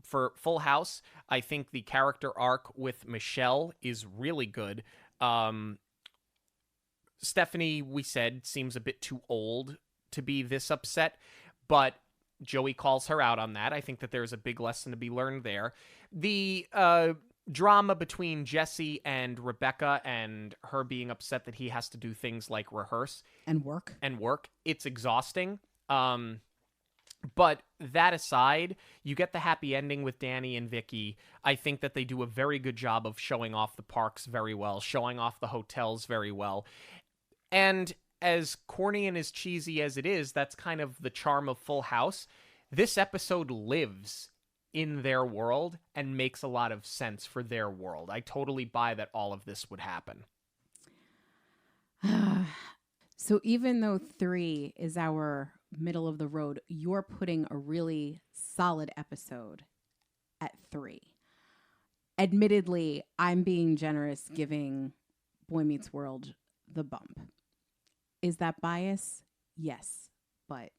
Speaker 3: Full House, I think the character arc with Michelle is really good. Stephanie, we said, seems a bit too old to be this upset, but Joey calls her out on that. I think that there's a big lesson to be learned there. The drama between Jesse and Rebecca and her being upset that he has to do things like rehearse
Speaker 4: and work,
Speaker 3: it's exhausting. But that aside, you get the happy ending with Danny and Vicky. I think that they do a very good job of showing off the parks very well, showing off the hotels very well. And as corny and as cheesy as it is, that's kind of the charm of Full House. This episode lives in their world and makes a lot of sense for their world. I totally buy that all of this would happen.
Speaker 4: So even though 3 is our middle of the road, you're putting a really solid episode at 3. Admittedly, I'm being generous giving Boy Meets World the bump. Is that bias? Yes, but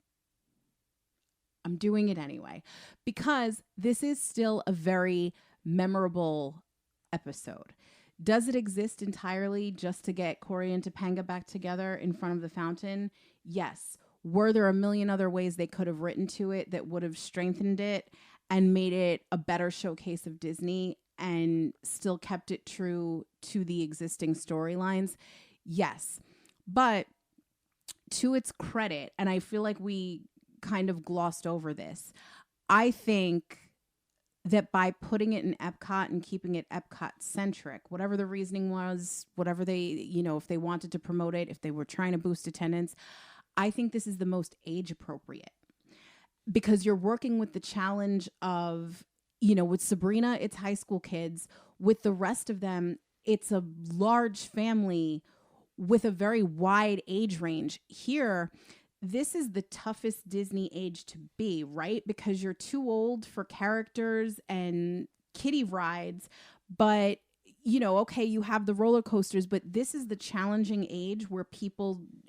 Speaker 4: I'm doing it anyway because this is still a very memorable episode. Does it exist entirely just to get Corey and Topanga back together in front of the fountain? Yes. Were there a million other ways they could have written to it that would have strengthened it and made it a better showcase of Disney and still kept it true to the existing storylines? Yes. But to its credit, and I feel like we kind of glossed over this, I think that by putting it in Epcot and keeping it Epcot centric, whatever the reasoning was, whatever they, if they wanted to promote it, if they were trying to boost attendance, I think this is the most age appropriate because you're working with the challenge of, with Sabrina, it's high school kids. With the rest of them, it's a large family with a very wide age range. Here, this is the toughest Disney age to be, right? Because you're too old for characters and kiddie rides, but okay, you have the roller coasters, but this is the challenging age where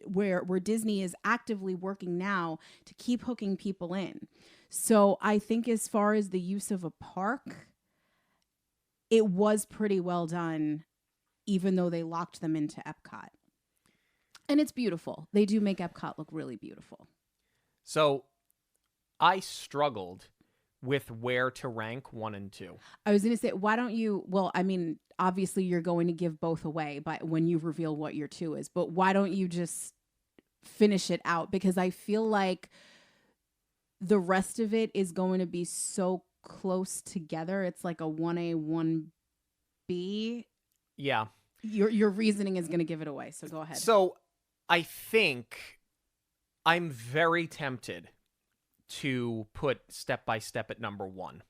Speaker 4: where Disney is actively working now to keep hooking people in. So I think as far as the use of a park, it was pretty well done, even though they locked them into Epcot. And it's beautiful. They do make Epcot look really beautiful.
Speaker 3: So I struggled with where to rank 1 and 2.
Speaker 4: I was going to say, why don't you, obviously you're going to give both away but when you reveal what your 2 is, but why don't you just finish it out? Because I feel like the rest of it is going to be so close together. It's like a 1A, 1B.
Speaker 3: Yeah.
Speaker 4: Your reasoning is going to give it away, so go ahead.
Speaker 3: So I think I'm very tempted to put Step by Step at number 1.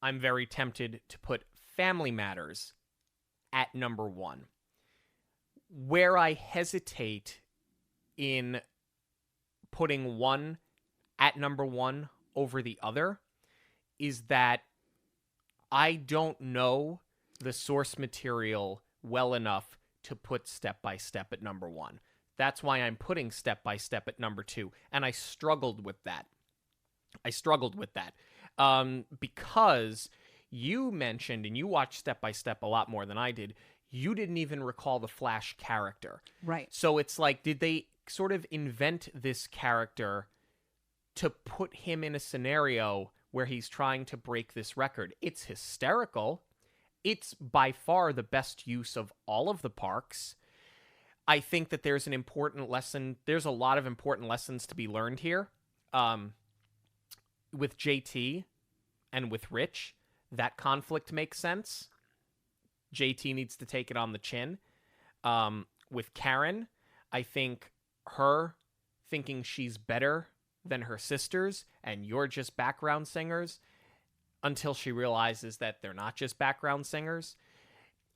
Speaker 3: I'm very tempted to put Family Matters at number 1. Where I hesitate in putting one at number 1 over the other is that I don't know the source material well enough to put Step by Step at number 1. That's why I'm putting Step by Step at number 2. And I struggled with that. Because you mentioned, and you watched Step by Step a lot more than I did, you didn't even recall the Flash character.
Speaker 4: Right.
Speaker 3: So it's like, did they sort of invent this character to put him in a scenario where he's trying to break this record? It's hysterical. It's by far the best use of all of the parks. I think that there's an important lesson. There's a lot of important lessons to be learned here. With JT and with Rich, that conflict makes sense. JT needs to take it on the chin. With Karen, I think her thinking she's better than her sisters and you're just background singers until she realizes that they're not just background singers.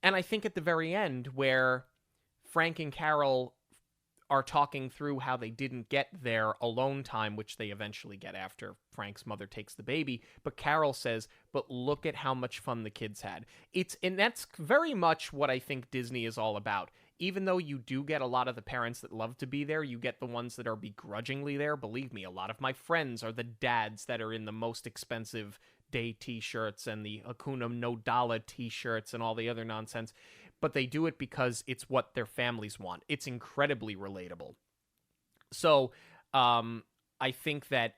Speaker 3: And I think at the very end where Frank and Carol are talking through how they didn't get their alone time, which they eventually get after Frank's mother takes the baby. But Carol says, but look at how much fun the kids had. And that's very much what I think Disney is all about. Even though you do get a lot of the parents that love to be there, you get the ones that are begrudgingly there. Believe me, a lot of my friends are the dads that are in the most expensive day t-shirts and the Hakuna No Dollar t-shirts and all the other nonsense. But they do it because it's what their families want. It's incredibly relatable. So I think that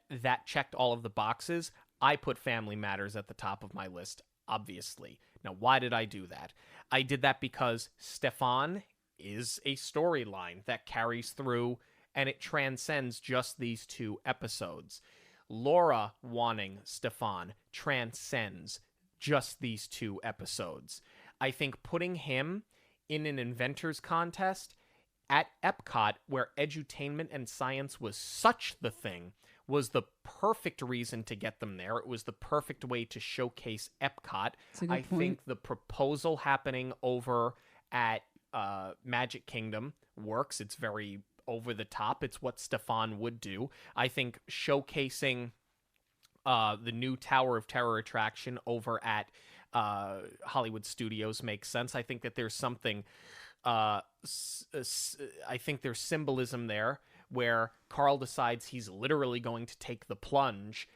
Speaker 3: checked all of the boxes. I put Family Matters at the top of my list, obviously. Now, why did I do that? I did that because Stefan is a storyline that carries through and it transcends just these 2 episodes. Laura wanting Stefan transcends just these 2 episodes. I think putting him in an inventors contest at Epcot, where edutainment and science was such the thing, was the perfect reason to get them there. It was the perfect way to showcase Epcot. I think the proposal happening over at Magic Kingdom works. It's very over the top. It's what Stefan would do. I think showcasing the new Tower of Terror attraction over at Hollywood Studios makes sense. I think that there's something, I think there's symbolism there where Carl decides he's literally going to take the plunge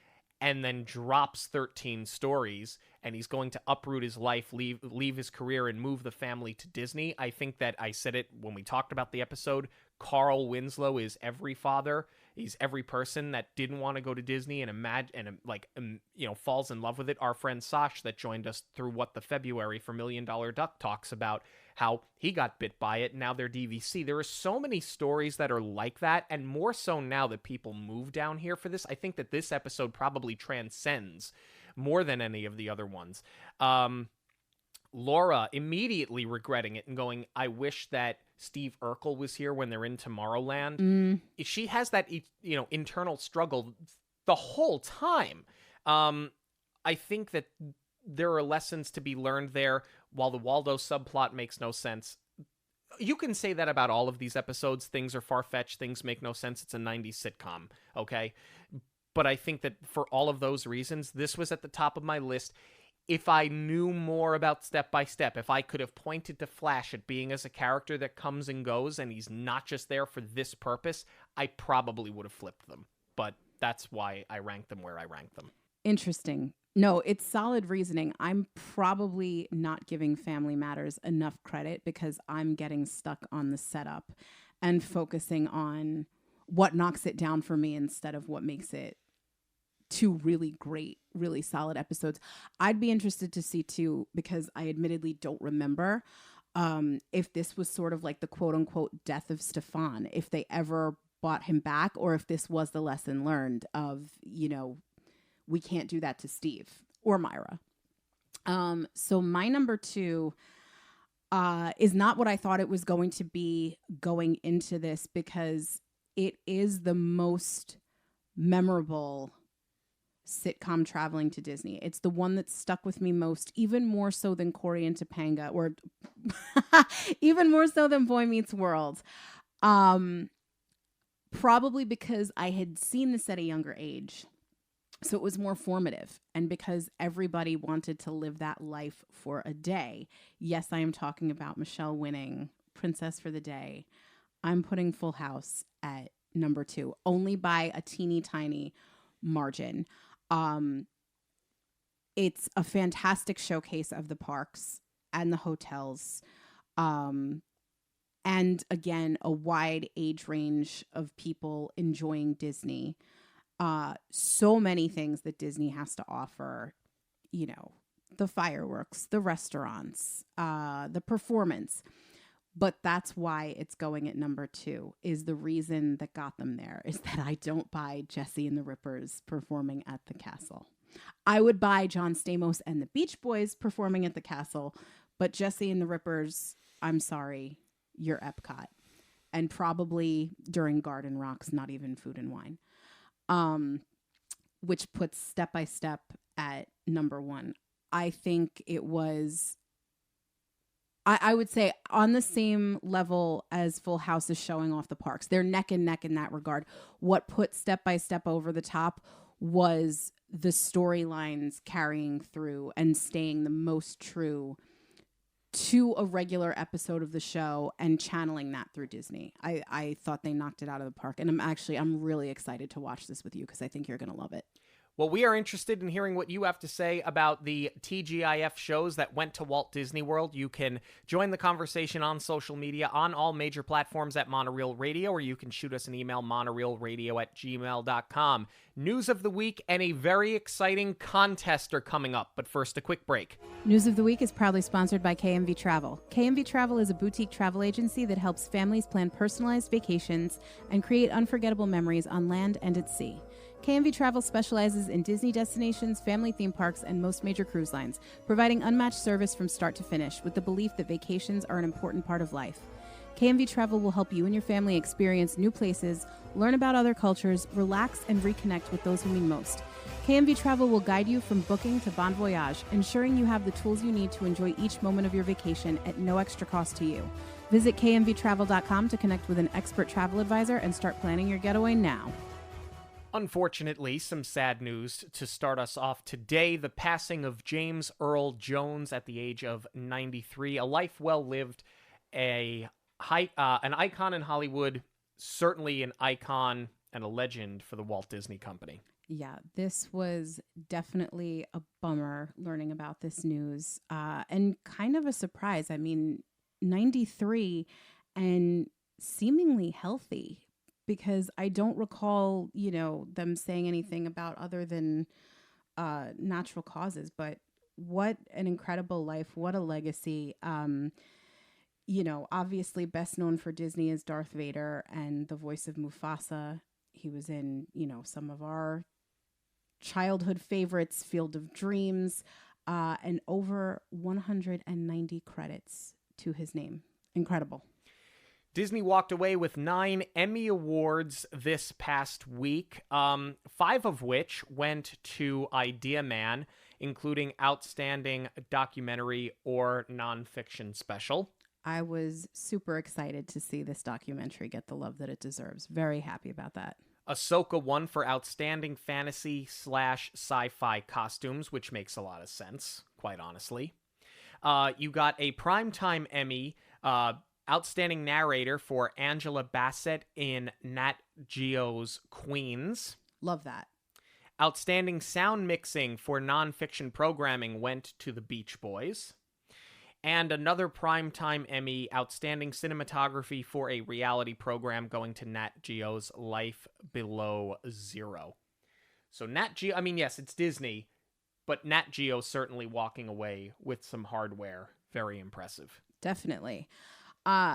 Speaker 3: and then drops 13 stories and he's going to uproot his life, leave his career and move the family to Disney. I think that I said it when we talked about the episode. Carl Winslow is every father. He's every person that didn't want to go to Disney and falls in love with it. Our friend Sash that joined us through What the February for $1 Million Duck talks about how he got bit by it and now they're DVC. There are so many stories that are like that, and more so now that people move down here for this. I think that this episode probably transcends more than any of the other ones. Laura immediately regretting it and going, I wish that Steve Urkel was here when they're in Tomorrowland. She has that, internal struggle the whole time. I think that there are lessons to be learned there. While the Waldo subplot makes no sense, you can say that about all of these episodes. Things are far-fetched. Things make no sense. It's a 90s sitcom, okay? But I think that for all of those reasons, this was at the top of my list. If I knew more about Step by Step, if I could have pointed to Flash at being as a character that comes and goes and he's not just there for this purpose, I probably would have flipped them. But that's why I ranked them where I ranked them.
Speaker 4: Interesting. No, it's solid reasoning. I'm probably not giving Family Matters enough credit because I'm getting stuck on the setup and focusing on what knocks it down for me instead of what makes it 2 really great, really solid episodes. I'd be interested to see too, because I admittedly don't remember if this was sort of like the quote unquote death of Stefan, if they ever brought him back, or if this was the lesson learned of, we can't do that to Steve or Myra. So my number 2 is not what I thought it was going to be going into this, because it is the most memorable sitcom traveling to Disney. It's the one that stuck with me most, even more so than Cory and Topanga, or even more so than Boy Meets World. Probably because I had seen this at a younger age. So it was more formative, and because everybody wanted to live that life for a day. Yes, I am talking about Michelle winning Princess for the Day. I'm putting Full House at number 2, only by a teeny tiny margin. It's a fantastic showcase of the parks and the hotels. And again, a wide age range of people enjoying Disney. So many things that Disney has to offer, the fireworks, the restaurants, the performance. But that's why it's going at number 2, is the reason that got them there is that I don't buy Jesse and the Rippers performing at the castle. I would buy John Stamos and the Beach Boys performing at the castle, but Jesse and the Rippers, I'm sorry, you're Epcot. And probably during Garden Rocks, not even Food and Wine, which puts Step by Step at number 1. I think it was, I would say, on the same level as Full House is showing off the parks. They're neck and neck in that regard. What put Step by Step over the top was the storylines carrying through and staying the most true to a regular episode of the show and channeling that through Disney. I thought they knocked it out of the park. And I'm really excited to watch this with you because I think you're going to love it.
Speaker 3: Well, we are interested in hearing what you have to say about the TGIF shows that went to Walt Disney World. You can join the conversation on social media on all major platforms at Monoreel Radio, or you can shoot us an email, monoreelradio@gmail.com. News of the week and a very exciting contest are coming up, but first a quick break.
Speaker 4: News of the Week is proudly sponsored by KMV Travel. KMV Travel is a boutique travel agency that helps families plan personalized vacations and create unforgettable memories on land and at sea. KMV Travel specializes in Disney destinations, family theme parks, and most major cruise lines, providing unmatched service from start to finish with the belief that vacations are an important part of life. KMV Travel will help you and your family experience new places, learn about other cultures, relax, and reconnect with those who mean most. KMV Travel will guide you from booking to bon voyage, ensuring you have the tools you need to enjoy each moment of your vacation at no extra cost to you. Visit kmvtravel.com to connect with an expert travel advisor and start planning your getaway now.
Speaker 3: Unfortunately, some sad news to start us off today. The passing of James Earl Jones at the age of 93. A life well lived, an icon in Hollywood, certainly an icon and a legend for the Walt Disney Company.
Speaker 4: Yeah, this was definitely a bummer learning about this news, and kind of a surprise. I mean, 93 and seemingly healthy, because I don't recall, them saying anything about other than natural causes. But what an incredible life. What a legacy. Obviously best known for Disney as Darth Vader and the voice of Mufasa. He was in, some of our childhood favorites, Field of Dreams, and over 190 credits to his name. Incredible.
Speaker 3: Disney walked away with 9 Emmy Awards this past week, 5 of which went to Idea Man, including Outstanding Documentary or Nonfiction Special.
Speaker 4: I was super excited to see this documentary get the love that it deserves. Very happy about that.
Speaker 3: Ahsoka won for Outstanding Fantasy/Sci-Fi Costumes, which makes a lot of sense, quite honestly. You got a Primetime Emmy, Outstanding Narrator for Angela Bassett in Nat Geo's Queens.
Speaker 4: Love that.
Speaker 3: Outstanding Sound Mixing for Nonfiction Programming went to the Beach Boys. And another Primetime Emmy, Outstanding Cinematography for a Reality Program, going to Nat Geo's Life Below Zero. So Nat Geo, yes, it's Disney, but Nat Geo certainly walking away with some hardware. Very impressive.
Speaker 4: Definitely.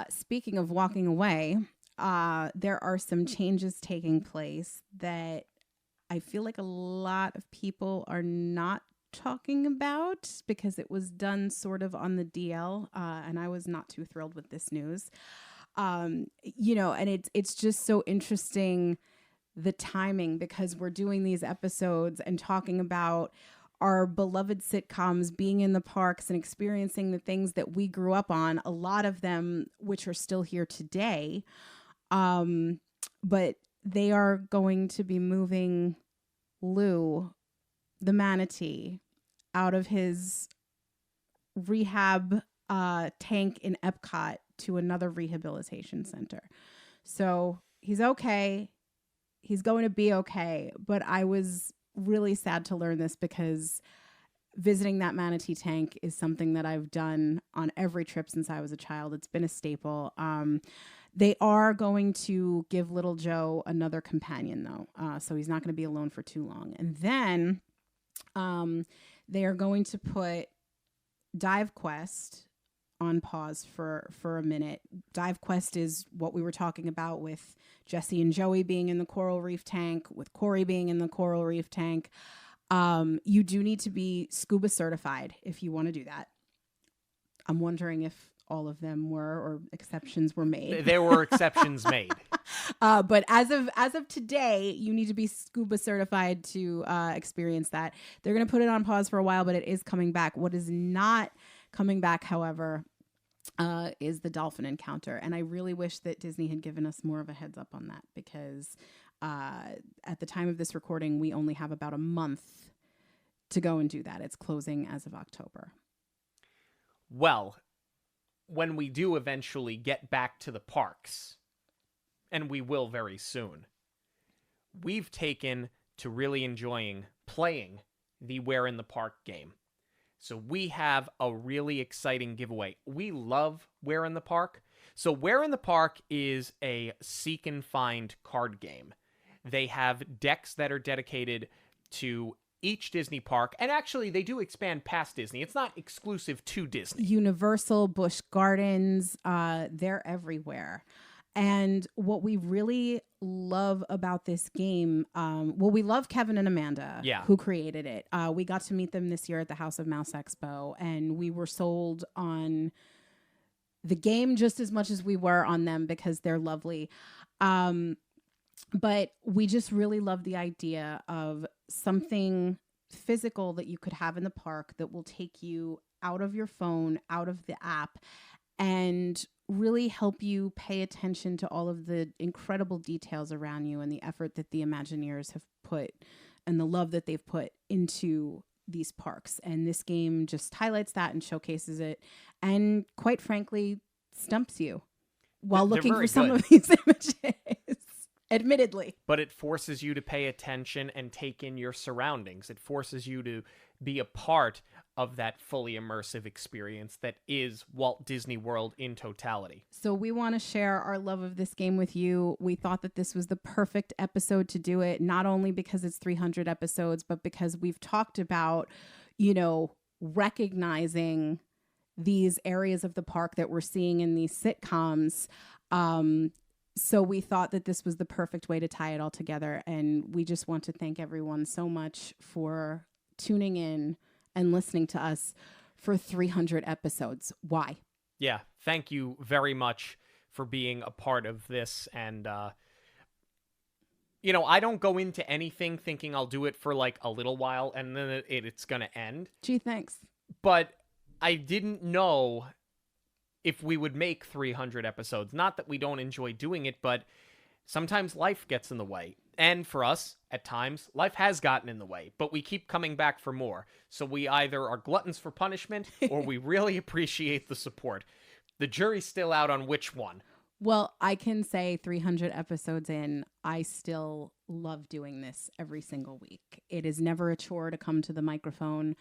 Speaker 4: Speaking of walking away, there are some changes taking place that I feel like a lot of people are not talking about because it was done sort of on the DL, and I was not too thrilled with this news. And it's just so interesting, the timing, because we're doing these episodes and talking about our beloved sitcoms being in the parks and experiencing the things that we grew up on, a lot of them which are still here today. But they are going to be moving Lou, the manatee, out of his rehab tank in Epcot to another rehabilitation center. So he's okay. He's going to be okay. But I was really sad to learn this because visiting that manatee tank is something that I've done on every trip since I was a child. It's been a staple. They are going to give Little Joe another companion, though, so he's not going to be alone for too long. And then they are going to put Dive Quest on pause for a minute. Dive Quest is what we were talking about with Jesse and Joey being in the coral reef tank, with Corey being in the coral reef tank. You do need to be scuba certified if you want to do that. I'm wondering if all of them were, or exceptions were made.
Speaker 3: There were exceptions made.
Speaker 4: But as of today, you need to be scuba certified to experience that. They're going to put it on pause for a while, but it is coming back. What is not coming back, however, is the dolphin encounter. And I really wish that Disney had given us more of a heads up on that, because at the time of this recording, we only have about a month to go and do that. It's closing as of October.
Speaker 3: Well, when we do eventually get back to the parks, and we will very soon, we've taken to really enjoying playing the Where in the Park game. So we have a really exciting giveaway. We love Where in the Park. So Where in the Park is a seek and find card game. They have decks that are dedicated to each Disney park, and actually they do expand past Disney. It's not exclusive to Disney.
Speaker 4: Universal, Busch Gardens, they're everywhere. And what we really love about this game, we love Kevin and Amanda, who created it. We got to meet them this year at the House of Mouse Expo, and we were sold on the game just as much as we were on them, because they're lovely. But we just really love the idea of something physical that you could have in the park that will take you out of your phone, out of the app, and really help you pay attention to all of the incredible details around you and the effort that the Imagineers have put and the love that they've put into these parks. And this game just highlights that and showcases it, and quite frankly, stumps you while looking for some of these images. Admittedly.
Speaker 3: But it forces you to pay attention and take in your surroundings. It forces you to be a part of that fully immersive experience that is Walt Disney World in totality.
Speaker 4: So we want to share our love of this game with you. We thought that this was the perfect episode to do it, not only because it's 300 episodes, but because we've talked about, recognizing these areas of the park that we're seeing in these sitcoms. So we thought that this was the perfect way to tie it all together. And we just want to thank everyone so much for tuning in and listening to us for 300 episodes. Why?
Speaker 3: Yeah. Thank you very much for being a part of this. And, I don't go into anything thinking I'll do it for like a little while and then it's going to end.
Speaker 4: Gee, thanks.
Speaker 3: But I didn't know if we would make 300 episodes. Not that we don't enjoy doing it, but sometimes life gets in the way. And for us, at times, life has gotten in the way, but we keep coming back for more. So we either are gluttons for punishment or we really appreciate the support. The jury's still out on which one.
Speaker 4: Well, I can say 300 episodes in, I still love doing this every single week. It is never a chore to come to the microphone.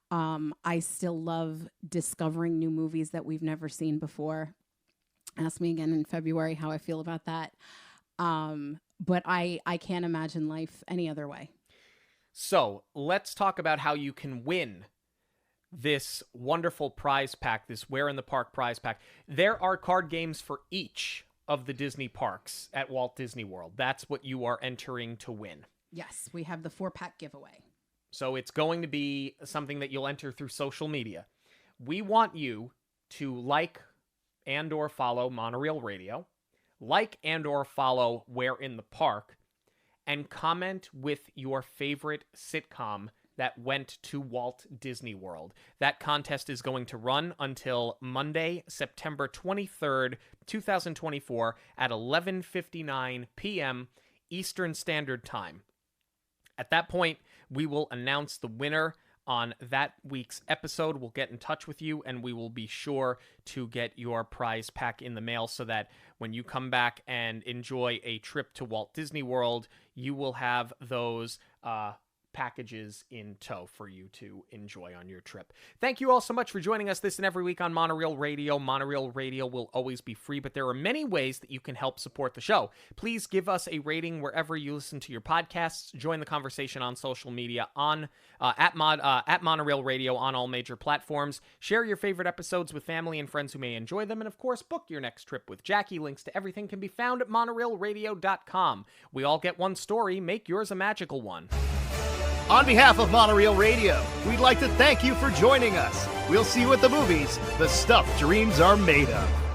Speaker 4: I still love discovering new movies that we've never seen before. Ask me again in February how I feel about that. But I can't imagine life any other way.
Speaker 3: So let's talk about how you can win this wonderful prize pack, this Where in the Park prize pack. There are card games for each of the Disney parks at Walt Disney World. That's what you are entering to win.
Speaker 4: Yes, we have the 4-pack giveaway.
Speaker 3: So it's going to be something that you'll enter through social media. We want you to like and or follow Monoreel Radio, like and or follow Where in the Park, and comment with your favorite sitcom that went to Walt Disney World. That contest is going to run until Monday, September 23rd, 2024 at 11:59 p.m. Eastern Standard Time. At that point, we will announce the winner on that week's episode. We'll get in touch with you, and we will be sure to get your prize pack in the mail so that when you come back and enjoy a trip to Walt Disney World, you will have those packages in tow for you to enjoy on your trip. Thank you all so much for joining us this and every week on Monoreel Radio. Monoreel Radio will always be free, but there are many ways that you can help support the show. Please give us a rating wherever you listen to your podcasts. Join the conversation on social media on at Monoreel Radio on all major platforms. Share your favorite episodes with family and friends who may enjoy them, and of course, book your next trip with Jackie. Links to everything can be found at monoreelradio.com. We all get one story. Make yours a magical one.
Speaker 1: On behalf of Monoreel Radio, we'd like to thank you for joining us. We'll see you at the movies, the stuff dreams are made of.